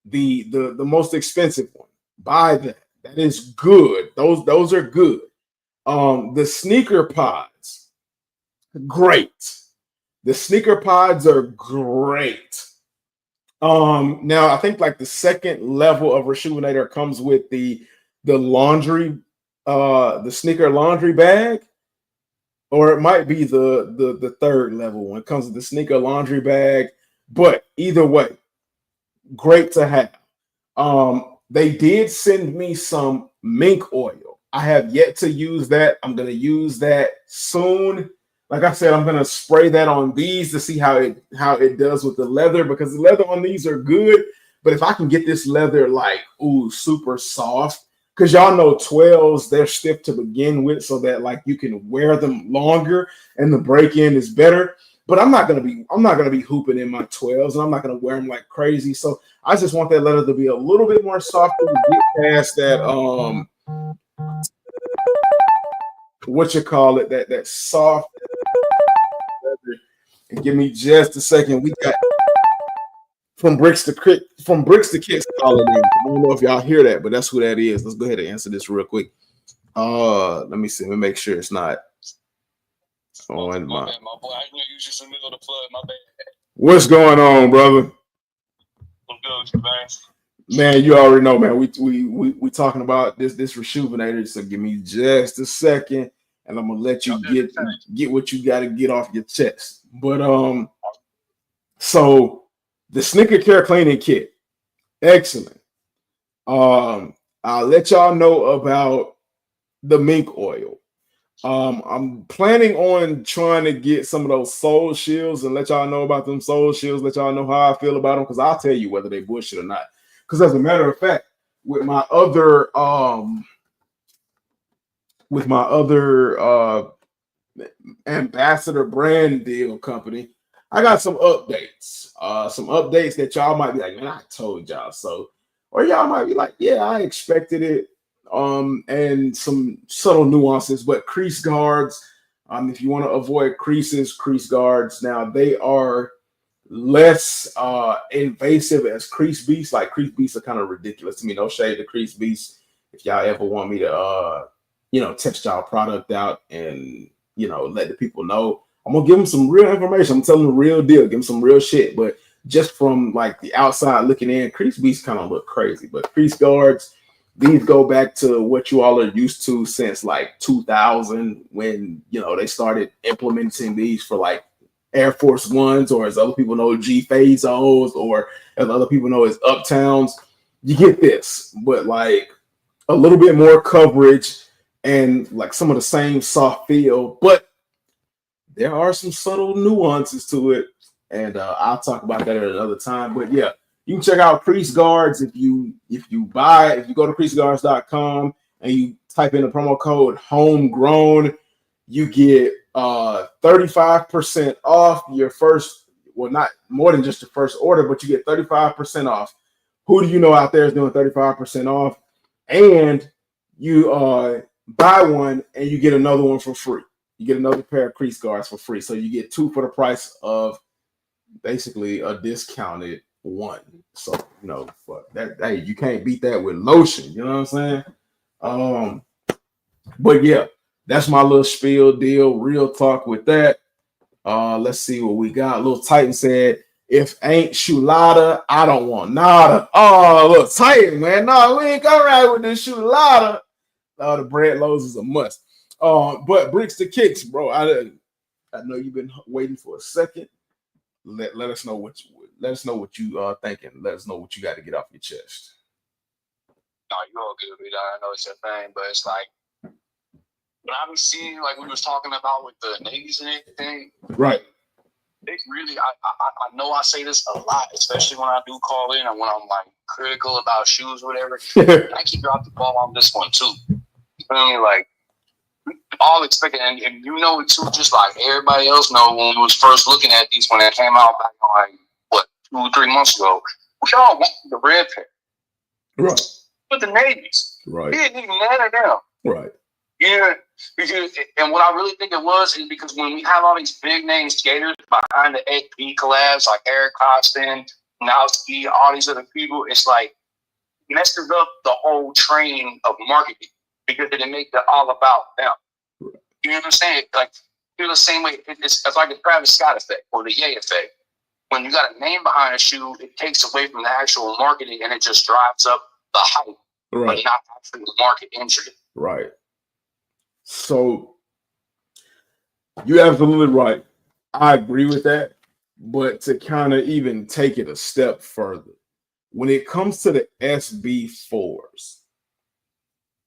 most expensive one. Buy that. That is good. Those are good. The sneaker pods, great. The sneaker pods are great. Now I think like the second level of Resjuvenator comes with the laundry, the sneaker laundry bag, or it might be the third level when it comes to the sneaker laundry bag. But either way, great to have. They did send me some mink oil. I have yet to use that. I'm gonna use that soon. Like I said, I'm gonna spray that on these to see how it does with the leather, because the leather on these are good. But if I can get this leather like super soft, because y'all know 12s, they're stiff to begin with, so that like you can wear them longer and the break-in is better. But I'm not gonna be hooping in my 12s, and I'm not gonna wear them like crazy. So I just want that leather to be a little bit more soft to get past that what you call it, that soft leather. And give me just a second. We got from bricks to kicks calling in. I don't know if y'all hear that, but that's who that is. Let's go ahead and answer this real quick. Let me see. Let me make sure it's not on my bad, my boy. I know you just in the middle of the flood. My bad. What's going on, brother? What's good, man? Man, you already know, man. We talking about this Resjuvenator. So give me just a second, and I'm gonna let you get what you got to get off your chest. But so the sneaker care cleaning kit, excellent. I'll let y'all know about the mink oil. I'm planning on trying to get some of those soul shields and let y'all know about them soul shields. Let y'all know how I feel about them, because I'll tell you whether they bullshit or not. Because as a matter of fact, with my other ambassador brand deal company, I got some updates. Some updates that y'all might be like, man, I told y'all so. Or y'all might be like, yeah, I expected it. And some subtle nuances, but crease guards. If you want to avoid creases, crease guards. Now they are less invasive as crease beasts. Like crease beasts are kind of ridiculous to me. No shade to crease beasts. If y'all ever want me to test y'all product out and let the people know, I'm gonna give them some real information. I'm telling them the real deal, give them some real shit. But just from like the outside looking in, crease beats kind of look crazy. But crease guards, these go back to what you all are used to since like 2000, when they started implementing these for like Air Force Ones, or as other people know, G Fazos, or as other people know as Uptowns. You get this, but like a little bit more coverage and like some of the same soft feel, but there are some subtle nuances to it, and I'll talk about that at another time. But yeah, you can check out Crease Guards if you go to creaseguards.com and you type in the promo code homegrown, you get 35% off your first, well, not more than just the first order, but you get 35% off. Who do you know out there is doing 35% off? And you buy one and you get another one for free. You get another pair of crease guards for free. So you get two for the price of basically a discounted one. So, fuck that, hey, you can't beat that with lotion. You know what I'm saying? But yeah, that's my little spiel deal. Real talk with that. Let's see what we got. Little Titan said, if ain't Shulada, I don't want nada. Oh, look, Titan, man. No, we ain't gonna ride with this Shulada. The bread loaves is a must. But bricks to kicks, bro. I know you've been waiting for a second. Let us know what you thinking. Let us know what you got to get off your chest. No, you all good, man. I know it's your thing, but it's like when I was seeing, like we was talking about with the navies and everything, right? They really, I know I say this a lot, especially when I do call in and when I'm like critical about shoes, or whatever. I keep dropping the ball on this one too. You feel me? Like all expected, and it too, just like everybody else know when we was first looking at these when they came out back like 2-3 months ago, we all wanted the red pair, right? But the navies, right? We didn't even none of them, right? Yeah, because and what I really think it was is because when we have all these big name skaters behind the AP collabs like Eric Costin, Nowski, all these other people, it's like messes up the whole train of marketing because it makes it all about them. You know what I'm saying? Like feel the same way. It's like the Travis Scott effect or the Ye effect. When you got a name behind a shoe, it takes away from the actual marketing and it just drives up the hype, right? But not actually the market entry, right? So you're absolutely right. I agree with that. But to kind of even take it a step further, when it comes to the SB4s,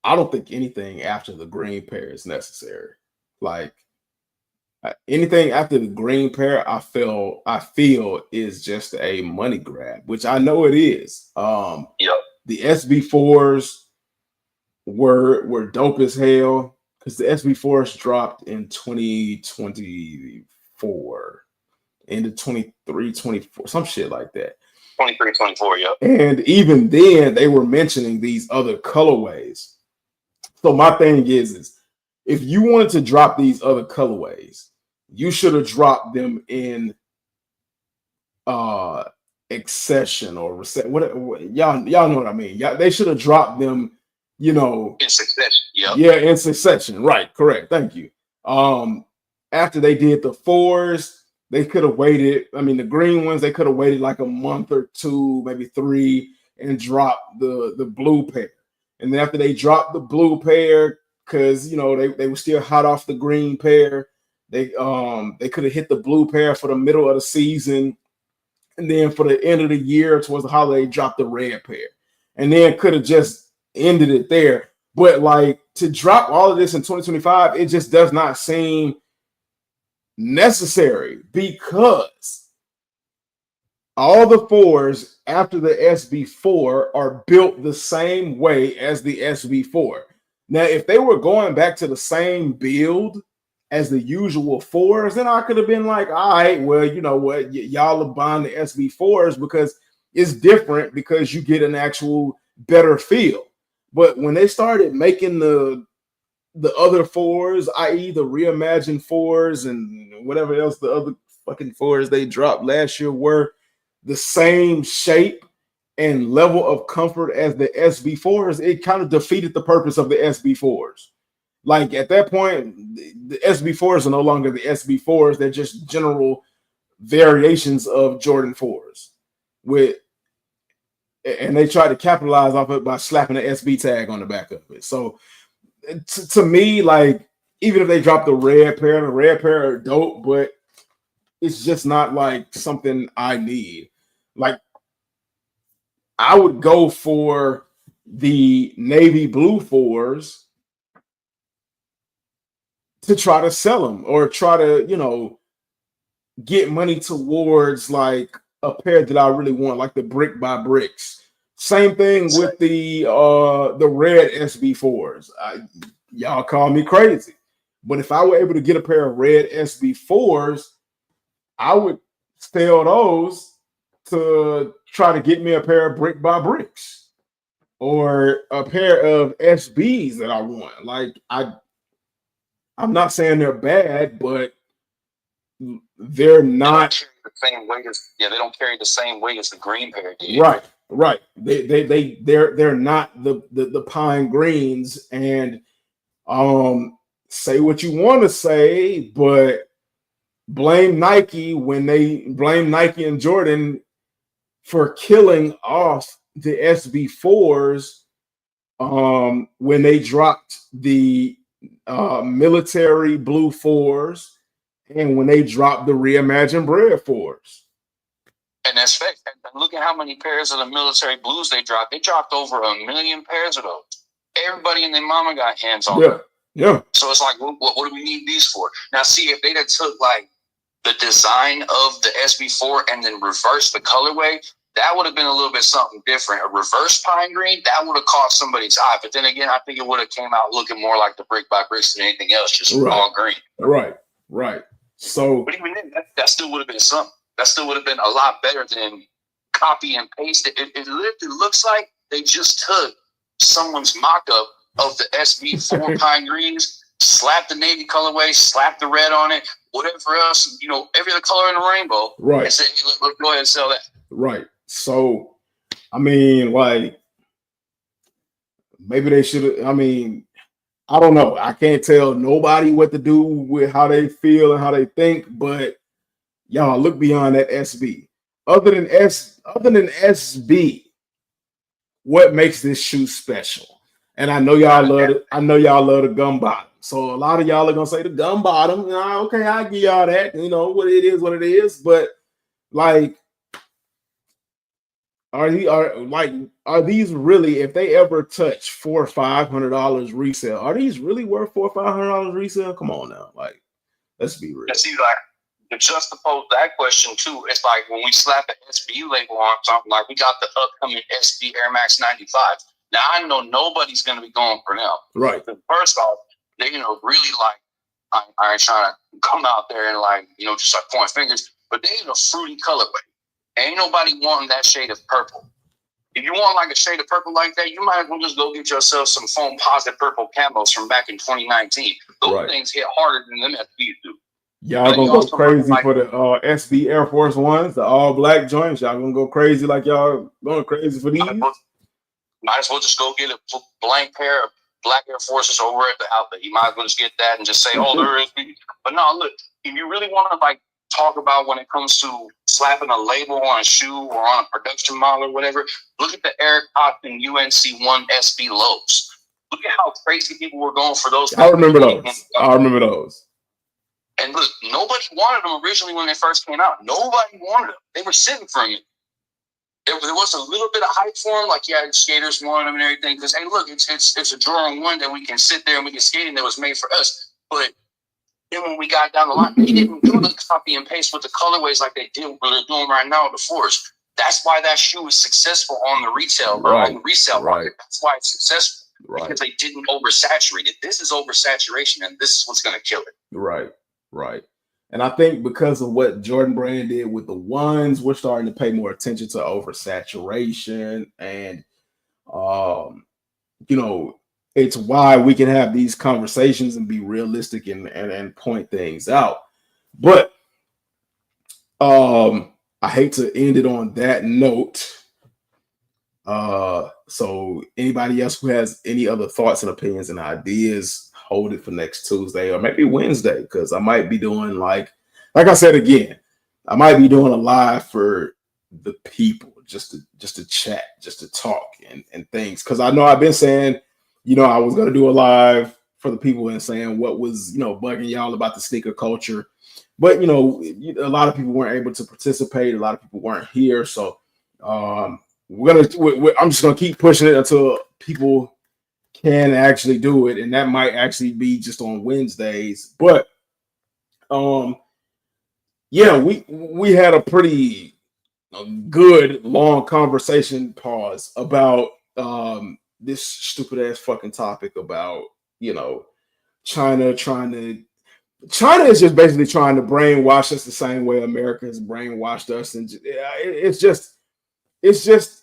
I don't think anything after the green pair is necessary. Like anything after the green pair, I feel is just a money grab, which I know it is. Yep. The SB4s were dope as hell. Because the SB4s dropped in 2024, into 23, 24, some shit like that. 23, 24, yep. And even then, they were mentioning these other colorways. So my thing is if you wanted to drop these other colorways, you should have dropped them in accession or whatever. Y'all know what I mean. They should have dropped them. In succession. Yep. Yeah, in succession. Right. Correct. Thank you. After they did the 4s, they could have waited. I mean, the green ones, they could have waited like a month or 2, maybe 3, and dropped the blue pair. And then after they dropped the blue pair, because they were still hot off the green pair, they could have hit the blue pair for the middle of the season, and then for the end of the year towards the holiday, dropped the red pair, and then could have just ended it there. But like to drop all of this in 2025, it just does not seem necessary because all the 4s after the SB4 are built the same way as the SB4. Now, if they were going back to the same build as the usual 4s, then I could have been like, all right, well, you know what, y'all are buying the SB4s because it's different, because you get an actual better feel. But when they started making the other 4s, i.e. the reimagined 4s and whatever else the other fucking 4s they dropped last year were the same shape and level of comfort as the SB4s, it kind of defeated the purpose of the SB4s. Like at that point, the SB4s are no longer the SB4s. They're just general variations of Jordan 4s and they try to capitalize off it by slapping an SB tag on the back of it. So to me, like, even if they drop the red pair are dope, but it's just not like something I need. Like, I would go for the navy blue 4s to try to sell them or try to, get money towards like a pair that I really want, like the brick by bricks. Same thing with the red SB4s. Y'all call me crazy, but if I were able to get a pair of red SB4s, I would sell those to try to get me a pair of brick by bricks or a pair of SBs that I want. Like, I'm not saying they're bad, but they're not the same weight as they don't carry the same weight as the green pair did. Right. They're not the pine greens. And say what you want to say, but blame Nike and Jordan for killing off the SB4s when they dropped the military blue 4s and when they dropped the reimagined bread 4s. And that's fact. And look at how many pairs of the military blues they dropped. They dropped over 1 million pairs of those. Everybody and their mama got hands on them. Yeah. So it's like, what do we need these for? Now, see, if they'd have took like the design of the SB4 and then reversed the colorway, that would have been a little bit something different. A reverse pine green, that would have caught somebody's eye. But then again, I think it would have came out looking more like the brick by bricks than anything else, just all green. Right. So, but even then, that still would have been something. That still would have been a lot better than copy and paste. It looks like they just took someone's mock-up of the SB4 pine greens, slapped the navy colorway, slapped the red on it, whatever else, every other color in the rainbow. Right. And said, hey, let's go ahead and sell that. Right. So, I mean, like, maybe they should. I mean, I don't know. I can't tell nobody what to do with how they feel and how they think, but y'all look beyond that SB. Other than SB, what makes this shoe special? And I know y'all love it. I know y'all love the gum bottom. So a lot of y'all are gonna say the gum bottom. Okay, I give y'all that. What it is. But like, are these really, if they ever touch $400 or $500 resale, are these really worth $400 or $500 resale? Come on now, like, let's be real. See, like, to juxtapose that question too, it's like when we slap an SB label on something, like we got the upcoming SB Air Max 95. Now I know nobody's gonna be going for them. Right. But first off, they really like, I ain't trying to come out there and like, just like point fingers, but they in a fruity colorway. Ain't nobody wanting that shade of purple. If you want like a shade of purple like that, you might as well just go get yourself some foam positive purple camos from back in 2019. Those things hit harder than them SBs do. Y'all gonna go crazy for the SB Air Force Ones, the all black joints. Y'all gonna go crazy like y'all going crazy for these? Might as well just go get a blank pair of black Air Forces over at the outlet. You might as well just get that and just say, oh, there is. But no, look, if you really want to like talk about when it comes to slapping a label on a shoe or on a production model or whatever, look at the Eric Cotton UNC1 SB lows. Look at how crazy people were going for those. I remember those. And look, nobody wanted them originally when they first came out. Nobody wanted them. They were sitting for you. There was a little bit of hype for them, like skaters wanted them and everything. Because hey, look, it's a Jordan 1 that we can sit there and we can skate in that was made for us. But then when we got down the line, they didn't do the copy and paste with the colorways like they did what they're doing right now with the 4s. That's why that shoe is successful on the retail or on the resale market. That's why it's successful. Because they didn't oversaturate it. This is oversaturation, and this is what's going to kill it. Right. And I think because of what Jordan Brand did with the ones, we're starting to pay more attention to oversaturation. And, it's why we can have these conversations and be realistic and point things out. But I hate to end it on that note. So anybody else who has any other thoughts and opinions and ideas, hold it for next Tuesday or maybe Wednesday, because I might be doing like I said again, I might be doing a live for the people, just to chat, just to talk and things. Because I know I've been saying, I was gonna do a live for the people and saying what was bugging y'all about the sneaker culture, but a lot of people weren't able to participate. A lot of people weren't here, so I'm just gonna keep pushing it until people can actually do it, and that might actually be just on Wednesdays. But yeah, we had a pretty good long conversation about this stupid ass fucking topic about China is just basically trying to brainwash us the same way America has brainwashed us, and it's just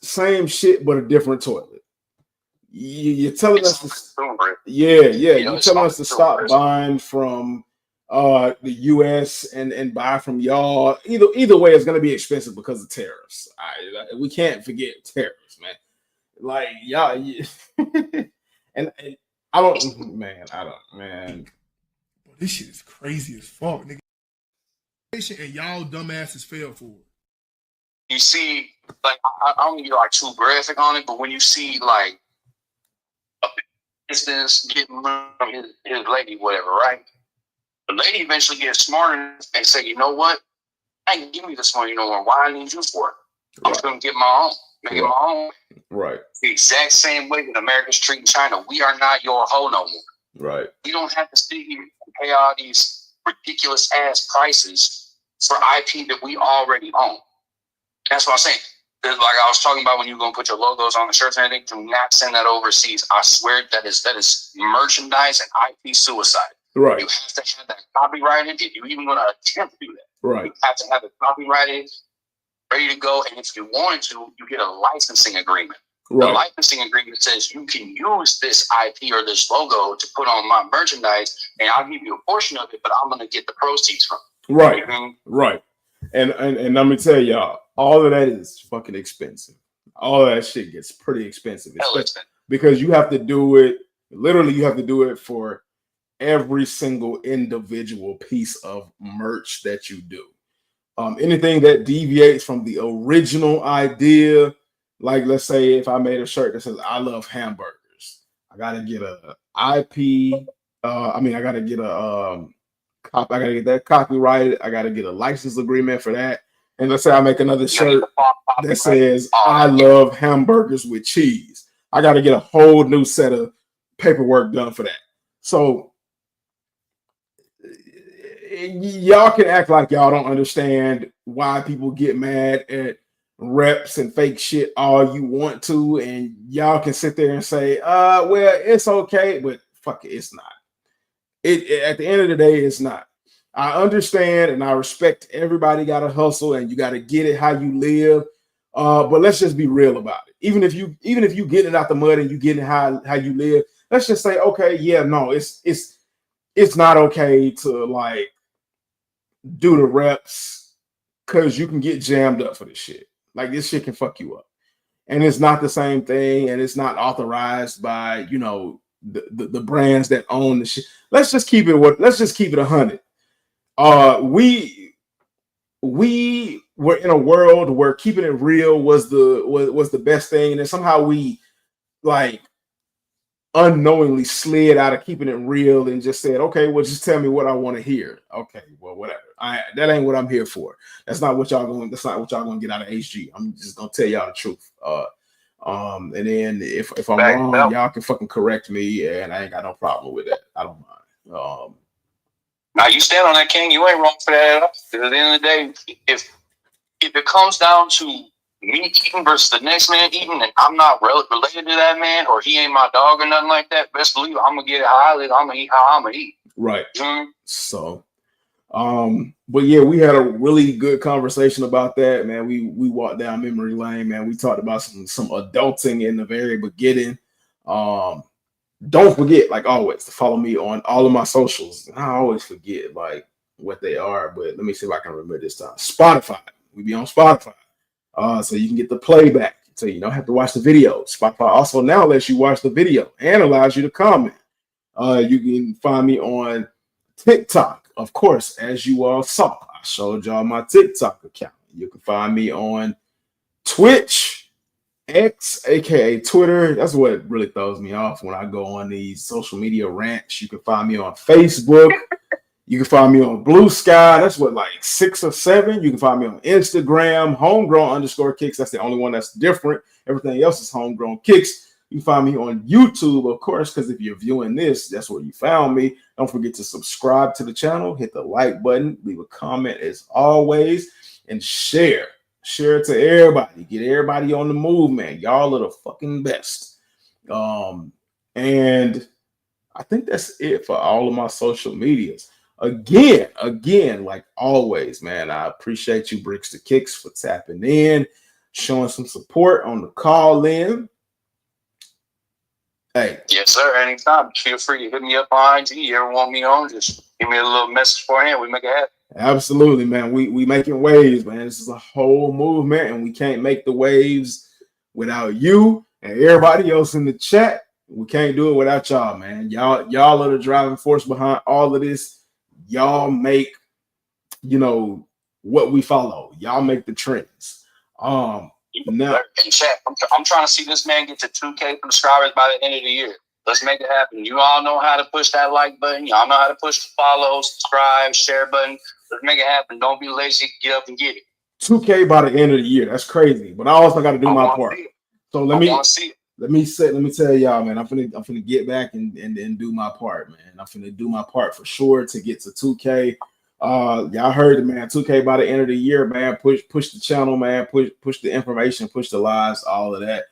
same shit but a different toilet. You're telling us you're telling us to stop buying from the US and buy from y'all. Either way, it's gonna be expensive because of tariffs. We can't forget tariffs, man. Like y'all, and I don't, man. This shit is crazy as fuck, nigga. And y'all dumbasses fell for it. You see, like I don't get like too graphic on it, but when you see like a instance getting from his lady, whatever, right? The lady eventually gets smarter and say, you know what? I ain't giving you this money no more. Why I need you for it? I'm just gonna get my own, make it my own. Right. The exact same way that America's treating China. We are not your hoe no more. Right. You don't have to sit here and pay all these ridiculous ass prices for IP that we already own. That's what I'm saying. Like I was talking about when you're gonna put your logos on the shirts and everything, do not send that overseas. I swear that is merchandise and IP suicide. Right. You have to have that copyrighted if you're even gonna attempt to do that. Right. You have to have it copyrighted, ready to go, and if you wanted to, you get a licensing agreement. Right. The licensing agreement says you can use this IP or this logo to put on my merchandise, and I'll give you a portion of it, but I'm gonna get the proceeds from it. Right. Mm-hmm. Right. And let me tell y'all, all of that is fucking expensive. All of that shit gets pretty expensive, because you have to do it. Literally, you have to do it for every single individual piece of merch that you do. Anything that deviates from the original idea, like let's say if I made a shirt that says "I love hamburgers," I gotta get a IP. I gotta get I gotta get that copyrighted. I gotta get a license agreement for that. And let's say I make another shirt that says "I love hamburgers with cheese." I gotta get a whole new set of paperwork done for that. So y'all can act like y'all don't understand why people get mad at reps and fake shit all you want to, and y'all can sit there and say, well, it's okay, but fuck it, it's not. It at the end of the day, it's not. I understand and I respect everybody got to hustle and you got to get it how you live. But let's just be real about it. Even if you get it out the mud and you get it how you live, let's just say, okay, yeah, no, it's not okay to like do the reps because you can get jammed up for this shit. Like this shit can fuck you up. And it's not the same thing, and it's not authorized by, the brands that own the shit. Let's just keep it 100. We were in a world where keeping it real was the best thing, and then somehow we like unknowingly slid out of keeping it real and just said, okay, well, just tell me what I want to hear. Okay, well, whatever. That ain't what I'm here for. That's not what y'all gonna get out of HG. I'm just gonna tell y'all the truth. And then if I'm wrong, y'all can fucking correct me, and I ain't got no problem with that. I don't mind. Now you stand on that, King. You ain't wrong for that. Because at the end of the day, if it comes down to me eating versus the next man eating, and I'm not related to that man, or he ain't my dog or nothing like that, best believe I'm gonna get it how I live. I'm gonna eat how I'm gonna eat. Right. Mm-hmm. So, but yeah, we had a really good conversation about that, man. We walked down memory lane, man. We talked about some adulting in the very beginning. Don't forget, like always, to follow me on all of my socials. I always forget like what they are, but let me see if I can remember this time. Spotify. We be on Spotify. So you can get the playback. So you don't have to watch the video. Spotify also now lets you watch the video and allows you to comment. You can find me on TikTok. Of course, as you all saw, I showed y'all my TikTok account. You can find me on Twitch, X, aka Twitter. That's what really throws me off when I go on these social media rants. You can find me on Facebook. You can find me on Blue Sky. That's what, like 6 or 7. You can find me on Instagram, homegrown_kicks. That's the only one that's different. Everything else is homegrown kicks. You can find me on YouTube, of course, because if you're viewing this, that's where you found me. Don't forget to subscribe to the channel, hit the like button, leave a comment as always, and share. Share it to everybody. Get everybody on the move, man. Y'all are the fucking best. And I think that's it for all of my social medias. Again, like always, man, I appreciate you, Bricks to Kicks, for tapping in, showing some support on the call in. Hey. Yes, sir. Anytime. Feel free to hit me up on IG. You ever want me on, just give me a little message beforehand. We make it happen. Absolutely, man. We making waves, man. This is a whole movement, and we can't make the waves without you and everybody else in the chat. We can't do it without y'all, man. Y'all are the driving force behind all of this. Y'all make, what we follow. Y'all make the trends. Now, in chat, I'm trying to see this man get to 2K subscribers by the end of the year. Let's make it happen. You all know how to push that like button. Y'all know how to push the follow, subscribe, share button. Let's make it happen. Don't be lazy. Get up and get it. 2K by the end of the year. That's crazy. But I also got to do my part. So let me tell y'all, man. I'm finna get back and do my part, man. I'm finna do my part for sure to get to 2K. Y'all heard it, man. 2K by the end of the year, man. Push the channel, man. Push the information, push the lives, all of that.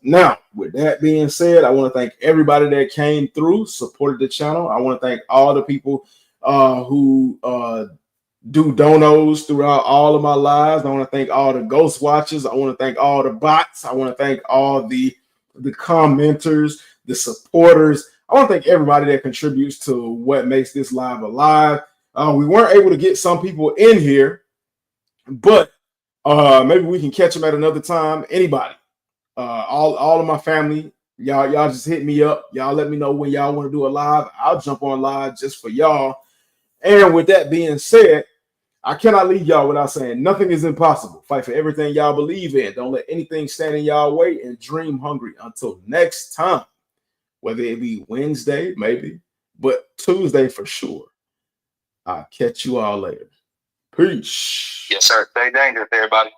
Now, with that being said, I want to thank everybody that came through, supported the channel. I want to thank all the people who do donos throughout all of my lives. I want to thank all the ghost watchers. I want to thank all the bots. I want to thank all the commenters, the supporters. I want to thank everybody that contributes to what makes this live alive. We weren't able to get some people in here, but maybe we can catch them at another time. Anybody, all of my family, y'all just hit me up. Y'all let me know when y'all want to do a live. I'll jump on live just for y'all. And with that being said, I cannot leave y'all without saying nothing is impossible. Fight for everything y'all believe in. Don't let anything stand in y'all way, and dream hungry. Until next time, whether it be Wednesday, maybe, but Tuesday for sure. I'll catch you all later. Peace. Yes, sir. Stay dangerous, everybody.